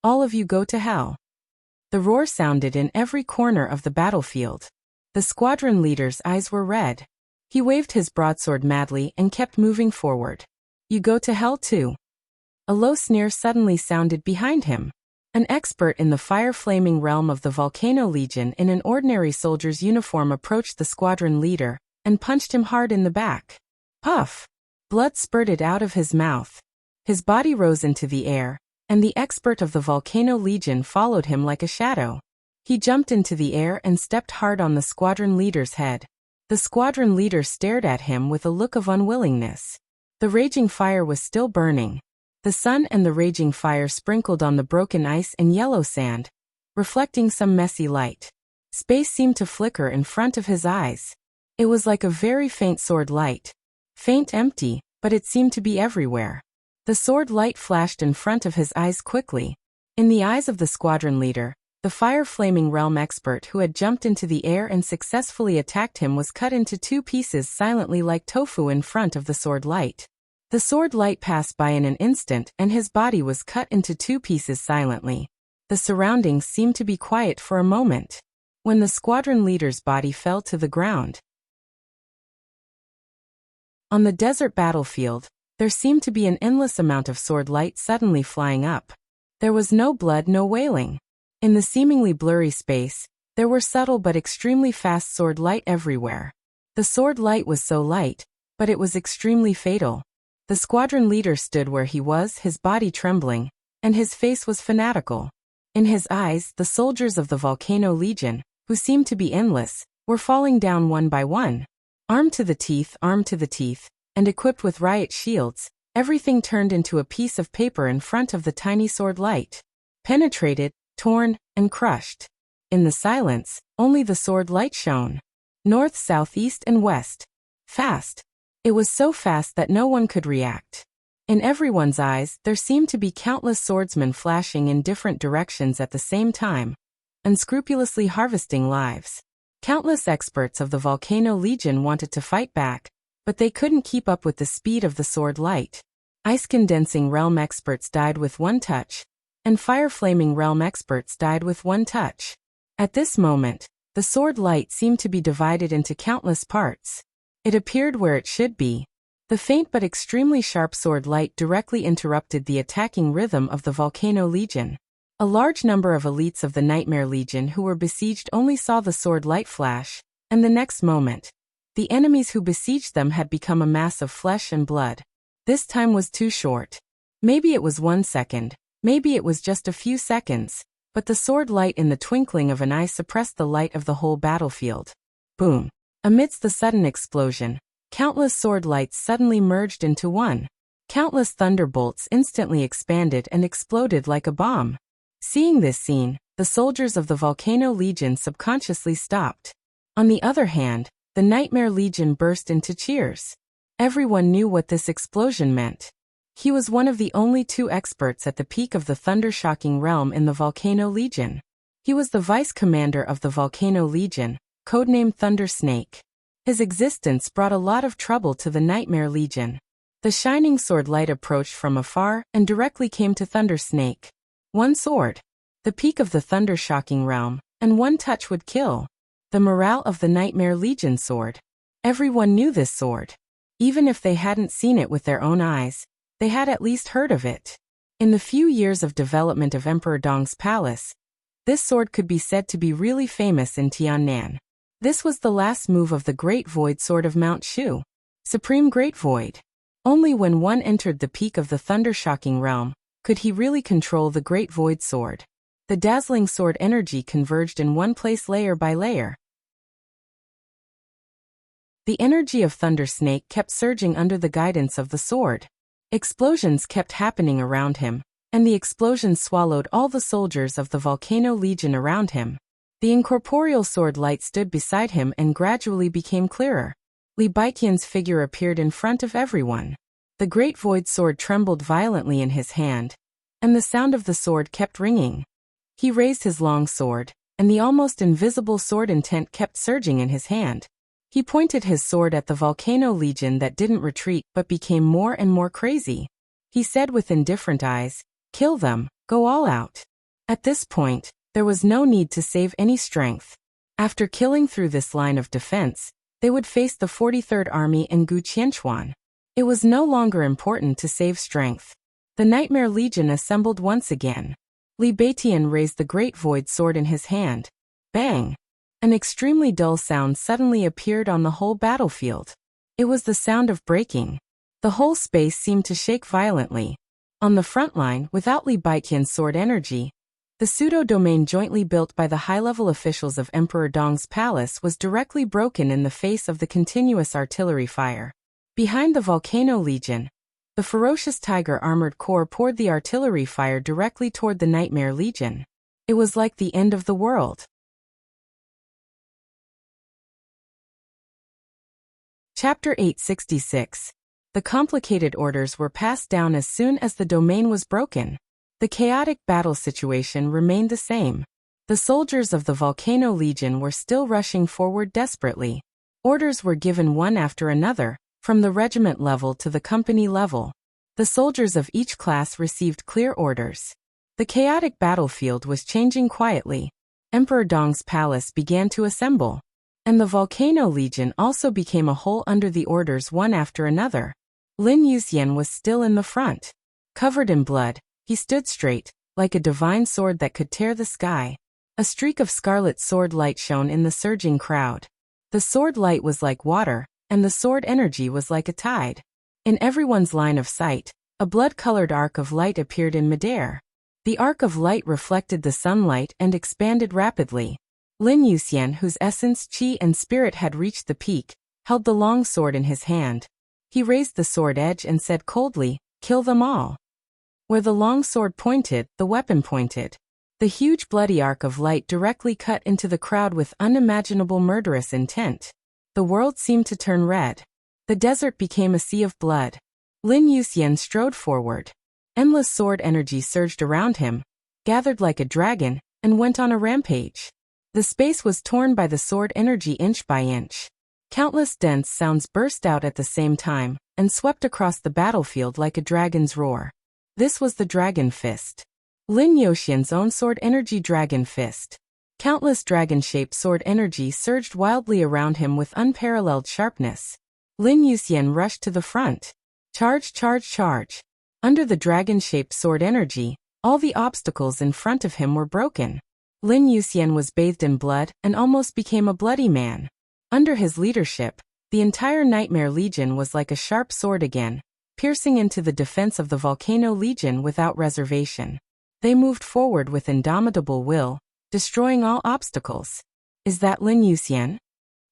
all of you go to hell. The roar sounded in every corner of the battlefield. The squadron leader's eyes were red. He waved his broadsword madly and kept moving forward. You go to hell too. A low sneer suddenly sounded behind him. An expert in the fire-flaming realm of the Volcano Legion in an ordinary soldier's uniform approached the squadron leader and punched him hard in the back. Puff! Blood spurted out of his mouth. His body rose into the air, and the expert of the Volcano Legion followed him like a shadow. He jumped into the air and stepped hard on the squadron leader's head. The squadron leader stared at him with a look of unwillingness. The raging fire was still burning. The sun and the raging fire sprinkled on the broken ice and yellow sand, reflecting some messy light. Space seemed to flicker in front of his eyes. It was like a very faint sword light. Faint, empty, but it seemed to be everywhere. The sword light flashed in front of his eyes quickly. In the eyes of the squadron leader, the fire-flaming realm expert who had jumped into the air and successfully attacked him was cut into two pieces silently like tofu in front of the sword light. The sword light passed by in an instant and his body was cut into two pieces silently. The surroundings seemed to be quiet for a moment. When the squadron leader's body fell to the ground. On the desert battlefield, there seemed to be an endless amount of sword light suddenly flying up. There was no blood, no wailing. In the seemingly blurry space, there were subtle but extremely fast sword light everywhere. The sword light was so light, but it was extremely fatal. The squadron leader stood where he was, his body trembling, and his face was fanatical. In his eyes, the soldiers of the Volcano Legion, who seemed to be endless, were falling down one by one. Armed to the teeth, and equipped with riot shields, everything turned into a piece of paper in front of the tiny sword light. Penetrated, torn, and crushed. In the silence, only the sword light shone. North, south, east, and west. Fast. It was so fast that no one could react. In everyone's eyes, there seemed to be countless swordsmen flashing in different directions at the same time, unscrupulously harvesting lives. Countless experts of the Volcano Legion wanted to fight back, but they couldn't keep up with the speed of the sword light. Ice-condensing realm experts died with one touch, and fire-flaming realm experts died with one touch. At this moment, the sword light seemed to be divided into countless parts. It appeared where it should be. The faint but extremely sharp sword light directly interrupted the attacking rhythm of the Volcano Legion. A large number of elites of the Nightmare Legion who were besieged only saw the sword light flash, and the next moment, the enemies who besieged them had become a mass of flesh and blood. This time was too short. Maybe it was 1 second, maybe it was just a few seconds, but the sword light in the twinkling of an eye suppressed the light of the whole battlefield. Boom! Amidst the sudden explosion, countless sword lights suddenly merged into one. Countless thunderbolts instantly expanded and exploded like a bomb. Seeing this scene, the soldiers of the Volcano Legion subconsciously stopped. On the other hand, the Nightmare Legion burst into cheers. Everyone knew what this explosion meant. He was one of the only 2 experts at the peak of the thunder-shocking realm in the Volcano Legion. He was the vice commander of the Volcano Legion, codenamed Thunder Snake. His existence brought a lot of trouble to the Nightmare Legion. The shining sword light approached from afar and directly came to Thunder Snake. One sword. The peak of the thunder-shocking realm, and one touch would kill. The morale of the Nightmare Legion sword. Everyone knew this sword. Even if they hadn't seen it with their own eyes, they had at least heard of it. In the few years of development of Emperor Dong's palace, this sword could be said to be really famous in Tiannan. This was the last move of the Great Void Sword of Mount Shu. Supreme Great Void. Only when one entered the peak of the thunder-shocking realm could he really control the Great Void Sword. The dazzling sword energy converged in one place layer by layer. The energy of Thunder Snake kept surging under the guidance of the sword. Explosions kept happening around him, and the explosions swallowed all the soldiers of the Volcano Legion around him. The incorporeal sword light stood beside him and gradually became clearer. Li Baiqian's figure appeared in front of everyone. The Great Void Sword trembled violently in his hand, and the sound of the sword kept ringing. He raised his long sword, and the almost invisible sword intent kept surging in his hand. He pointed his sword at the Volcano Legion that didn't retreat but became more and more crazy. He said with indifferent eyes, "Kill them, go all out." At this point, there was no need to save any strength. After killing through this line of defense, they would face the 43rd Army and Gu Qianchuan. It was no longer important to save strength. The Nightmare Legion assembled once again. Li Baiqian raised the Great Void Sword in his hand. Bang! An extremely dull sound suddenly appeared on the whole battlefield. It was the sound of breaking. The whole space seemed to shake violently. On the front line, without Li Baiqian's sword energy, the pseudo-domain jointly built by the high-level officials of Emperor Dong's palace was directly broken in the face of the continuous artillery fire. Behind the Volcano Legion, the ferocious Tiger Armored Corps poured the artillery fire directly toward the Nightmare Legion. It was like the end of the world. Chapter 866. The complicated orders were passed down as soon as the domain was broken. The chaotic battle situation remained the same. The soldiers of the Volcano Legion were still rushing forward desperately. Orders were given one after another, from the regiment level to the company level. The soldiers of each class received clear orders. The chaotic battlefield was changing quietly. Emperor Dong's palace began to assemble. And the Volcano Legion also became a whole under the orders one after another. Lin Yuxian was still in the front. Covered in blood, he stood straight, like a divine sword that could tear the sky. A streak of scarlet sword light shone in the surging crowd. The sword light was like water, and the sword energy was like a tide. In everyone's line of sight, a blood-colored arc of light appeared in midair. The arc of light reflected the sunlight and expanded rapidly. Lin Yuxian, whose essence, qi, and spirit had reached the peak, held the long sword in his hand. He raised the sword edge and said coldly, "Kill them all." Where the long sword pointed, the weapon pointed. The huge bloody arc of light directly cut into the crowd with unimaginable murderous intent. The world seemed to turn red. The desert became a sea of blood. Lin Yuxian strode forward. Endless sword energy surged around him, gathered like a dragon, and went on a rampage. The space was torn by the sword energy inch by inch. Countless dense sounds burst out at the same time, and swept across the battlefield like a dragon's roar. This was the Dragon Fist. Lin Yuxian's own sword energy Dragon Fist. Countless dragon-shaped sword energy surged wildly around him with unparalleled sharpness. Lin Yuxian rushed to the front. Charge, charge, charge. Under the dragon-shaped sword energy, all the obstacles in front of him were broken. Lin Yuxian was bathed in blood and almost became a bloody man. Under his leadership, the entire Nightmare Legion was like a sharp sword again, piercing into the defense of the Volcano Legion without reservation. They moved forward with indomitable will, destroying all obstacles. Is that Lin Yuxian?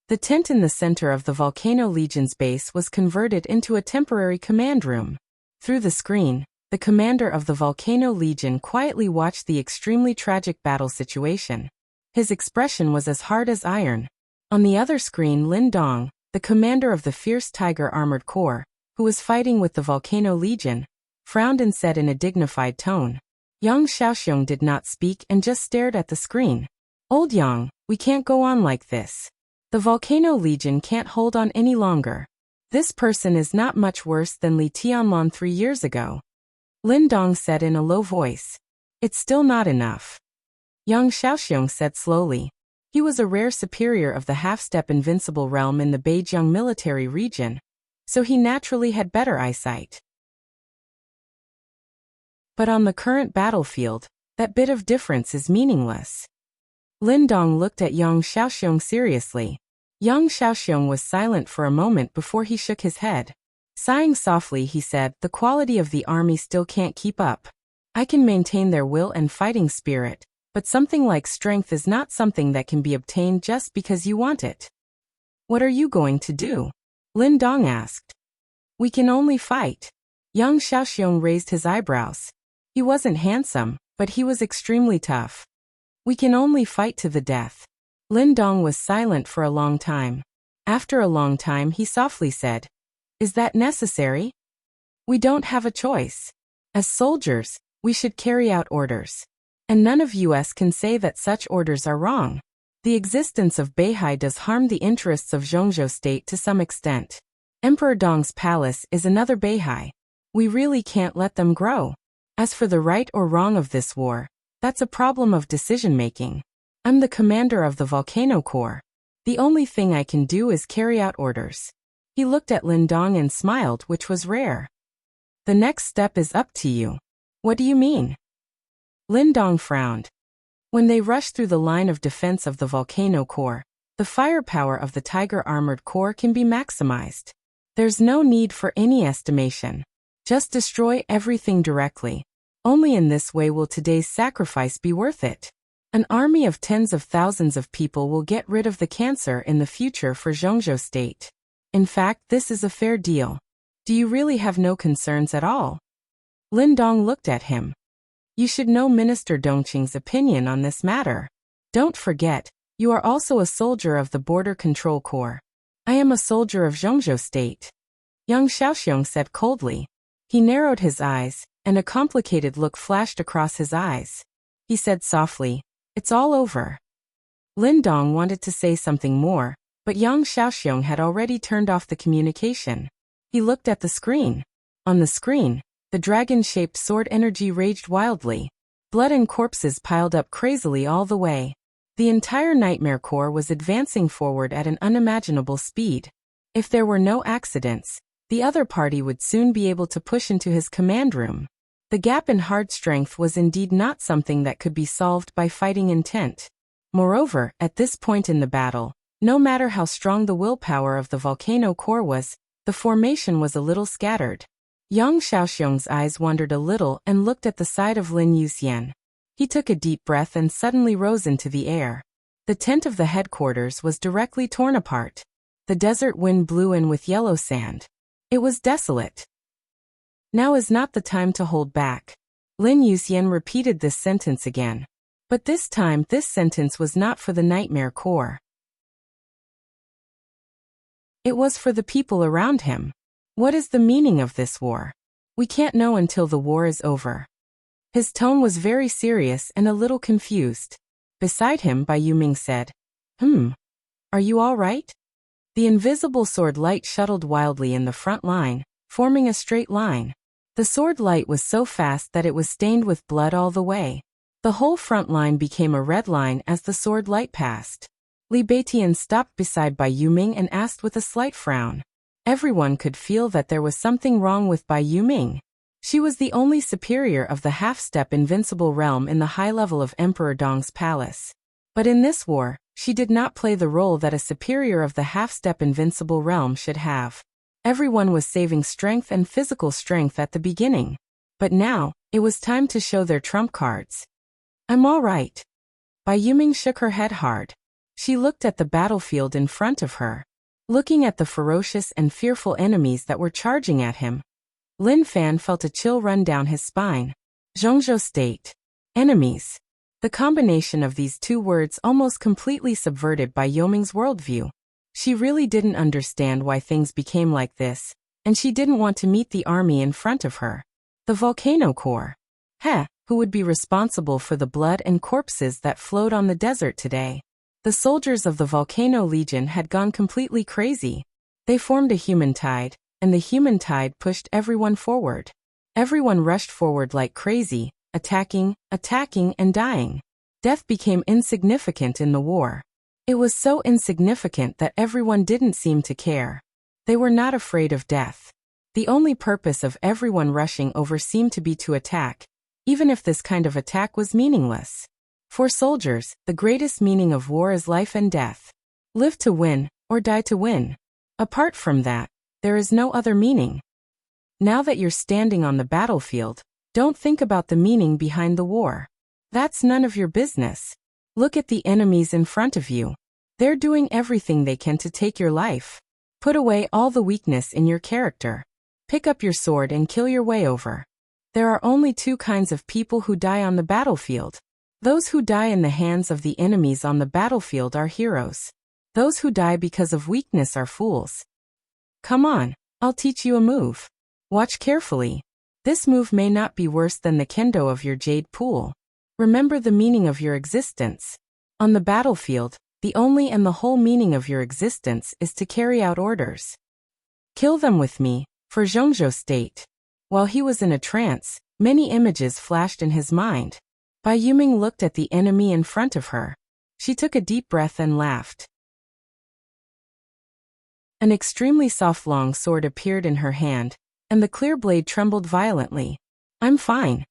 The tent in the center of the Volcano Legion's base was converted into a temporary command room. Through the screen, the commander of the Volcano Legion quietly watched the extremely tragic battle situation. His expression was as hard as iron. On the other screen, Lin Dong, the commander of the fierce Tiger Armored Corps, who was fighting with the Volcano Legion, frowned and said in a dignified tone. Yang Xiaoxiong did not speak and just stared at the screen. "Old Yang, we can't go on like this." The Volcano Legion can't hold on any longer. This person is not much worse than Li Tianlan 3 years ago. Lin Dong said in a low voice. It's still not enough. Yang Xiaoxiong said slowly. He was a rare superior of the half-step invincible realm in the Beijiang military region, so he naturally had better eyesight. But on the current battlefield, that bit of difference is meaningless. Lin Dong looked at Yang Xiaoxiong seriously. Yang Xiaoxiong was silent for a moment before he shook his head. Sighing softly, he said, the quality of the army still can't keep up. I can maintain their will and fighting spirit, but something like strength is not something that can be obtained just because you want it. What are you going to do? Lin Dong asked. We can only fight. Yang Xiaoxiong raised his eyebrows. He wasn't handsome, but he was extremely tough. We can only fight to the death. Lin Dong was silent for a long time. After a long time, he softly said, Is that necessary? We don't have a choice. As soldiers, we should carry out orders. And none of us can say that such orders are wrong. The existence of Beihai does harm the interests of Zhongzhou state to some extent. Emperor Dong's palace is another Beihai. We really can't let them grow. As for the right or wrong of this war, that's a problem of decision-making. I'm the commander of the Volcano Corps. The only thing I can do is carry out orders. He looked at Lin Dong and smiled, which was rare. The next step is up to you. What do you mean? Lin Dong frowned. When they rushed through the line of defense of the Volcano Corps, the firepower of the Tiger Armored Corps can be maximized. There's no need for any estimation. Just destroy everything directly. Only in this way will today's sacrifice be worth it. An army of tens of thousands of people will get rid of the cancer in the future for Zhongzhou state. In fact, this is a fair deal. Do you really have no concerns at all? Lin Dong looked at him. You should know Minister Dongqing's opinion on this matter. Don't forget, you are also a soldier of the Border Control Corps. I am a soldier of Zhongzhou state. Yang Xiaoxiong said coldly. He narrowed his eyes, and a complicated look flashed across his eyes. He said softly, It's all over. Lin Dong wanted to say something more, but Yang Xiaoxiong had already turned off the communication. He looked at the screen. On the screen, the dragon-shaped sword energy raged wildly. Blood and corpses piled up crazily all the way. The entire Nightmare Corps was advancing forward at an unimaginable speed. If there were no accidents, the other party would soon be able to push into his command room. The gap in hard strength was indeed not something that could be solved by fighting intent. Moreover, at this point in the battle, no matter how strong the willpower of the Volcano Corps was, the formation was a little scattered. Yang Xiaoxiong's eyes wandered a little and looked at the side of Lin Yuxian. He took a deep breath and suddenly rose into the air. The tent of the headquarters was directly torn apart. The desert wind blew in with yellow sand. It was desolate. Now is not the time to hold back. Lin Yuxian repeated this sentence again. But this time this sentence was not for the Nightmare Corps. It was for the people around him. What is the meaning of this war? We can't know until the war is over. His tone was very serious and a little confused. Beside him, Bai Yuming said, Are you all right? The invisible sword light shuttled wildly in the front line, forming a straight line. The sword light was so fast that it was stained with blood all the way. The whole front line became a red line as the sword light passed. Li Beitian stopped beside Bai Yuming and asked with a slight frown. Everyone could feel that there was something wrong with Bai Yuming. She was the only superior of the half-step invincible realm in the high level of Emperor Dong's palace. But in this war, she did not play the role that a superior of the half-step invincible realm should have. Everyone was saving strength and physical strength at the beginning. But now, it was time to show their trump cards. I'm all right. Bai Yuming shook her head hard. She looked at the battlefield in front of her. Looking at the ferocious and fearful enemies that were charging at him, Lin Fan felt a chill run down his spine. Zhongzhou State. Enemies. The combination of these two words almost completely subverted Bai Yuming's worldview. She really didn't understand why things became like this, and she didn't want to meet the army in front of her. The Volcano Corps. Who would be responsible for the blood and corpses that flowed on the desert today? The soldiers of the Volcano Legion had gone completely crazy. They formed a human tide, and the human tide pushed everyone forward. Everyone rushed forward like crazy, attacking, and dying. Death became insignificant in the war. It was so insignificant that everyone didn't seem to care. They were not afraid of death. The only purpose of everyone rushing over seemed to be to attack, even if this kind of attack was meaningless. For soldiers, the greatest meaning of war is life and death. Live to win, or die to win. Apart from that, there is no other meaning. Now that you're standing on the battlefield, don't think about the meaning behind the war. That's none of your business. Look at the enemies in front of you. They're doing everything they can to take your life. Put away all the weakness in your character. Pick up your sword and kill your way over. There are only two kinds of people who die on the battlefield. Those who die in the hands of the enemies on the battlefield are heroes. Those who die because of weakness are fools. Come on, I'll teach you a move. Watch carefully. This move may not be worse than the kendo of your jade pool. Remember the meaning of your existence. On the battlefield, the only and the whole meaning of your existence is to carry out orders. Kill them with me, for Zhongzhou State. While he was in a trance, many images flashed in his mind. Bai Yuming looked at the enemy in front of her. She took a deep breath and laughed. An extremely soft long sword appeared in her hand, and the clear blade trembled violently. I'm fine.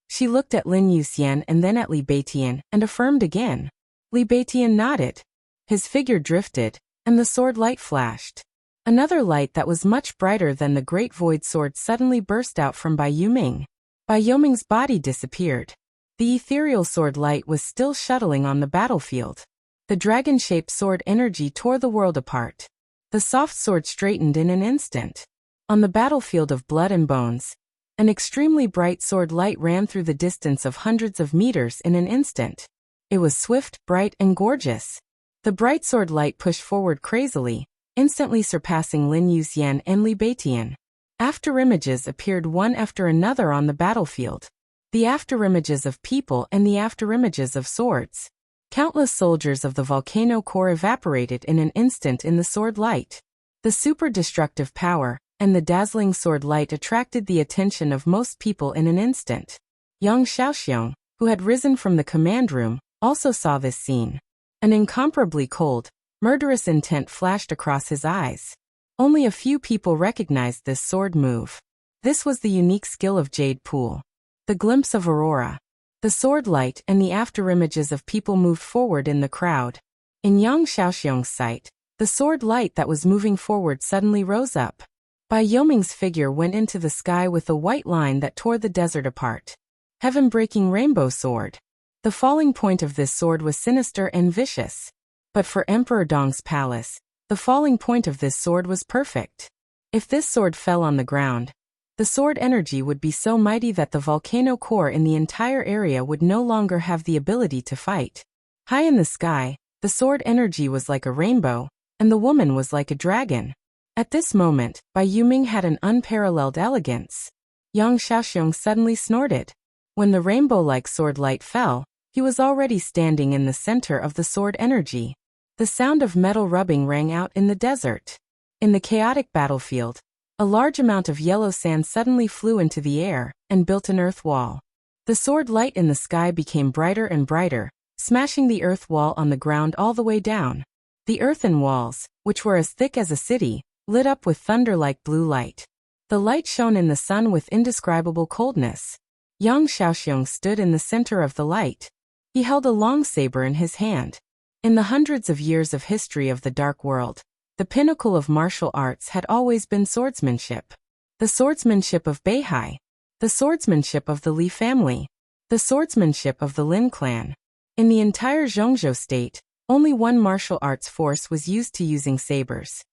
She looked at Lin Yuxian and then at Li Beitian, and affirmed again. Li Beitian nodded. His figure drifted, and the sword light flashed. Another light that was much brighter than the great void sword suddenly burst out from Bai Yuming. Bai Yuming's body disappeared. The ethereal sword light was still shuttling on the battlefield. The dragon-shaped sword energy tore the world apart. The soft sword straightened in an instant. On the battlefield of blood and bones, an extremely bright sword light ran through the distance of hundreds of meters in an instant. It was swift, bright, and gorgeous. The bright sword light pushed forward crazily, instantly surpassing Lin Yuxian and Li Beitian. Afterimages appeared one after another on the battlefield. The afterimages of people and the afterimages of swords. Countless soldiers of the volcano core evaporated in an instant in the sword light. The super destructive power and the dazzling sword light attracted the attention of most people in an instant. Yang Xiaoxiong, who had risen from the command room, also saw this scene. An incomparably cold, murderous intent flashed across his eyes. Only a few people recognized this sword move. This was the unique skill of Jade Pool. The glimpse of aurora. The sword light and the afterimages of people moved forward in the crowd. In Yang Xiaoxiong's sight, the sword light that was moving forward suddenly rose up. Bai Yoming's figure went into the sky with a white line that tore the desert apart. Heaven-breaking rainbow sword. The falling point of this sword was sinister and vicious. But for Emperor Dong's palace, the falling point of this sword was perfect. If this sword fell on the ground, the sword energy would be so mighty that the volcano core in the entire area would no longer have the ability to fight. High in the sky, the sword energy was like a rainbow, and the woman was like a dragon. At this moment, Bai Yuming had an unparalleled elegance. Yang Xiaoxiong suddenly snorted. When the rainbow-like sword light fell, he was already standing in the center of the sword energy. The sound of metal rubbing rang out in the desert. In the chaotic battlefield, a large amount of yellow sand suddenly flew into the air and built an earth wall. The sword light in the sky became brighter and brighter, smashing the earth wall on the ground all the way down. The earthen walls, which were as thick as a city, lit up with thunder-like blue light. The light shone in the sun with indescribable coldness. Yang Xiaoxiong stood in the center of the light. He held a long saber in his hand. In the hundreds of years of history of the Dark World, the pinnacle of martial arts had always been swordsmanship. The swordsmanship of Beihai. The swordsmanship of the Li family. The swordsmanship of the Lin clan. In the entire Zhongzhou state, only one martial arts force was used to using sabers.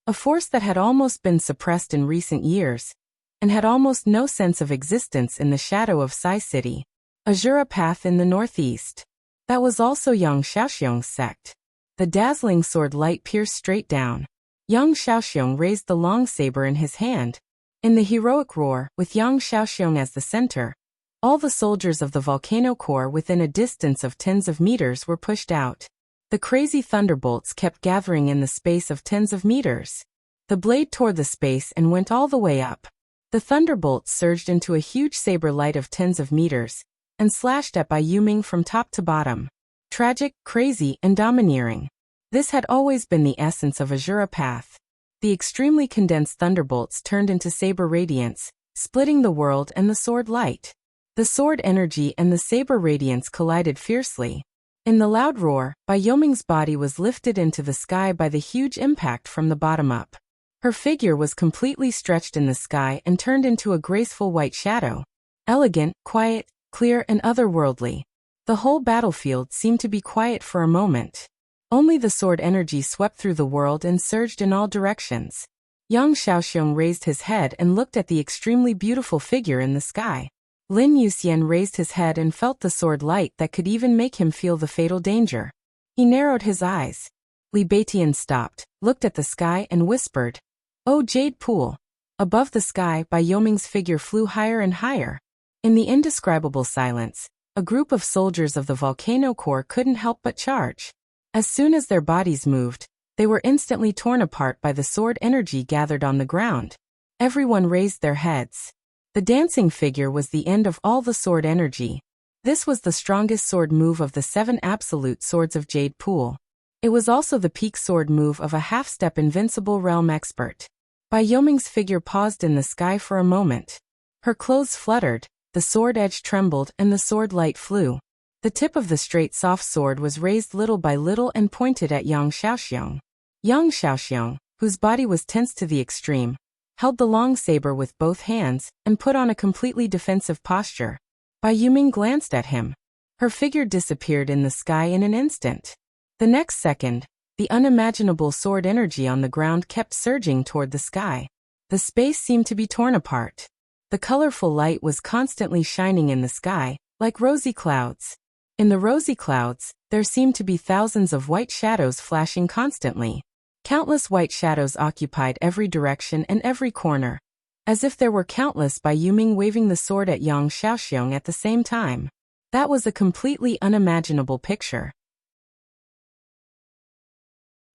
A force that had almost been suppressed in recent years, and had almost no sense of existence in the shadow of Sai City. Azura Path in the northeast. That was also Yang Xiaoxiong's sect. The dazzling sword light pierced straight down. Yang Xiaoxiong raised the long saber in his hand. In the heroic roar, with Yang Xiaoxiong as the center, All the soldiers of the volcano core within a distance of tens of meters were pushed out. The crazy thunderbolts kept gathering in the space of tens of meters. The blade tore the space and went all the way up. The thunderbolts surged into a huge saber light of tens of meters, and slashed at Bai Yuming from top to bottom. Tragic, crazy, and domineering. This had always been the essence of Azura Path. The extremely condensed thunderbolts turned into saber radiance, splitting the world and the sword light. The sword energy and the saber radiance collided fiercely. In the loud roar, Bai Yuming's body was lifted into the sky by the huge impact from the bottom up. Her figure was completely stretched in the sky and turned into a graceful white shadow. Elegant, quiet, clear, and otherworldly. The whole battlefield seemed to be quiet for a moment. Only the sword energy swept through the world and surged in all directions. Yang Xiaoxiong raised his head and looked at the extremely beautiful figure in the sky. Lin Yuxian raised his head and felt the sword light that could even make him feel the fatal danger. He narrowed his eyes. Li Beitian stopped, looked at the sky and whispered, "Oh Jade Pool." Above the sky, Bai Yuming's figure flew higher and higher. In the indescribable silence, a group of soldiers of the volcano core couldn't help but charge. As soon as their bodies moved, they were instantly torn apart by the sword energy gathered on the ground. Everyone raised their heads. The dancing figure was the end of all the sword energy. This was the strongest sword move of the 7 absolute swords of Jade Pool. It was also the peak sword move of a half-step invincible realm expert. Bai Yuming's figure paused in the sky for a moment. Her clothes fluttered, the sword edge trembled, and the sword light flew. The tip of the straight soft sword was raised little by little and pointed at Yang Xiaoxiong. Yang Xiaoxiong, whose body was tense to the extreme, held the long saber with both hands and put on a completely defensive posture. Bai Yuming glanced at him. Her figure disappeared in the sky in an instant. The next second, the unimaginable sword energy on the ground kept surging toward the sky. The space seemed to be torn apart. The colorful light was constantly shining in the sky, like rosy clouds. In the rosy clouds, there seemed to be thousands of white shadows flashing constantly. Countless white shadows occupied every direction and every corner, as if there were countless Bai Yuming waving the sword at Yang Xiaoxiong at the same time. That was a completely unimaginable picture.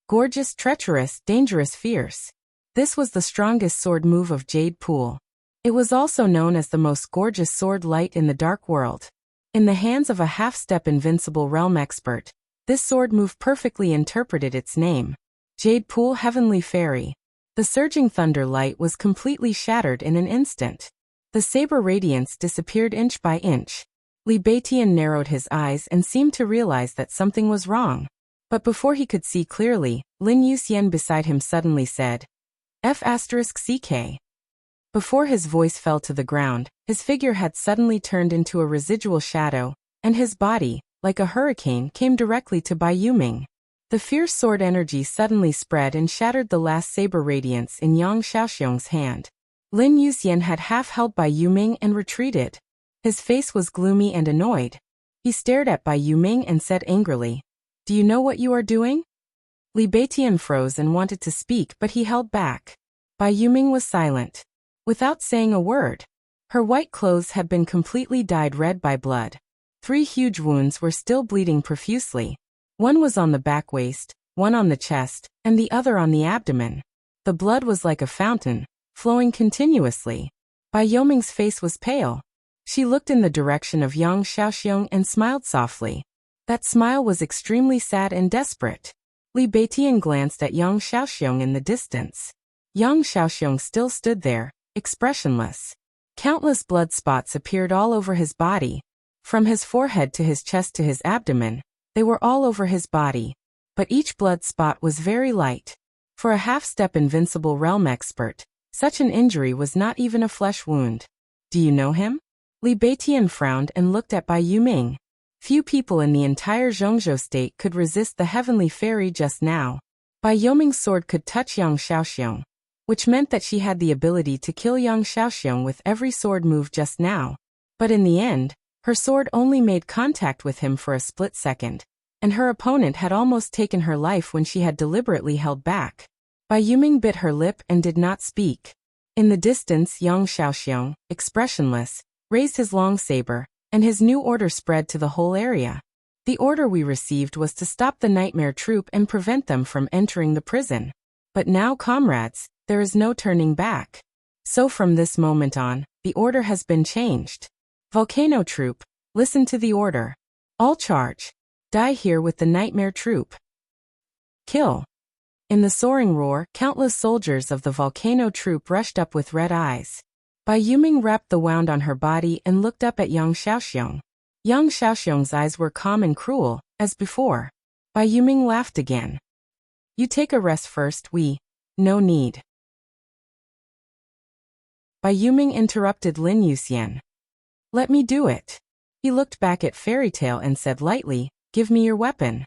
Gorgeous, treacherous, dangerous, fierce. This was the strongest sword move of Jade Pool. It was also known as the most gorgeous sword light in the dark world. In the hands of a half-step invincible realm expert, this sword move perfectly interpreted its name. Jade Pool Heavenly Fairy. The surging thunder light was completely shattered in an instant. The saber radiance disappeared inch by inch. Li Beitian narrowed his eyes and seemed to realize that something was wrong. But before he could see clearly, Lin Yuxian beside him suddenly said, F***CK. Before his voice fell to the ground, his figure had suddenly turned into a residual shadow, and his body, like a hurricane, came directly to Bai Yuming. The fierce sword energy suddenly spread and shattered the last saber radiance in Yang Xiaoxiong's hand. Lin Yuxian had half held Bai Yuming and retreated. His face was gloomy and annoyed. He stared at Bai Yuming and said angrily, "Do you know what you are doing?" Li Beitian froze and wanted to speak, but he held back. Bai Yuming was silent. Without saying a word. Her white clothes had been completely dyed red by blood. 3 huge wounds were still bleeding profusely. One was on the back waist, one on the chest, and the other on the abdomen. The blood was like a fountain, flowing continuously. Bai Yuming's face was pale. She looked in the direction of Yang Xiaoxiong and smiled softly. That smile was extremely sad and desperate. Li Beitian glanced at Yang Xiaoxiong in the distance. Yang Xiaoxiong still stood there, expressionless. Countless blood spots appeared all over his body. From his forehead to his chest to his abdomen, they were all over his body. But each blood spot was very light. For a half-step invincible realm expert, such an injury was not even a flesh wound. "Do you know him?" Li Beitian frowned and looked at Bai Yuming. Few people in the entire Zhongzhou state could resist the heavenly fairy just now. Bai Yuming's sword could touch Yang Xiaoxiong, which meant that she had the ability to kill Yang Xiaoxiong with every sword move just now. But in the end, her sword only made contact with him for a split second, and her opponent had almost taken her life when she had deliberately held back. Bai Yuming bit her lip and did not speak. In the distance, Yang Xiaoxiong, expressionless, raised his long saber, and his new order spread to the whole area. The order we received was to stop the nightmare troop and prevent them from entering the prison. But now, comrades, there is no turning back. So from this moment on, the order has been changed. Volcano troop, listen to the order. All charge. Die here with the nightmare troop. Kill. In the soaring roar, countless soldiers of the volcano troop rushed up with red eyes. Bai Yuming wrapped the wound on her body and looked up at Yang Xiaoxiong. Yang Xiaoxiong's eyes were calm and cruel, as before. Bai Yuming laughed again. You take a rest first, no need. Bai Yuming interrupted Lin Yuxian. Let me do it. He looked back at Fairy Tail and said lightly, give me your weapon.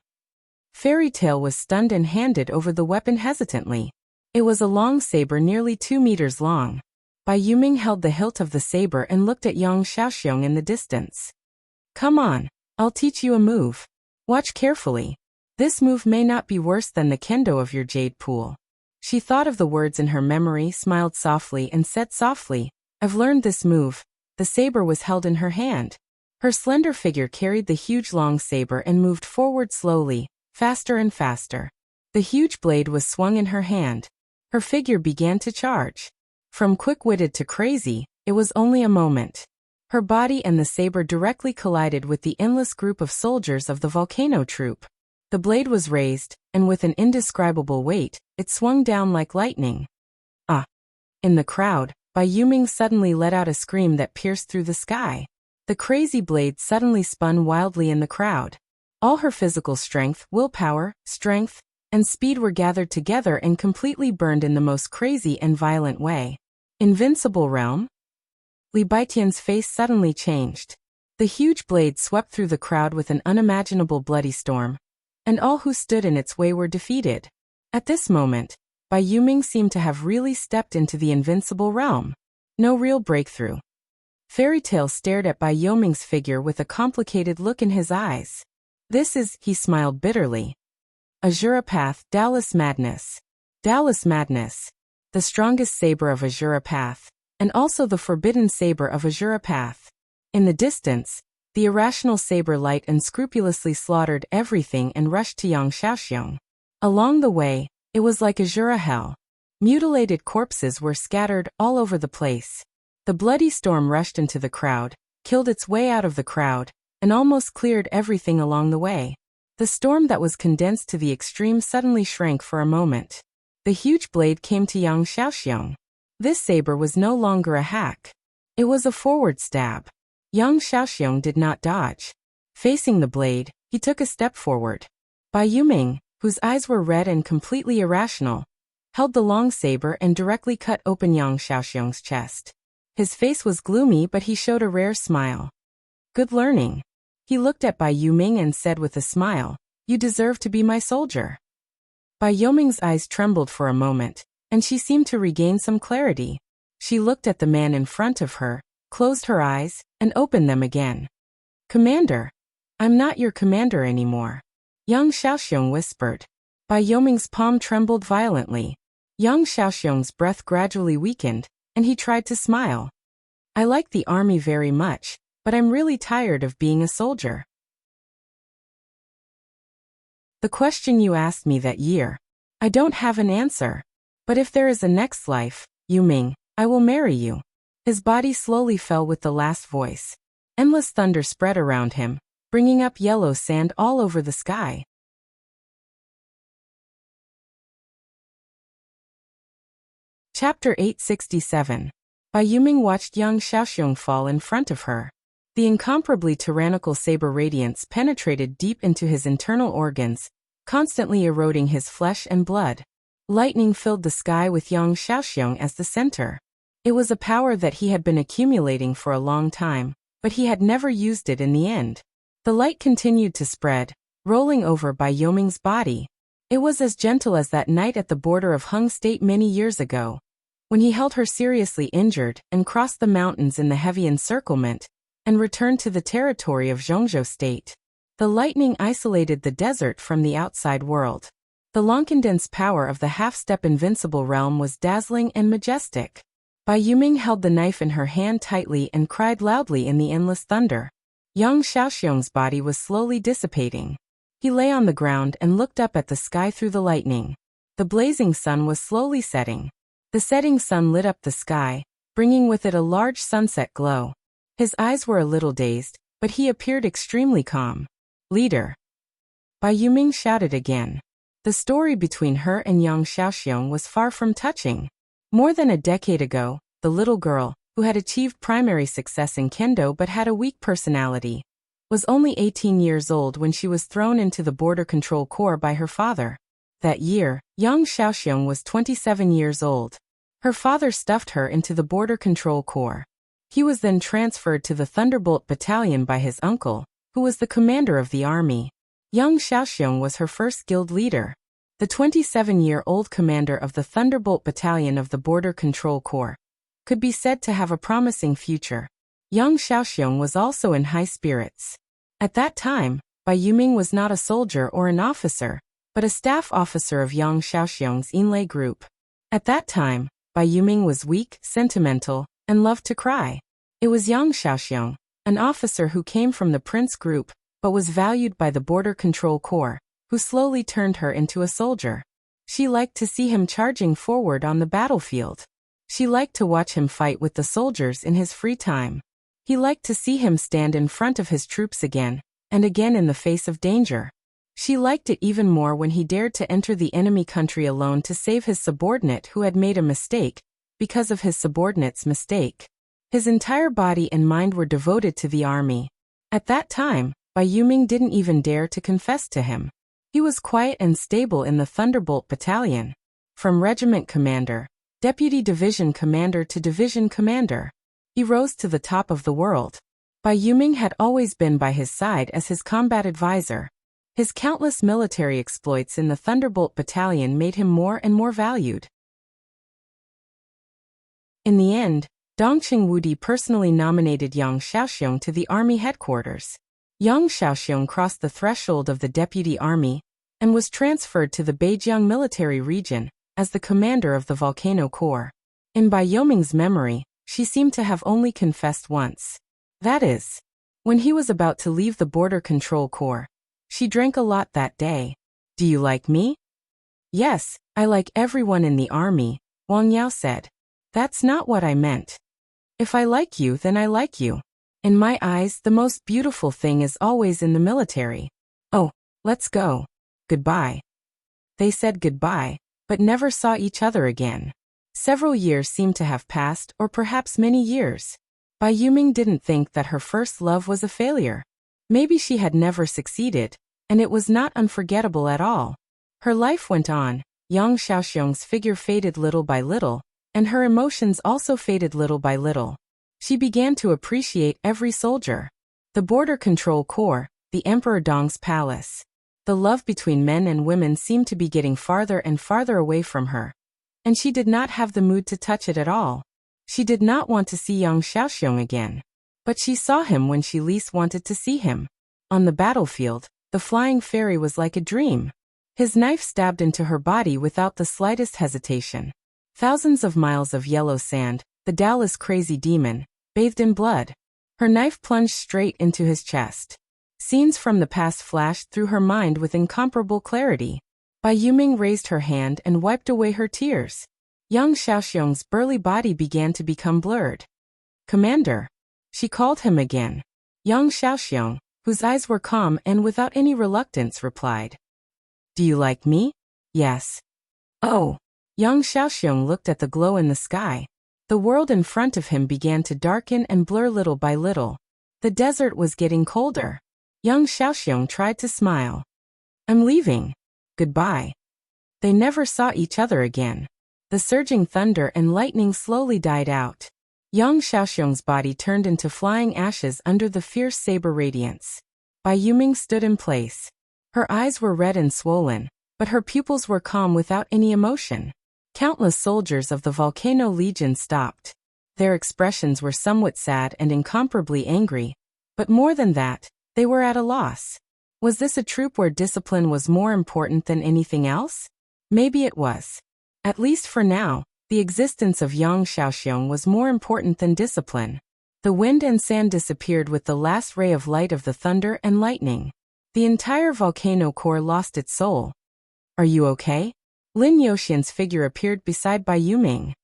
Fairy Tail was stunned and handed over the weapon hesitantly. It was a long saber nearly 2 meters long. Bai Yuming held the hilt of the saber and looked at Yang Xiaoxiong in the distance. Come on, I'll teach you a move. Watch carefully. This move may not be worse than the kendo of your jade pool. She thought of the words in her memory, smiled softly and said softly, I've learned this move. The saber was held in her hand. Her slender figure carried the huge long saber and moved forward slowly, faster and faster. The huge blade was swung in her hand. Her figure began to charge. From quick-witted to crazy, it was only a moment. Her body and the saber directly collided with the endless group of soldiers of the volcano troop. The blade was raised, and with an indescribable weight, it swung down like lightning. Ah! In the crowd, Bai Yuming suddenly let out a scream that pierced through the sky. The crazy blade suddenly spun wildly in the crowd. All her physical strength, willpower, strength, and speed were gathered together and completely burned in the most crazy and violent way. Invincible realm? Li Baitian's face suddenly changed. The huge blade swept through the crowd with an unimaginable bloody storm, and all who stood in its way were defeated. At this moment, Bai Yuming seemed to have really stepped into the invincible realm. No real breakthrough. Fairy Tail stared at Bai Yuming's figure with a complicated look in his eyes. This is, he smiled bitterly. Azura Path, Dallas Madness. Dallas Madness. The strongest saber of Azura Path, and also the forbidden saber of Azura Path. In the distance, the irrational saber light unscrupulously slaughtered everything and rushed to Yang Xiaoxiong. Along the way, it was like Azura hell. Mutilated corpses were scattered all over the place. The bloody storm rushed into the crowd, killed its way out of the crowd, and almost cleared everything along the way. The storm that was condensed to the extreme suddenly shrank for a moment. The huge blade came to Yang Xiaoxiong. This saber was no longer a hack. It was a forward stab. Yang Xiaoxiong did not dodge. Facing the blade, he took a step forward. Bai Yuming, whose eyes were red and completely irrational, held the long saber and directly cut open Yang Xiaoxiong's chest. His face was gloomy, but he showed a rare smile. Good learning. He looked at Bai Yuming and said with a smile, You deserve to be my soldier. Bai Yuming's eyes trembled for a moment, and she seemed to regain some clarity. She looked at the man in front of her, closed her eyes, and opened them again. Commander, I'm not your commander anymore. Yang Xiaoxiong whispered. Bai Yuming's palm trembled violently. Yang Xiaoxiong's breath gradually weakened, and he tried to smile. I like the army very much, but I'm really tired of being a soldier. The question you asked me that year. I don't have an answer. But if there is a next life, Yuming, I will marry you. His body slowly fell with the last voice. Endless thunder spread around him, bringing up yellow sand all over the sky. Chapter 867. Bai Yuming watched Yang Xiaoxiong fall in front of her. The incomparably tyrannical saber radiance penetrated deep into his internal organs, constantly eroding his flesh and blood. Lightning filled the sky with Yang Xiaoxiong as the center. It was a power that he had been accumulating for a long time, but he had never used it in the end. The light continued to spread, rolling over Bai Yuming's body. It was as gentle as that night at the border of Hung State many years ago, when he held her seriously injured and crossed the mountains in the heavy encirclement, and returned to the territory of Zhongzhou State. The lightning isolated the desert from the outside world. The long-condensed power of the half-step invincible realm was dazzling and majestic. Bai Yuming held the knife in her hand tightly and cried loudly in the endless thunder. Yang Xiaoxiong's body was slowly dissipating. He lay on the ground and looked up at the sky through the lightning. The blazing sun was slowly setting. The setting sun lit up the sky, bringing with it a large sunset glow. His eyes were a little dazed, but he appeared extremely calm. Leader. Bai Yuming shouted again. The story between her and Yang Xiaoxiong was far from touching. More than a decade ago, the little girl, who had achieved primary success in kendo but had a weak personality, was only 18 years old when she was thrown into the Border Control Corps by her father. That year, Yang Xiaoxiong was 27 years old. Her father stuffed her into the Border Control Corps. He was then transferred to the Thunderbolt Battalion by his uncle, who was the commander of the army. Yang Xiaoxiong was her first guild leader. The 27-year-old commander of the Thunderbolt Battalion of the Border Control Corps could be said to have a promising future. Yang Xiaoxiong was also in high spirits. At that time, Bai Yuming was not a soldier or an officer, but a staff officer of Yang Xiaoxiong's inlay group. At that time, Bai Yuming was weak, sentimental, and loved to cry. It was Yang Xiaoxiong, an officer who came from the Prince group, but was valued by the Border Control Corps, who slowly turned her into a soldier. She liked to see him charging forward on the battlefield. She liked to watch him fight with the soldiers in his free time. He liked to see him stand in front of his troops again, and again in the face of danger. She liked it even more when he dared to enter the enemy country alone to save his subordinate who had made a mistake, because of his subordinate's mistake. His entire body and mind were devoted to the army. At that time, Bai Yuming didn't even dare to confess to him. He was quiet and stable in the Thunderbolt Battalion. From regiment commander, deputy division commander to division commander, he rose to the top of the world. Bai Yuming had always been by his side as his combat advisor. His countless military exploits in the Thunderbolt Battalion made him more and more valued. In the end, Dongqing Wudi personally nominated Yang Xiaoxiong to the army headquarters. Yang Xiaoxiong crossed the threshold of the deputy army and was transferred to the Beijiang military region as the commander of the Volcano Corps. In Bai Yuming's memory, she seemed to have only confessed once. That is, when he was about to leave the Border Control Corps. She drank a lot that day. Do you like me? Yes, I like everyone in the army, Wang Yao said. That's not what I meant. If I like you, then I like you. In my eyes, the most beautiful thing is always in the military. Oh, let's go. Goodbye. They said goodbye, but never saw each other again. Several years seemed to have passed, or perhaps many years. Bai Yuming didn't think that her first love was a failure. Maybe she had never succeeded, and it was not unforgettable at all. Her life went on. Yang Xiaoxiong's figure faded little by little, and her emotions also faded little by little. She began to appreciate every soldier. The Border Control Corps, the Emperor Dong's palace. The love between men and women seemed to be getting farther and farther away from her. And she did not have the mood to touch it at all. She did not want to see Yang Xiaoxiong again. But she saw him when she least wanted to see him. On the battlefield, the flying fairy was like a dream. His knife stabbed into her body without the slightest hesitation. Thousands of miles of yellow sand, the Dallas crazy demon, bathed in blood. Her knife plunged straight into his chest. Scenes from the past flashed through her mind with incomparable clarity. Bai Yuming raised her hand and wiped away her tears. Yang Xiaoxiong's burly body began to become blurred. Commander. She called him again. Yang Xiaoxiong, whose eyes were calm and without any reluctance, replied. Do you like me? Yes. Oh. Yang Xiaoxiong looked at the glow in the sky. The world in front of him began to darken and blur little by little. The desert was getting colder. Yang Xiaoxiong tried to smile. I'm leaving. Goodbye. They never saw each other again. The surging thunder and lightning slowly died out. Yang Xiaoxiong's body turned into flying ashes under the fierce saber radiance. Bai Yuming stood in place. Her eyes were red and swollen, but her pupils were calm without any emotion. Countless soldiers of the Volcano Legion stopped. Their expressions were somewhat sad and incomparably angry, but more than that, they were at a loss. Was this a troop where discipline was more important than anything else? Maybe it was. At least for now, The existence of Yang Xiaoxiong was more important than discipline. The wind and sand disappeared with the last ray of light of the thunder and lightning. The entire volcano core lost its soul. Are you okay? Lin Yoxian's figure appeared beside Bai Yuming.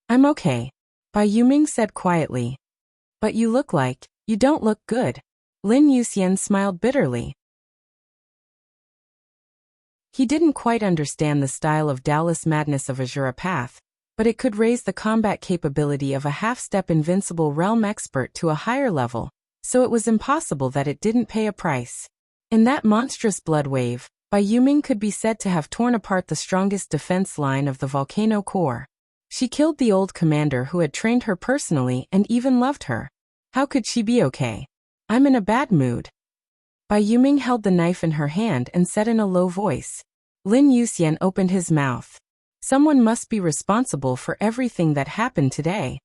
I'm okay, Bai Yuming said quietly. But you don't look good. Lin Yuxian smiled bitterly. He didn't quite understand the style of Dallas madness of Azura Path, but it could raise the combat capability of a half-step invincible realm expert to a higher level, so it was impossible that it didn't pay a price. In that monstrous blood wave, Bai Yuming could be said to have torn apart the strongest defense line of the volcano core. She killed the old commander who had trained her personally and even loved her. How could she be okay? I'm in a bad mood. Bai Yuming held the knife in her hand and said in a low voice. Lin Yuxian opened his mouth. Someone must be responsible for everything that happened today.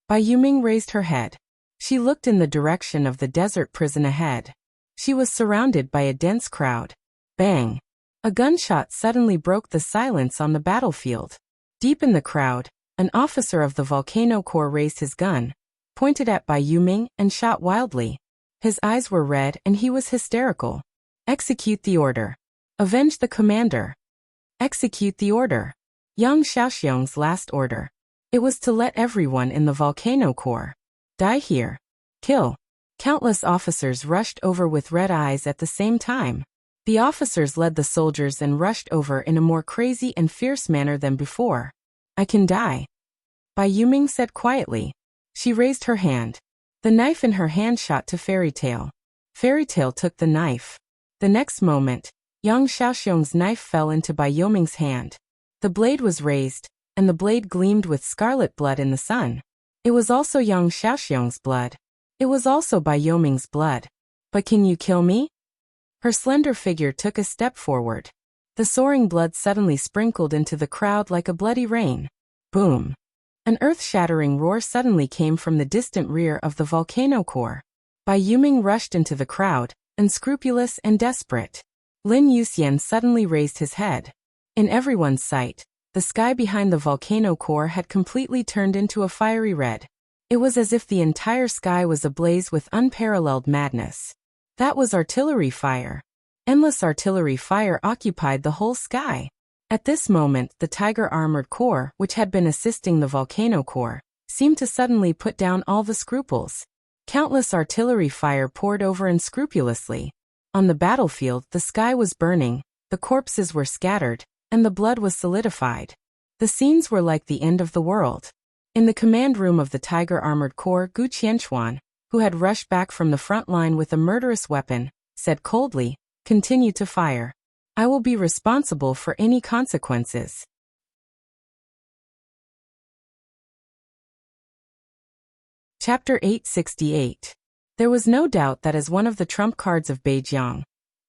Bai Yuming raised her head. She looked in the direction of the desert prison ahead. She was surrounded by a dense crowd. Bang! A gunshot suddenly broke the silence on the battlefield. Deep in the crowd, an officer of the volcano core raised his gun, pointed at Bai Yuming, and shot wildly. His eyes were red and he was hysterical. Execute the order. Avenge the commander. Execute the order. Yang Xiaoxiong's last order. It was to let everyone in the volcano core die here. Kill. Countless officers rushed over with red eyes at the same time. The officers led the soldiers and rushed over in a more crazy and fierce manner than before. I can die, Bai Yuming said quietly. She raised her hand. The knife in her hand shot to Fairy Tail. Fairy Tail took the knife. The next moment, Yang Xiaoxiong's knife fell into Bai Yuming's hand. The blade was raised, and the blade gleamed with scarlet blood in the sun. It was also Yang Xiaoxiong's blood. It was also Bai Yuming's blood. But can you kill me? Her slender figure took a step forward. The soaring blood suddenly sprinkled into the crowd like a bloody rain. Boom! An earth-shattering roar suddenly came from the distant rear of the volcano core. Bai Yuming rushed into the crowd, unscrupulous and desperate. Lin Yuxian suddenly raised his head. In everyone's sight, the sky behind the volcano core had completely turned into a fiery red. It was as if the entire sky was ablaze with unparalleled madness. That was artillery fire. Endless artillery fire occupied the whole sky. At this moment, the Tiger Armored Core, which had been assisting the volcano core, seemed to suddenly put down all the scruples. Countless artillery fire poured over unscrupulously. On the battlefield, the sky was burning, the corpses were scattered, and the blood was solidified. The scenes were like the end of the world. In the command room of the Tiger Armored Core, Gu Qianchuan, who had rushed back from the front line with a murderous weapon, said coldly, "Continue to fire. I will be responsible for any consequences." Chapter 868. There was no doubt that as one of the trump cards of Beijiang,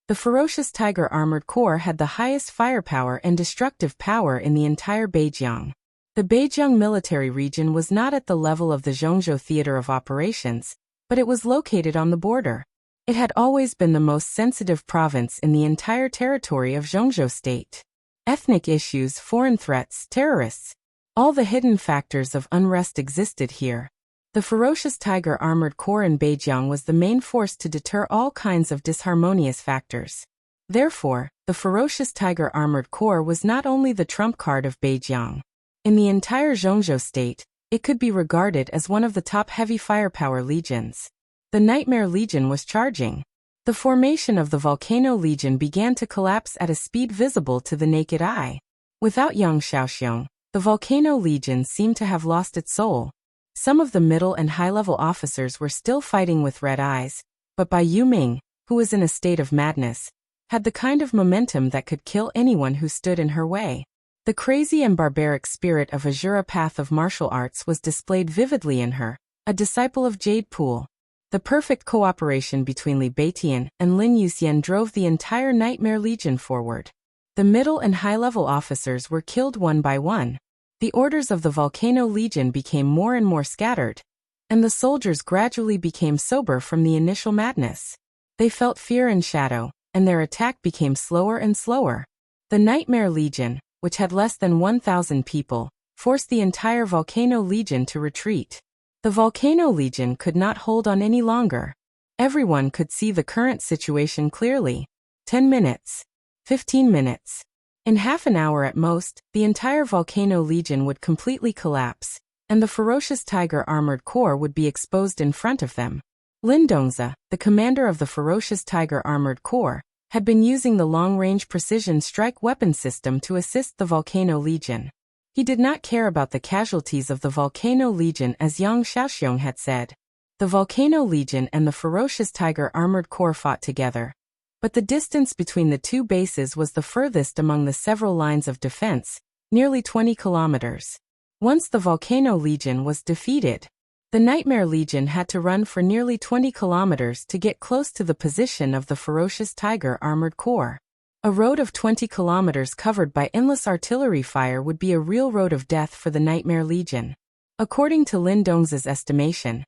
the ferocious Tiger Armored Core had the highest firepower and destructive power in the entire Beijiang. The Beijiang military region was not at the level of the Zhongzhou theater of operations, but it was located on the border. It had always been the most sensitive province in the entire territory of Zhongzhou state. Ethnic issues, foreign threats, terrorists, all the hidden factors of unrest existed here. The ferocious Tiger Armored Core in Beijiang was the main force to deter all kinds of disharmonious factors. Therefore, the ferocious Tiger Armored Core was not only the trump card of Beijiang. In the entire Zhongzhou state, it could be regarded as one of the top heavy firepower legions. The Nightmare Legion was charging. The formation of the Volcano Legion began to collapse at a speed visible to the naked eye. Without Yang Xiaoxiong, the Volcano Legion seemed to have lost its soul. Some of the middle and high-level officers were still fighting with red eyes, but Bai Yuming, who was in a state of madness, had the kind of momentum that could kill anyone who stood in her way. The crazy and barbaric spirit of Azura Path of martial arts was displayed vividly in her, a disciple of Jade Pool. The perfect cooperation between Li Beitian and Lin Yuxian drove the entire Nightmare Legion forward. The middle and high-level officers were killed one by one. The orders of the Volcano Legion became more and more scattered, and the soldiers gradually became sober from the initial madness. They felt fear and shadow, and their attack became slower and slower. The Nightmare Legion, which had less than 1,000 people, forced the entire Volcano Legion to retreat. The Volcano Legion could not hold on any longer. Everyone could see the current situation clearly. 10 minutes. 15 minutes. In half an hour at most, the entire Volcano Legion would completely collapse, and the ferocious tiger armored corps would be exposed in front of them. Lin Dongzi, the commander of the ferocious tiger armored corps, had been using the long-range precision strike weapon system to assist the Volcano Legion. He did not care about the casualties of the Volcano Legion, as Yang Xiaoxiong had said. The Volcano Legion and the ferocious tiger armored corps fought together. But the distance between the two bases was the furthest among the several lines of defense, nearly 20 kilometers. Once the Volcano Legion was defeated, the Nightmare Legion had to run for nearly 20 kilometers to get close to the position of the ferocious tiger armored corps. A road of 20 kilometers covered by endless artillery fire would be a real road of death for the Nightmare Legion. According to Lin Dongzi's estimation,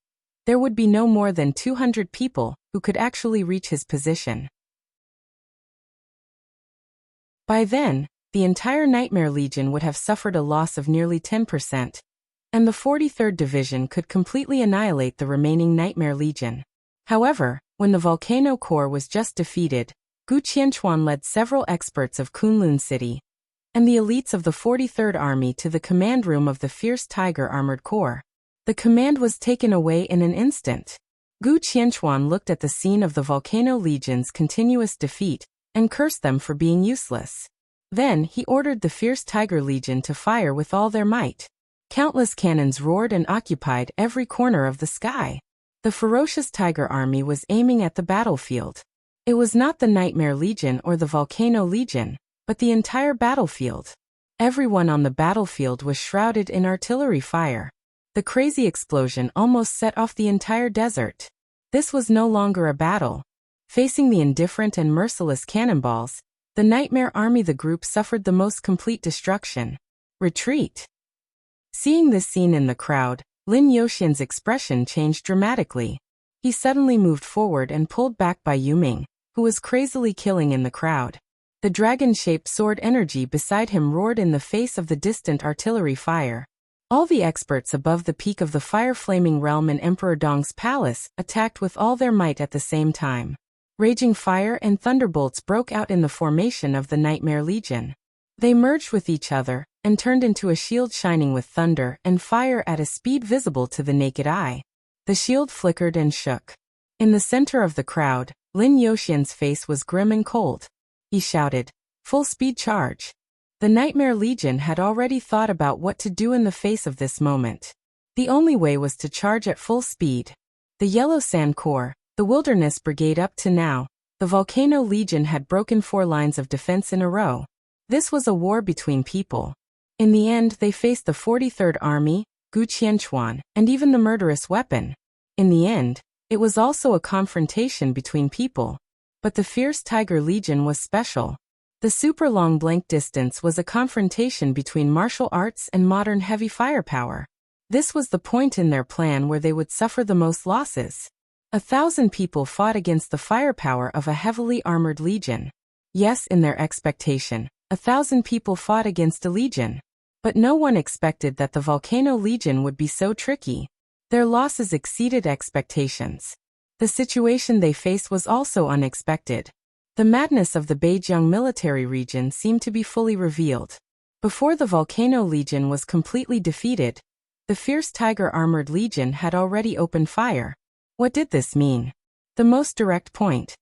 there would be no more than 200 people who could actually reach his position. By then, the entire Nightmare Legion would have suffered a loss of nearly 10%, and the 43rd Division could completely annihilate the remaining Nightmare Legion. However, when the Volcano Corps was just defeated, Gu Qianchuan led several experts of Kunlun City and the elites of the 43rd Army to the command room of the fierce Tiger Armored Corps. The command was taken away in an instant. Gu Qianchuan looked at the scene of the Volcano Legion's continuous defeat and cursed them for being useless. Then he ordered the fierce Tiger Legion to fire with all their might. Countless cannons roared and occupied every corner of the sky. The ferocious Tiger Army was aiming at the battlefield. It was not the Nightmare Legion or the Volcano Legion, but the entire battlefield. Everyone on the battlefield was shrouded in artillery fire. The crazy explosion almost set off the entire desert. This was no longer a battle. Facing the indifferent and merciless cannonballs, the Nightmare Army, the group, suffered the most complete destruction. Retreat. Seeing this scene in the crowd, Lin Youxian's expression changed dramatically. He suddenly moved forward and pulled back by Yuming, who was crazily killing in the crowd. The dragon-shaped sword energy beside him roared in the face of the distant artillery fire. All the experts above the peak of the fire-flaming realm in Emperor Dong's palace attacked with all their might at the same time. Raging fire and thunderbolts broke out in the formation of the Nightmare Legion. They merged with each other and turned into a shield shining with thunder and fire at a speed visible to the naked eye. The shield flickered and shook. In the center of the crowd, Lin Youxian's face was grim and cold. He shouted, "Full speed charge!" The Nightmare Legion had already thought about what to do in the face of this moment. The only way was to charge at full speed. The Yellow Sand Corps, the Wilderness Brigade. Up to now, the Volcano Legion had broken 4 lines of defense in a row. This was a war between people. In the end, they faced the 43rd Army, Gu Qianchuan, and even the murderous weapon. In the end, it was also a confrontation between people. But the fierce Tiger Legion was special. The super long blank distance was a confrontation between martial arts and modern heavy firepower. This was the point in their plan where they would suffer the most losses. 1,000 people fought against the firepower of a heavily armored legion. Yes, in their expectation, 1,000 people fought against a legion. But no one expected that the Volcano Legion would be so tricky. Their losses exceeded expectations. The situation they faced was also unexpected. The madness of the Beijiang military region seemed to be fully revealed. Before the Volcano Legion was completely defeated, the fierce Tiger Armored Legion had already opened fire. What did this mean? The most direct point.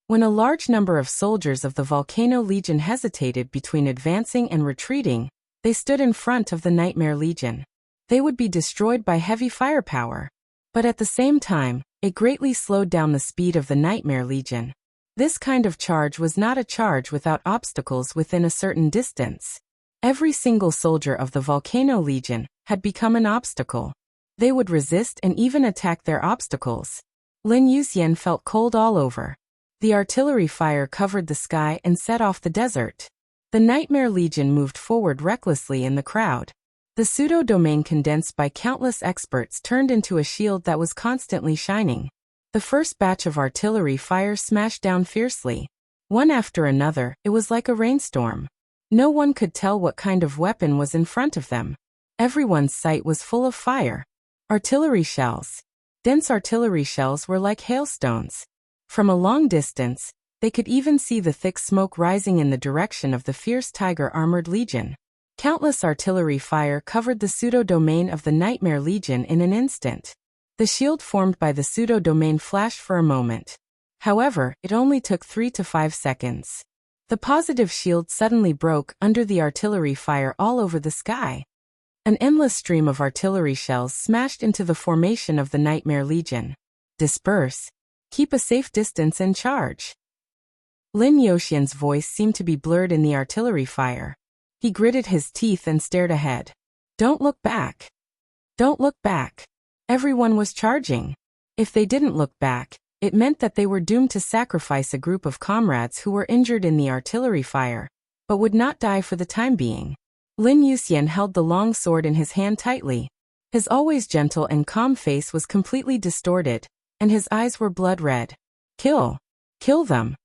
When a large number of soldiers of the Volcano Legion hesitated between advancing and retreating, they stood in front of the Nightmare Legion. They would be destroyed by heavy firepower. But at the same time, it greatly slowed down the speed of the Nightmare Legion. This kind of charge was not a charge without obstacles within a certain distance. Every single soldier of the Volcano Legion had become an obstacle. They would resist and even attack their obstacles. Lin Youxian felt cold all over. The artillery fire covered the sky and set off the desert. The Nightmare Legion moved forward recklessly in the crowd. The pseudo-domain condensed by countless experts turned into a shield that was constantly shining. The first batch of artillery fire smashed down fiercely. One after another, it was like a rainstorm. No one could tell what kind of weapon was in front of them. Everyone's sight was full of fire. Artillery shells. Dense artillery shells were like hailstones. From a long distance, they could even see the thick smoke rising in the direction of the fierce tiger-armored legion. Countless artillery fire covered the pseudo-domain of the Nightmare Legion in an instant. The shield formed by the pseudo-domain flashed for a moment. However, it only took 3 to 5 seconds. The positive shield suddenly broke under the artillery fire all over the sky. An endless stream of artillery shells smashed into the formation of the Nightmare Legion. Disperse. Keep a safe distance and charge. Lin Yoshian's voice seemed to be blurred in the artillery fire. He gritted his teeth and stared ahead. Don't look back. Don't look back. Everyone was charging. If they didn't look back, it meant that they were doomed to sacrifice a group of comrades who were injured in the artillery fire, but would not die for the time being. Lin Yoshian held the long sword in his hand tightly. His always gentle and calm face was completely distorted, and his eyes were blood red. Kill! Kill them!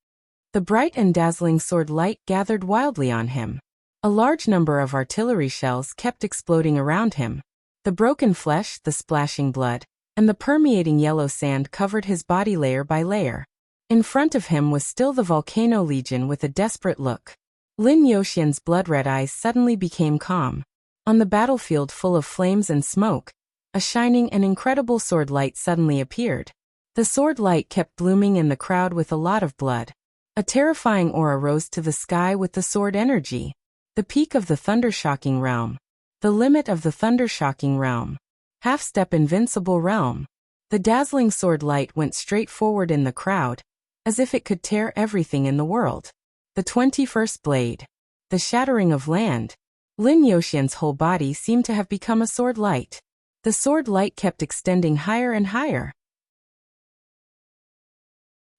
The bright and dazzling sword light gathered wildly on him. A large number of artillery shells kept exploding around him. The broken flesh, the splashing blood, and the permeating yellow sand covered his body layer by layer. In front of him was still the Volcano Legion with a desperate look. Lin Yoshian's blood-red eyes suddenly became calm. On the battlefield full of flames and smoke, a shining and incredible sword light suddenly appeared. The sword light kept blooming in the crowd with a lot of blood. A terrifying aura rose to the sky with the sword energy. The peak of the Thundershocking Realm. The limit of the Thundershocking Realm. Half-step invincible realm. The dazzling sword light went straight forward in the crowd, as if it could tear everything in the world. The 21st blade. The shattering of land. Lin Yoshian's whole body seemed to have become a sword light. The sword light kept extending higher and higher.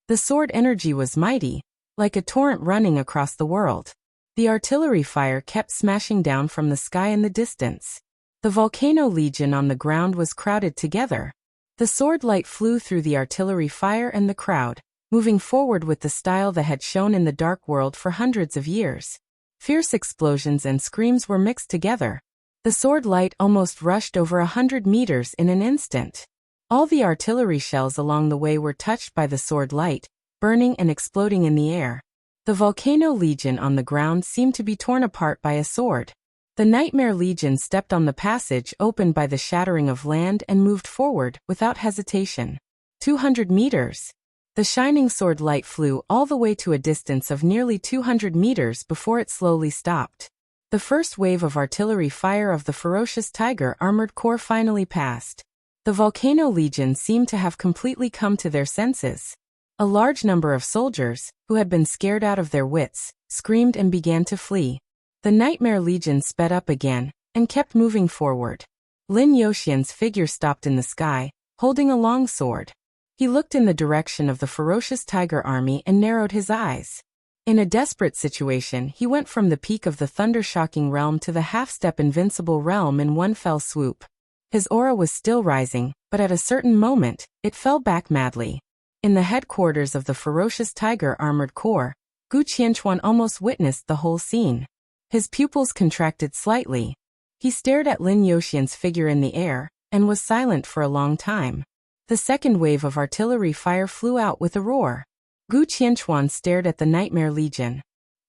The sword energy was mighty, like a torrent running across the world. The artillery fire kept smashing down from the sky in the distance. The Volcano Legion on the ground was crowded together. The sword light flew through the artillery fire and the crowd, moving forward with the style that had shown in the dark world for hundreds of years. Fierce explosions and screams were mixed together. The sword light almost rushed over 100 meters in an instant. All the artillery shells along the way were touched by the sword light, burning and exploding in the air. The Volcano Legion on the ground seemed to be torn apart by a sword. The Nightmare Legion stepped on the passage opened by the shattering of land and moved forward without hesitation. 200 meters. The shining sword light flew all the way to a distance of nearly 200 meters before it slowly stopped. The first wave of artillery fire of the ferocious tiger armored corps finally passed. The Volcano Legion seemed to have completely come to their senses. A large number of soldiers, who had been scared out of their wits, screamed and began to flee. The Nightmare Legion sped up again, and kept moving forward. Lin Yoshian's figure stopped in the sky, holding a long sword. He looked in the direction of the ferocious tiger army and narrowed his eyes. In a desperate situation, he went from the peak of the Thundershocking Realm to the half-step invincible realm in one fell swoop. His aura was still rising, but at a certain moment, it fell back madly. In the headquarters of the ferocious tiger armored corps, Gu Qianchuan almost witnessed the whole scene. His pupils contracted slightly. He stared at Lin Yoshian's figure in the air, and was silent for a long time. The second wave of artillery fire flew out with a roar. Gu Qianchuan stared at the Nightmare Legion.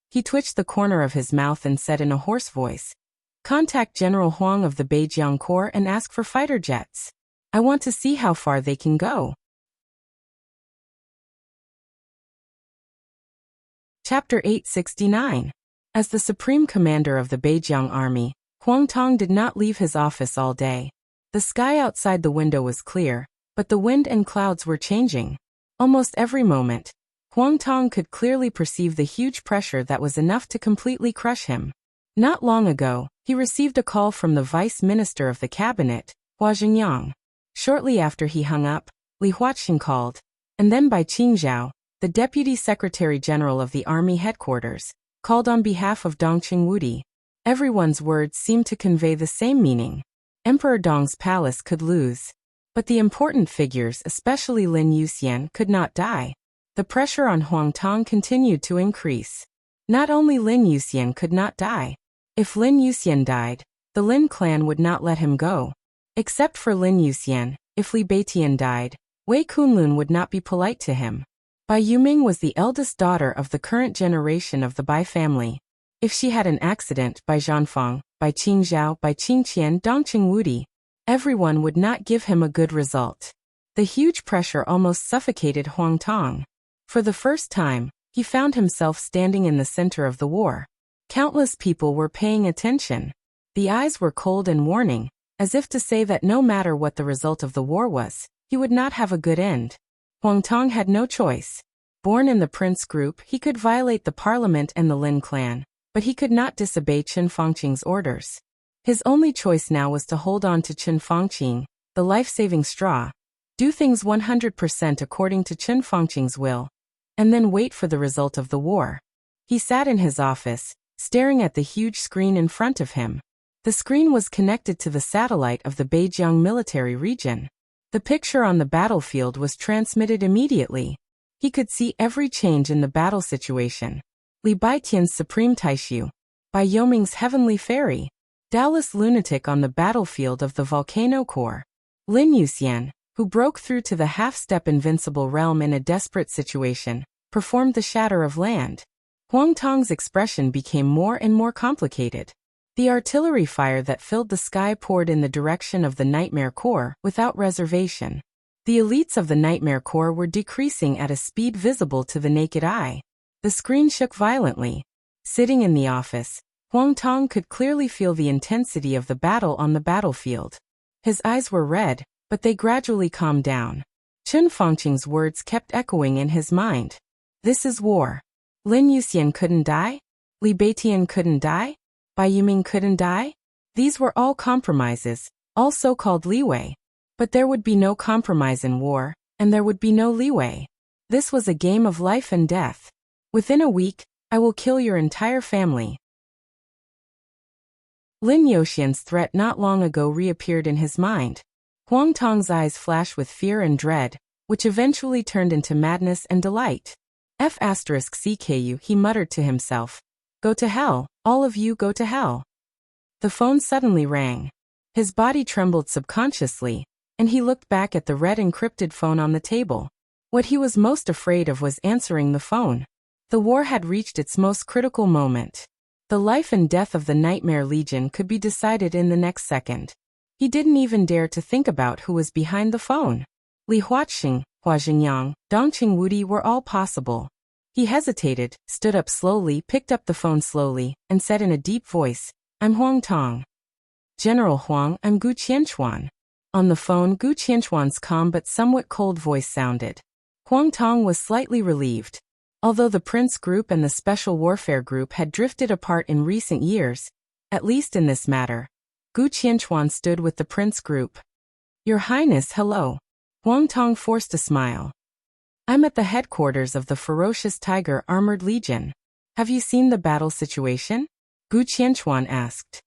He twitched the corner of his mouth and said in a hoarse voice, "Contact General Huang of the Beijiang Corps and ask for fighter jets. I want to see how far they can go." Chapter 869. As the supreme commander of the Beijiang army, Huang Tong did not leave his office all day. The sky outside the window was clear, but the wind and clouds were changing. Almost every moment, Huang Tong could clearly perceive the huge pressure that was enough to completely crush him. Not long ago, he received a call from the Vice Minister of the Cabinet, Hua Jingyang. Shortly after he hung up, Li Huaqing called, and then by Qing Zhao, the Deputy Secretary General of the Army Headquarters, called on behalf of Dongqing Wudi. Everyone's words seemed to convey the same meaning. Emperor Dong's palace could lose. But the important figures, especially Lin Yoshian, could not die. The pressure on Huang Tong continued to increase. Not only Lin Yuxian could not die. If Lin Yuxian died, the Lin clan would not let him go. Except for Lin Yuxian, if Li Beitian died, Wei Kunlun would not be polite to him. Bai Yuming was the eldest daughter of the current generation of the Bai family. If she had an accident, Bai Zhanfang, Bai Qingzhao, Bai Qingqian, Dongqing Wudi, everyone would not give him a good result. The huge pressure almost suffocated Huang Tong. For the first time, he found himself standing in the center of the war. Countless people were paying attention. The eyes were cold and warning, as if to say that no matter what the result of the war was, he would not have a good end. Huang Tong had no choice. Born in the prince group, he could violate the parliament and the Lin clan, but he could not disobey Qin Fangqing's orders. His only choice now was to hold on to Qin Fangqing, the life-saving straw, do things 100% according to Qin Fangqing's will, and then wait for the result of the war. He sat in his office, staring at the huge screen in front of him. The screen was connected to the satellite of the Beijiang military region. The picture on the battlefield was transmitted immediately. He could see every change in the battle situation. Li Baitian's supreme Taishu, Bai Yoming's heavenly fairy, Dallas lunatic on the battlefield of the volcano core, Lin Yuxian, who broke through to the half-step invincible realm in a desperate situation, performed the shatter of land. Huang Tong's expression became more and more complicated. The artillery fire that filled the sky poured in the direction of the Nightmare Corps without reservation. The elites of the Nightmare Corps were decreasing at a speed visible to the naked eye. The screen shook violently. Sitting in the office, Huang Tong could clearly feel the intensity of the battle on the battlefield. His eyes were red, but they gradually calmed down. Qin Fangqing's words kept echoing in his mind. This is war. Lin Yuxian couldn't die? Li Beitian couldn't die? Bai Yuming couldn't die? These were all compromises, all so-called leeway. But there would be no compromise in war, and there would be no leeway. This was a game of life and death. Within a week, I will kill your entire family. Lin Yuxian's threat not long ago reappeared in his mind. Huang Tong's eyes flashed with fear and dread, which eventually turned into madness and delight. F***CKU, he muttered to himself. Go to hell, all of you go to hell. The phone suddenly rang. His body trembled subconsciously, and he looked back at the red encrypted phone on the table. What he was most afraid of was answering the phone. The war had reached its most critical moment. The life and death of the Nightmare Legion could be decided in the next second. He didn't even dare to think about who was behind the phone. Li Huaxing, Hua Jingyang, Dongqing Wudi were all possible. He hesitated, stood up slowly, picked up the phone slowly, and said in a deep voice, I'm Huang Tong. General Huang, I'm Gu Qianchuan. On the phone, Gu Qianchuan's calm but somewhat cold voice sounded. Huang Tong was slightly relieved. Although the Prince Group and the Special Warfare Group had drifted apart in recent years, at least in this matter, Gu Qianchuan stood with the Prince Group. Your Highness, hello. Huang Tong forced a smile. I'm at the headquarters of the Ferocious Tiger Armored Legion. Have you seen the battle situation? Gu Qianchuan asked.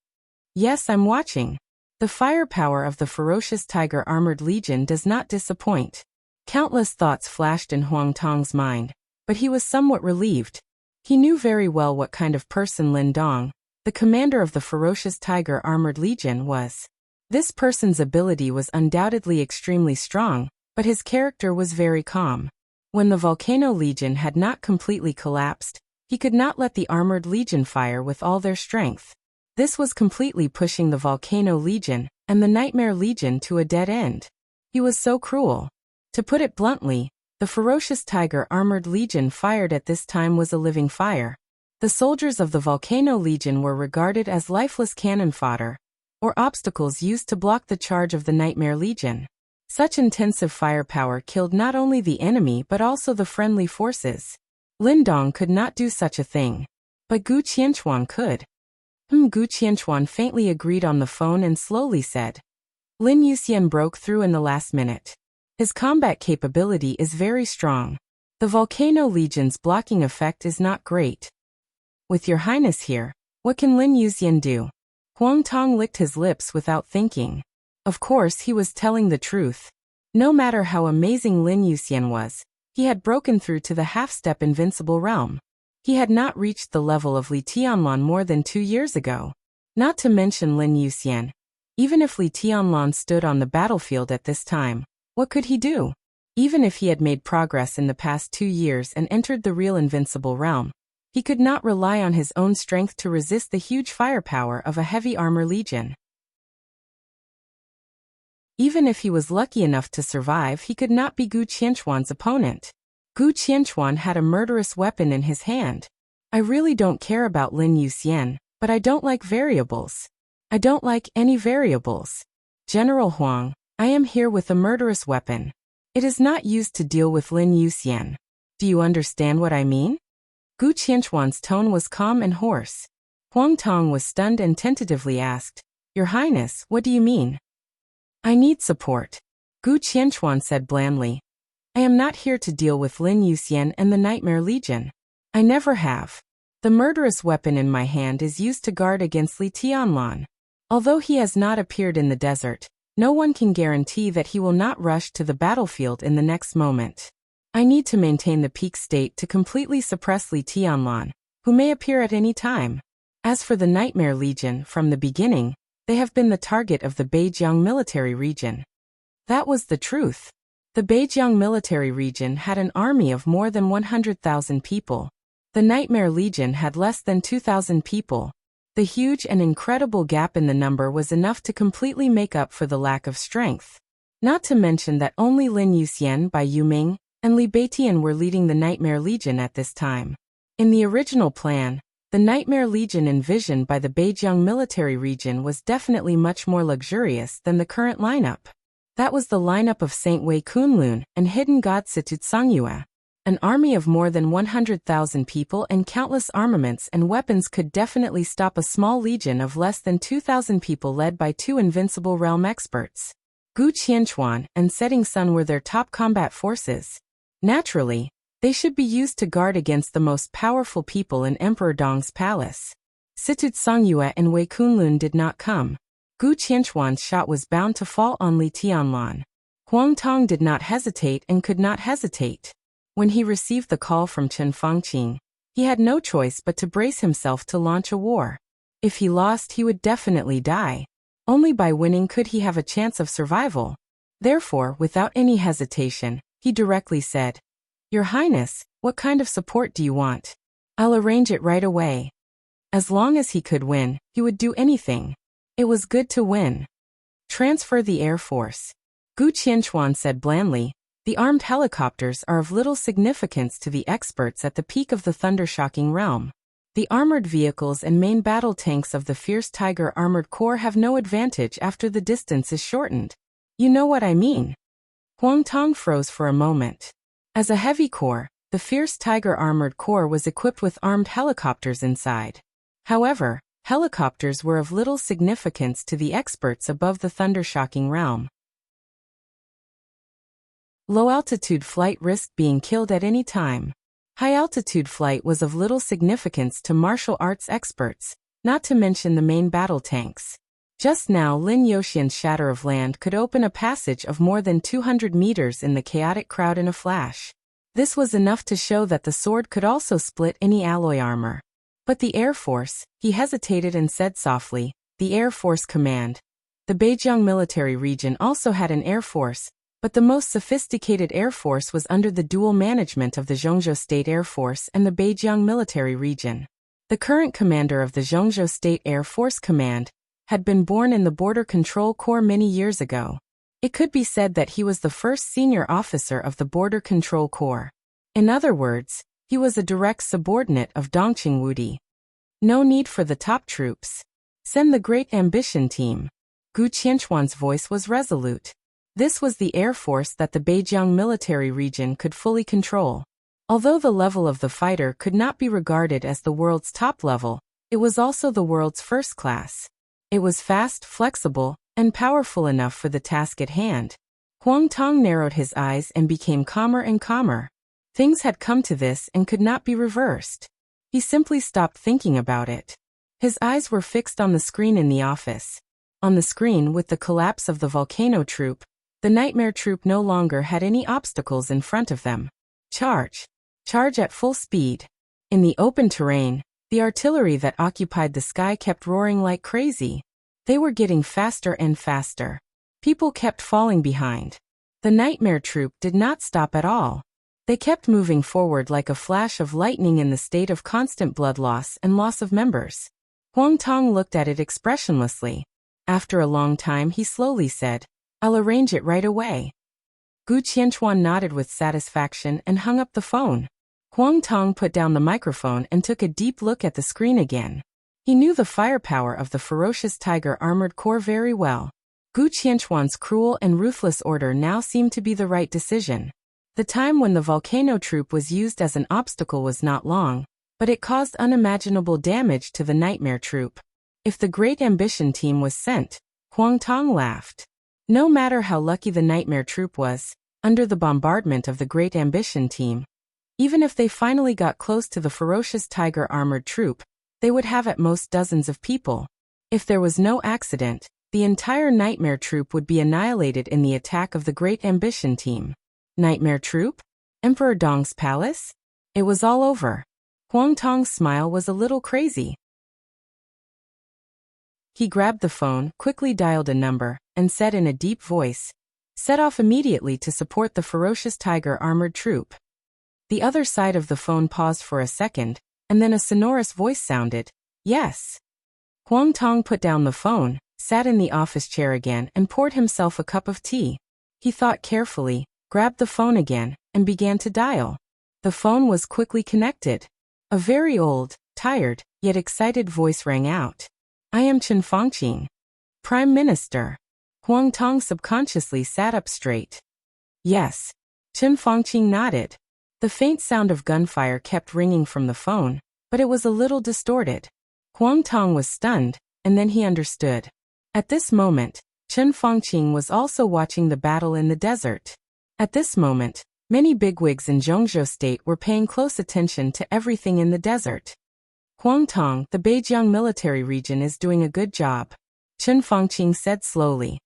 Yes, I'm watching. The firepower of the Ferocious Tiger Armored Legion does not disappoint. Countless thoughts flashed in Huang Tong's mind, but he was somewhat relieved. He knew very well what kind of person Lin Dong, the commander of the Ferocious Tiger Armored Legion, was. This person's ability was undoubtedly extremely strong, but his character was very calm. When the Volcano Legion had not completely collapsed, he could not let the Armored Legion fire with all their strength. This was completely pushing the Volcano Legion and the Nightmare Legion to a dead end. He was so cruel. To put it bluntly, the Ferocious Tiger Armored Legion fired at this time was a living fire. The soldiers of the Volcano Legion were regarded as lifeless cannon fodder, or obstacles used to block the charge of the Nightmare Legion. Such intensive firepower killed not only the enemy but also the friendly forces. Lin Dong could not do such a thing. But Gu Qianchuan could. Gu Qianchuan faintly agreed on the phone and slowly said. Lin Yuxian broke through in the last minute. His combat capability is very strong. The Volcano Legion's blocking effect is not great. With your highness here, what can Lin Yuxian do? Huang Tong licked his lips without thinking. Of course he was telling the truth. No matter how amazing Lin Yuxian was, he had broken through to the half-step invincible realm. He had not reached the level of Li Tianlan more than 2 years ago. Not to mention Lin Yuxian. Even if Li Tianlan stood on the battlefield at this time, what could he do? Even if he had made progress in the past 2 years and entered the real invincible realm, he could not rely on his own strength to resist the huge firepower of a heavy armor legion. Even if he was lucky enough to survive, he could not be Gu Qianchuan's opponent. Gu Qianchuan had a murderous weapon in his hand. I really don't care about Lin Yuxian, but I don't like variables. I don't like any variables. General Huang, I am here with a murderous weapon. It is not used to deal with Lin Yuxian. Do you understand what I mean? Gu Qianchuan's tone was calm and hoarse. Huang Tong was stunned and tentatively asked, Your Highness, what do you mean? I need support. Gu Qianchuan said blandly. I am not here to deal with Lin Yuxian and the Nightmare Legion. I never have. The murderous weapon in my hand is used to guard against Li Tianlan. Although he has not appeared in the desert, no one can guarantee that he will not rush to the battlefield in the next moment. I need to maintain the peak state to completely suppress Li Tianlan, who may appear at any time. As for the Nightmare Legion, from the beginning, they have been the target of the Beijiang military region. That was the truth. The Beijiang military region had an army of more than 100,000 people. The Nightmare Legion had less than 2,000 people. The huge and incredible gap in the number was enough to completely make up for the lack of strength. Not to mention that only Lin Yuxian, Bai Yuming, and Li Beitian were leading the Nightmare Legion at this time. In the original plan, the Nightmare Legion envisioned by the Beijiang military region was definitely much more luxurious than the current lineup. That was the lineup of Saint Wei Kunlun and Hidden God Situt Songyue. An army of more than 100,000 people and countless armaments and weapons could definitely stop a small legion of less than 2,000 people led by 2 invincible realm experts. Gu Qianchuan and Setting Sun were their top combat forces. Naturally, they should be used to guard against the most powerful people in Emperor Dong's palace. Situt Songyue and Wei Kunlun did not come. Gu Qianchuan's shot was bound to fall on Li Tianlan. Huang Tong did not hesitate and could not hesitate. When he received the call from Chen Fangqing, he had no choice but to brace himself to launch a war. If he lost, he would definitely die. Only by winning could he have a chance of survival. Therefore, without any hesitation, he directly said, Your Highness, what kind of support do you want? I'll arrange it right away. As long as he could win, he would do anything. It was good to win. Transfer the Air Force. Gu Qianchuan said blandly, The armed helicopters are of little significance to the experts at the peak of the thunder-shocking realm. The armored vehicles and main battle tanks of the Fierce Tiger Armored Corps have no advantage after the distance is shortened. You know what I mean? Huang Tong froze for a moment. As a heavy corps, the Fierce Tiger Armored Corps was equipped with armed helicopters inside. However, helicopters were of little significance to the experts above the thunder-shocking realm. Low-altitude flight risked being killed at any time. High-altitude flight was of little significance to martial arts experts, not to mention the main battle tanks. Just now Lin Yuxian's shatter of land could open a passage of more than 200 meters in the chaotic crowd in a flash. This was enough to show that the sword could also split any alloy armor. But the Air Force, he hesitated and said softly, the Air Force Command. The Beijiang military region also had an Air Force, but the most sophisticated Air Force was under the dual management of the Zhongzhou State Air Force and the Beijiang military region. The current commander of the Zhongzhou State Air Force Command had been born in the Border Control Corps many years ago. It could be said that he was the first senior officer of the Border Control Corps. In other words, he was a direct subordinate of Dongqing Wudi. No need for the top troops. Send the Great Ambition Team. Gu Qianchuan's voice was resolute. This was the Air Force that the Beijiang military region could fully control. Although the level of the fighter could not be regarded as the world's top level, it was also the world's first class. It was fast, flexible, and powerful enough for the task at hand. Huang Tong narrowed his eyes and became calmer and calmer. Things had come to this and could not be reversed. He simply stopped thinking about it. His eyes were fixed on the screen in the office. On the screen, with the collapse of the volcano troop, the Nightmare troop no longer had any obstacles in front of them. Charge! Charge at full speed! In the open terrain, the artillery that occupied the sky kept roaring like crazy. They were getting faster and faster. People kept falling behind. The nightmare troop did not stop at all. They kept moving forward like a flash of lightning in the state of constant blood loss and loss of members. Huang Tong looked at it expressionlessly. After a long time he slowly said, "I'll arrange it right away." Gu Qianchuan nodded with satisfaction and hung up the phone. Huang Tong put down the microphone and took a deep look at the screen again. He knew the firepower of the ferocious tiger armored corps very well. Gu Qianchuan's cruel and ruthless order now seemed to be the right decision. The time when the volcano troop was used as an obstacle was not long, but it caused unimaginable damage to the nightmare troop. If the Great Ambition team was sent, Huang Tong laughed. No matter how lucky the nightmare troop was, under the bombardment of the Great Ambition team, even if they finally got close to the ferocious tiger armored troop, they would have at most dozens of people. If there was no accident, the entire nightmare troop would be annihilated in the attack of the Great Ambition team. Nightmare troop? Emperor Dong's palace? It was all over. Huang Tong's smile was a little crazy. He grabbed the phone, quickly dialed a number, and said in a deep voice, "Set off immediately to support the ferocious tiger armored troop." The other side of the phone paused for a second, and then a sonorous voice sounded, "Yes." Huang Tong put down the phone, sat in the office chair again and poured himself a cup of tea. He thought carefully, grabbed the phone again, and began to dial. The phone was quickly connected. A very old, tired, yet excited voice rang out. "I am Chen Fangqing, Prime Minister." Huang Tong subconsciously sat up straight. "Yes." Chen Fangqing nodded. The faint sound of gunfire kept ringing from the phone, but it was a little distorted. Huang Tong was stunned, and then he understood. At this moment, Chen Fangqing was also watching the battle in the desert. At this moment, many bigwigs in Zhongzhou State were paying close attention to everything in the desert. "Huang Tong, the Beijiang military region is doing a good job," Chen Fangqing said slowly.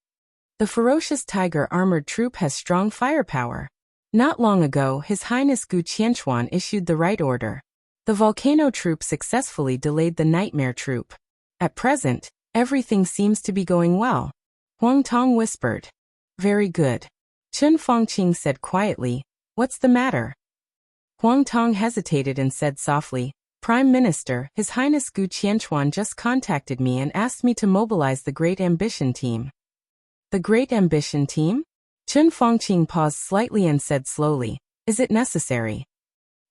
"The ferocious tiger armored troop has strong firepower. Not long ago, His Highness Gu Qianchuan issued the right order. The volcano troop successfully delayed the nightmare troop. At present, everything seems to be going well." Huang Tong whispered. "Very good." Chen Fangqing said quietly, "What's the matter?" Huang Tong hesitated and said softly, "Prime Minister, His Highness Gu Qianchuan just contacted me and asked me to mobilize the Great Ambition team." "The Great Ambition team?" Chen Fangqing paused slightly and said slowly, "Is it necessary?"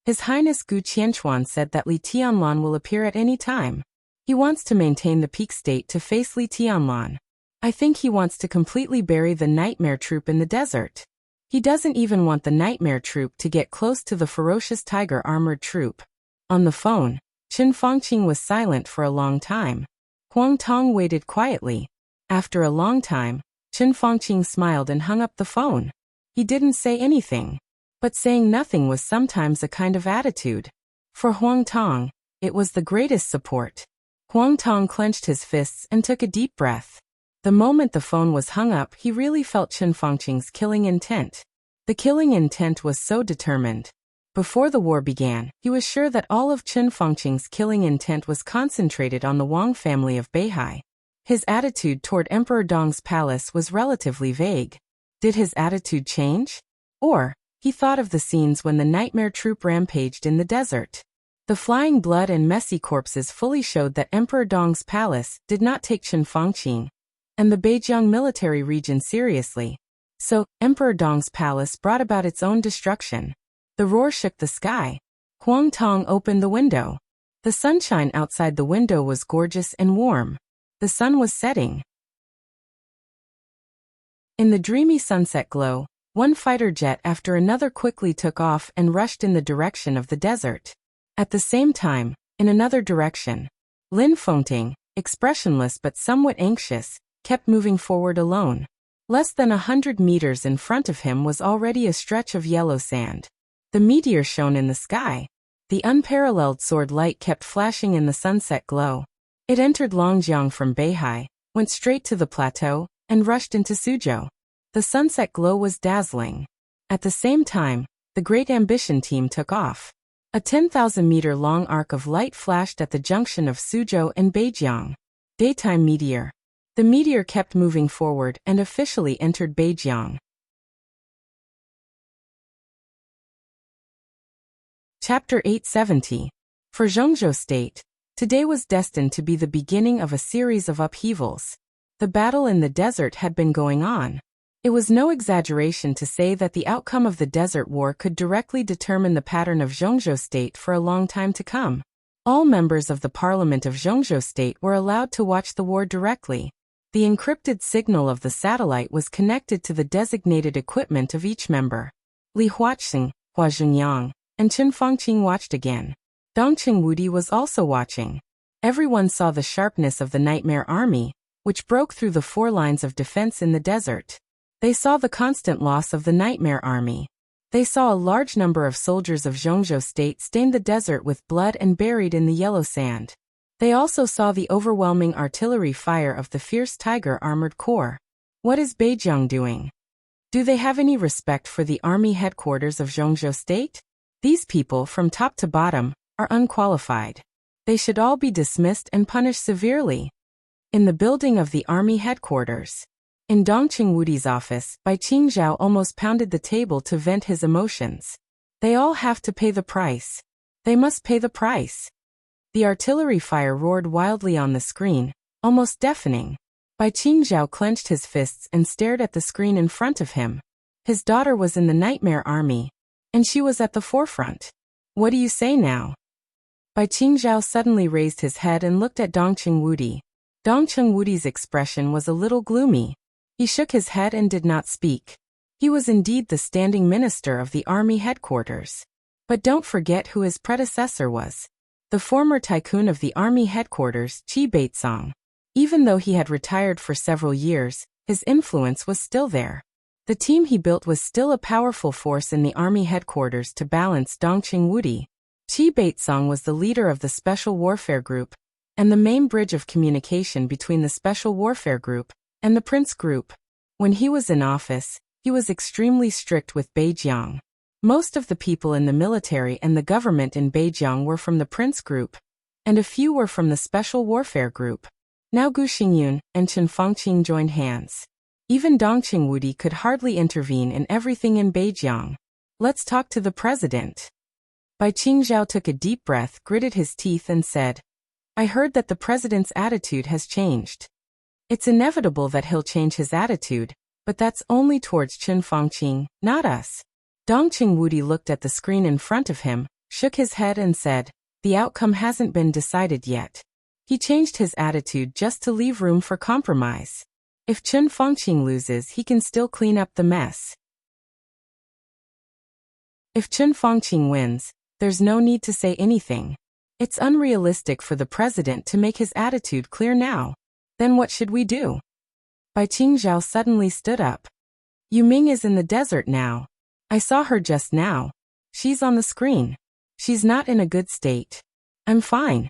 His Highness Gu Qianchuan said that Li Tianlan will appear at any time. He wants to maintain the peak state to face Li Tianlan. I think he wants to completely bury the nightmare troop in the desert. He doesn't even want the nightmare troop to get close to the ferocious tiger armored troop. On the phone, Chen Fangqing was silent for a long time. Huang Tong waited quietly. After a long time, Chen Fangqing smiled and hung up the phone. He didn't say anything. But saying nothing was sometimes a kind of attitude. For Huang Tong, it was the greatest support. Huang Tong clenched his fists and took a deep breath. The moment the phone was hung up, he really felt Chen Fangqing's killing intent. The killing intent was so determined. Before the war began, he was sure that all of Chen Fangqing's killing intent was concentrated on the Wang family of Beihai. His attitude toward Emperor Dong's palace was relatively vague. Did his attitude change? Or, he thought of the scenes when the nightmare troop rampaged in the desert. The flying blood and messy corpses fully showed that Emperor Dong's palace did not take Chen Fangqing and the Beijiang military region seriously. So, Emperor Dong's palace brought about its own destruction. The roar shook the sky. Huang Tong opened the window. The sunshine outside the window was gorgeous and warm. The sun was setting. In the dreamy sunset glow, one fighter jet after another quickly took off and rushed in the direction of the desert. At the same time, in another direction, Lin Fengting, expressionless but somewhat anxious, kept moving forward alone. Less than 100 meters in front of him was already a stretch of yellow sand. The meteor shone in the sky. The unparalleled sword light kept flashing in the sunset glow. It entered Longjiang from Beihai, went straight to the plateau, and rushed into Suzhou. The sunset glow was dazzling. At the same time, the Great Ambition team took off. A 10,000-meter-long arc of light flashed at the junction of Suzhou and Beijiang. Daytime meteor. The meteor kept moving forward and officially entered Beijiang. Chapter 870. For Zhongzhou State, today was destined to be the beginning of a series of upheavals. The battle in the desert had been going on. It was no exaggeration to say that the outcome of the Desert War could directly determine the pattern of Zhongzhou State for a long time to come. All members of the Parliament of Zhongzhou State were allowed to watch the war directly. The encrypted signal of the satellite was connected to the designated equipment of each member. Li Huaxing, Hua Zhengyang, and Chen Fangqing watched again. Dongqing Wudi was also watching. Everyone saw the sharpness of the Nightmare Army, which broke through the 4 lines of defense in the desert. They saw the constant loss of the Nightmare Army. They saw a large number of soldiers of Zhongzhou State stain the desert with blood and buried in the yellow sand. They also saw the overwhelming artillery fire of the fierce Tiger Armored Corps. What is Beijiang doing? Do they have any respect for the army headquarters of Zhongzhou State? These people, from top to bottom, are unqualified. They should all be dismissed and punished severely. In the building of the army headquarters. In Dongqing Wudi's office, Bai Qingzhao almost pounded the table to vent his emotions. They all have to pay the price. They must pay the price. The artillery fire roared wildly on the screen, almost deafening. Bai Qingzhao clenched his fists and stared at the screen in front of him. His daughter was in the Nightmare Army, and she was at the forefront. What do you say now? Bai Qingzhao suddenly raised his head and looked at Dongqing Wudi. Dongqing Wudi's expression was a little gloomy. He shook his head and did not speak. He was indeed the standing minister of the army headquarters. But don't forget who his predecessor was. The former tycoon of the army headquarters, Qi Beizong. Even though he had retired for several years, his influence was still there. The team he built was still a powerful force in the army headquarters to balance Dongqing Wudi. Qi Beizong was the leader of the Special Warfare Group, and the main bridge of communication between the Special Warfare Group and the Prince Group. When he was in office, he was extremely strict with Beijiang. Most of the people in the military and the government in Beijiang were from the Prince Group, and a few were from the Special Warfare Group. Now Gu Xingyun and Chen Fangqing joined hands. Even Dongqing Wudi could hardly intervene in everything in Beijiang. Let's talk to the president. Bai Qingzhao took a deep breath, gritted his teeth and said, I heard that the president's attitude has changed. It's inevitable that he'll change his attitude, but that's only towards Chen Fangqing, not us. Dongqing Wudi looked at the screen in front of him, shook his head and said, the outcome hasn't been decided yet. He changed his attitude just to leave room for compromise. If Chen Fangqing loses, he can still clean up the mess. If Chen Fangqing wins, there's no need to say anything. It's unrealistic for the president to make his attitude clear now. Then what should we do? Bai Qingzhao suddenly stood up. Yu Ming is in the desert now. I saw her just now. She's on the screen. She's not in a good state. I'm fine.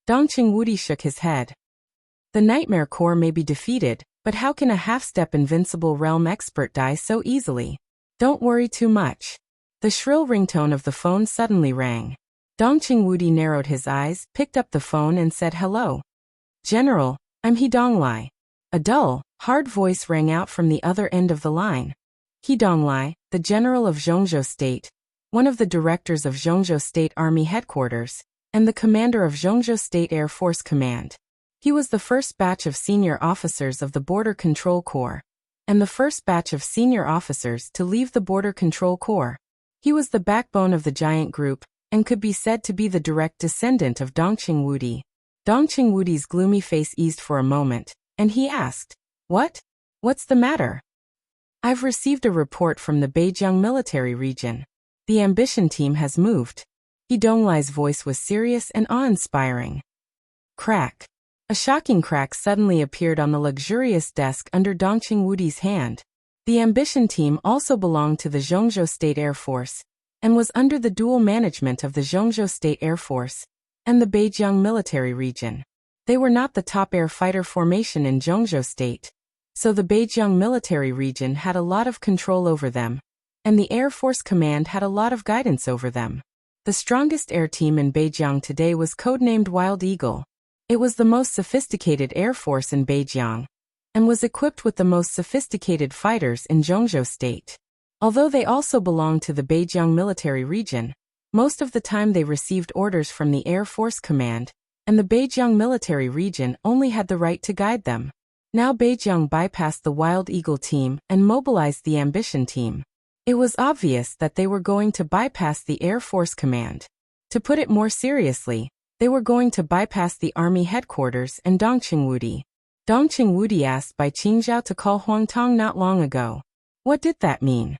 Dongqing Wudi shook his head. The Nightmare Corps may be defeated, but how can a half-step invincible realm expert die so easily? Don't worry too much. The shrill ringtone of the phone suddenly rang. Dongqing Wudi narrowed his eyes, picked up the phone and said hello. General, I'm He Donglai. A dull, hard voice rang out from the other end of the line. He Donglai, the general of Zhongzhou State, one of the directors of Zhongzhou State Army Headquarters, and the commander of Zhongzhou State Air Force Command. He was the first batch of senior officers of the Border Control Corps, and the first batch of senior officers to leave the Border Control Corps. He was the backbone of the giant group, and could be said to be the direct descendant of Dongqing Wudi. Dongqing Wudi's gloomy face eased for a moment, and he asked, What? What's the matter? I've received a report from the Beijiang military region. The ambition team has moved. He Donglai's voice was serious and awe-inspiring. Crack. A shocking crack suddenly appeared on the luxurious desk under Dongqing Wudi's hand. The ambition team also belonged to the Zhongzhou State Air Force, and was under the dual management of the Zhongzhou State Air Force and the Beijiang military region. They were not the top air fighter formation in Zhongzhou State, so the Beijiang military region had a lot of control over them, and the Air Force Command had a lot of guidance over them. The strongest air team in Beijiang today was codenamed Wild Eagle. It was the most sophisticated air force in Beijiang, and was equipped with the most sophisticated fighters in Zhengzhou State. Although they also belonged to the Beijiang military region, most of the time they received orders from the Air Force Command, and the Beijiang military region only had the right to guide them. Now Beijiang bypassed the Wild Eagle team and mobilized the Ambition team. It was obvious that they were going to bypass the Air Force Command. To put it more seriously, they were going to bypass the Army headquarters and Dongqing Wudi. Dongqing Wudi asked Bai Qingzhao to call Huangtong not long ago. What did that mean?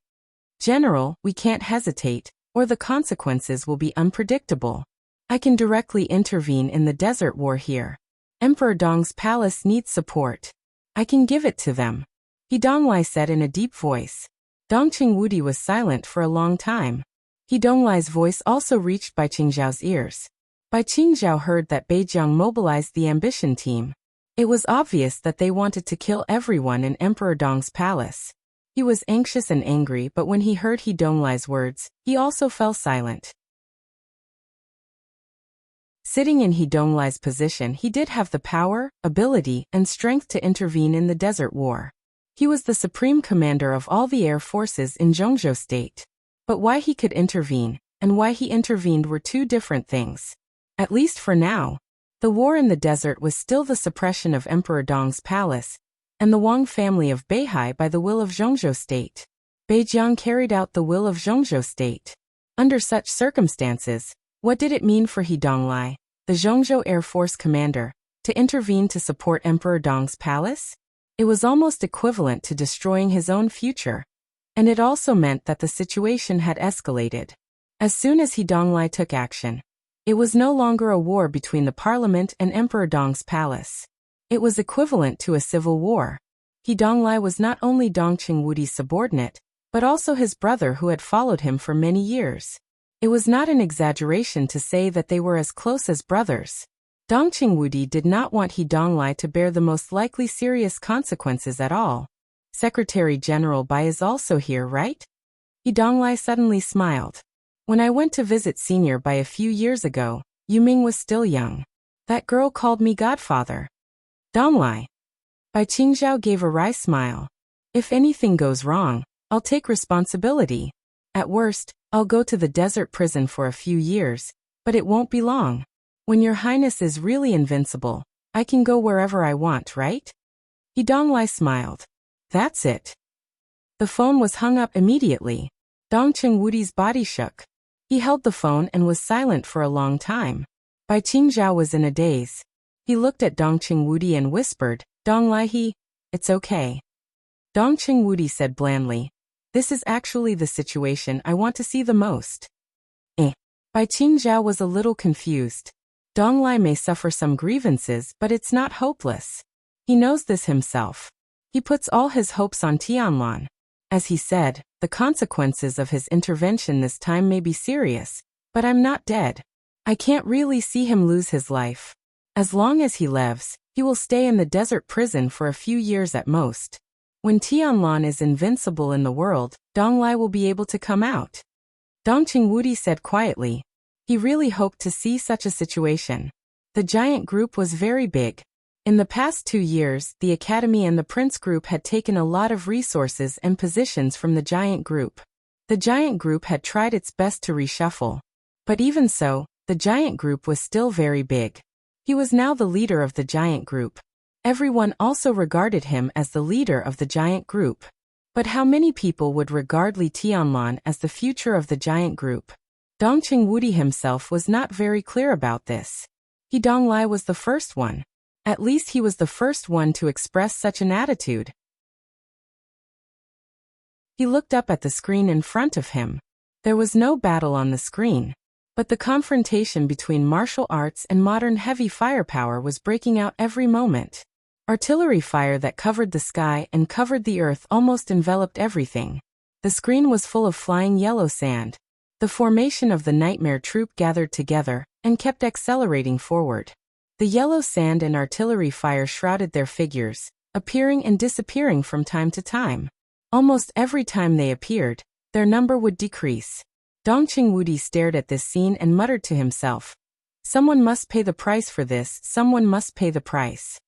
General, we can't hesitate, or the consequences will be unpredictable. I can directly intervene in the desert war here. Emperor Dong's palace needs support. I can give it to them. He Donglai said in a deep voice. Dongqing Wudi was silent for a long time. He Donglai's voice also reached Bai Qingzhao's ears. Bai Qingzhao heard that Beijiang mobilized the Ambition team. It was obvious that they wanted to kill everyone in Emperor Dong's palace. He was anxious and angry, but when he heard He Donglai's words, he also fell silent. Sitting in He Donglai's position, he did have the power, ability, and strength to intervene in the desert war. He was the supreme commander of all the air forces in Zhengzhou State. But why he could intervene, and why he intervened were two different things. At least for now. The war in the desert was still the suppression of Emperor Dong's palace, and the Wang family of Beihai by the will of Zhengzhou State. Beijiang carried out the will of Zhengzhou State. Under such circumstances, what did it mean for He Donglai, the Zhengzhou Air Force commander, to intervene to support Emperor Dong's palace? It was almost equivalent to destroying his own future. And it also meant that the situation had escalated. As soon as He Donglai took action, it was no longer a war between the parliament and Emperor Dong's palace. It was equivalent to a civil war. He Donglai was not only Dongqing Wudi's subordinate, but also his brother who had followed him for many years. It was not an exaggeration to say that they were as close as brothers. Dongqing Wudi did not want He Donglai to bear the most likely serious consequences at all. Secretary General Bai is also here, right? He Donglai suddenly smiled. When I went to visit Senior Bai a few years ago, Yuming was still young. That girl called me godfather. Donglai. Bai Qingzhao gave a wry smile. If anything goes wrong, I'll take responsibility. At worst, I'll go to the desert prison for a few years, but it won't be long. When your highness is really invincible, I can go wherever I want, right? He Donglai smiled. That's it. The phone was hung up immediately. Dongqing Wudi's body shook. He held the phone and was silent for a long time. Bai Qingzhao was in a daze. He looked at Dongqing Wudi and whispered, Donglai, it's okay. Dongqing Wudi said blandly, this is actually the situation I want to see the most. Bai Qingzhao was a little confused. Donglai may suffer some grievances, but it's not hopeless. He knows this himself. He puts all his hopes on Tianlan. As he said, the consequences of his intervention this time may be serious, but I'm not dead. I can't really see him lose his life. As long as he lives, he will stay in the desert prison for a few years at most. When Tianlan is invincible in the world, Donglai will be able to come out. Dongqing Wudi said quietly. He really hoped to see such a situation. The giant group was very big. In the past 2 years, the Academy and the Prince Group had taken a lot of resources and positions from the giant group. The giant group had tried its best to reshuffle. But even so, the giant group was still very big. He was now the leader of the giant group. Everyone also regarded him as the leader of the giant group. But how many people would regard Li Tianlan as the future of the giant group? Dongqing Wudi himself was not very clear about this. He Donglai was the first one. At least he was the first one to express such an attitude. He looked up at the screen in front of him. There was no battle on the screen, but the confrontation between martial arts and modern heavy firepower was breaking out every moment. Artillery fire that covered the sky and covered the earth almost enveloped everything. The screen was full of flying yellow sand. The formation of the nightmare troop gathered together and kept accelerating forward. The yellow sand and artillery fire shrouded their figures, appearing and disappearing from time to time. Almost every time they appeared, their number would decrease. Dongqing Wudi stared at this scene and muttered to himself. Someone must pay the price for this, someone must pay the price.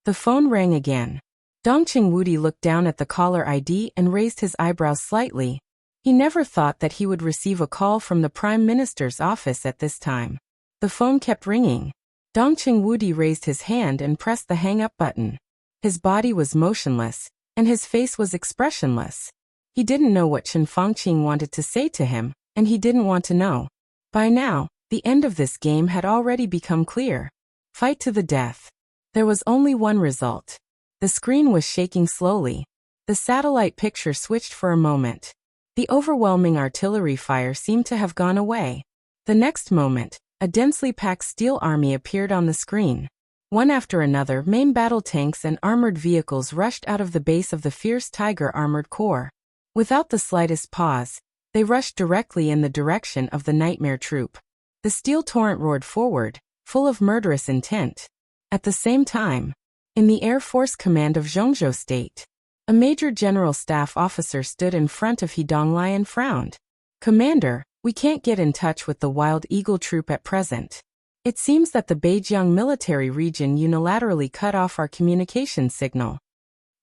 The phone rang again. Dongqing Wudi looked down at the caller ID and raised his eyebrows slightly. He never thought that he would receive a call from the Prime Minister's office at this time. The phone kept ringing. Dongqing Wudi raised his hand and pressed the hang-up button. His body was motionless, and his face was expressionless. He didn't know what Chen Fangqing wanted to say to him, and he didn't want to know. By now, the end of this game had already become clear. Fight to the death. There was only one result. The screen was shaking slowly. The satellite picture switched for a moment. The overwhelming artillery fire seemed to have gone away. The next moment, a densely packed steel army appeared on the screen. One after another, main battle tanks and armored vehicles rushed out of the base of the fierce Tiger armored core. Without the slightest pause, they rushed directly in the direction of the nightmare troop. The steel torrent roared forward, full of murderous intent. At the same time, in the Air Force Command of Zhongzhou State, a Major General Staff officer stood in front of He Donglai and frowned. "Commander, we can't get in touch with the Wild Eagle Troop at present. It seems that the Beijiang military region unilaterally cut off our communication signal."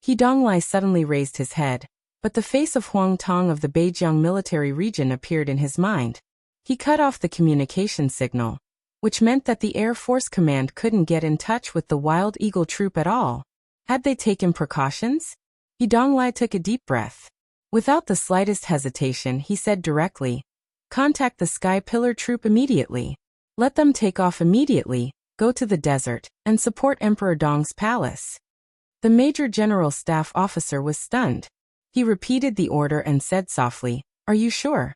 He Donglai suddenly raised his head, but the face of Huang Tong of the Beijiang military region appeared in his mind. He cut off the communication signal, which meant that the Air Force Command couldn't get in touch with the Wild Eagle Troop at all. Had they taken precautions? He Donglai took a deep breath. Without the slightest hesitation, he said directly, "Contact the Sky Pillar Troop immediately. Let them take off immediately, go to the desert, and support Emperor Dong's palace." The Major General Staff officer was stunned. He repeated the order and said softly, "Are you sure?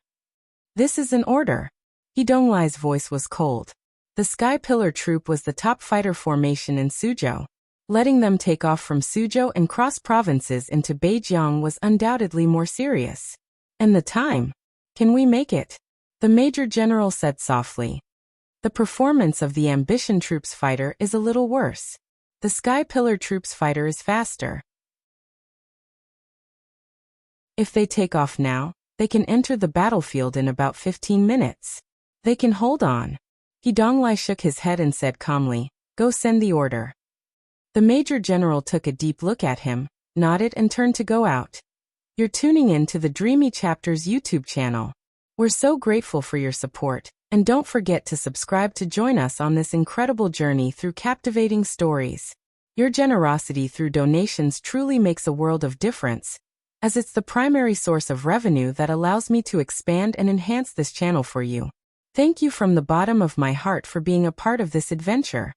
This is an order." He Donglai's voice was cold. The Sky Pillar Troop was the top fighter formation in Suzhou. Letting them take off from Suzhou and cross provinces into Beijiang was undoubtedly more serious. "And the time? Can we make it?" The Major General said softly. "The performance of the Ambition Troop's fighter is a little worse. The Sky Pillar Troop's fighter is faster. If they take off now, they can enter the battlefield in about 15 minutes. They can hold on." He Donglai shook his head and said calmly, "Go send the order." The Major General took a deep look at him, nodded and turned to go out. "You're tuning in to the Dreamy Chapters YouTube channel. We're so grateful for your support, and don't forget to subscribe to join us on this incredible journey through captivating stories. Your generosity through donations truly makes a world of difference, as it's the primary source of revenue that allows me to expand and enhance this channel for you. Thank you from the bottom of my heart for being a part of this adventure."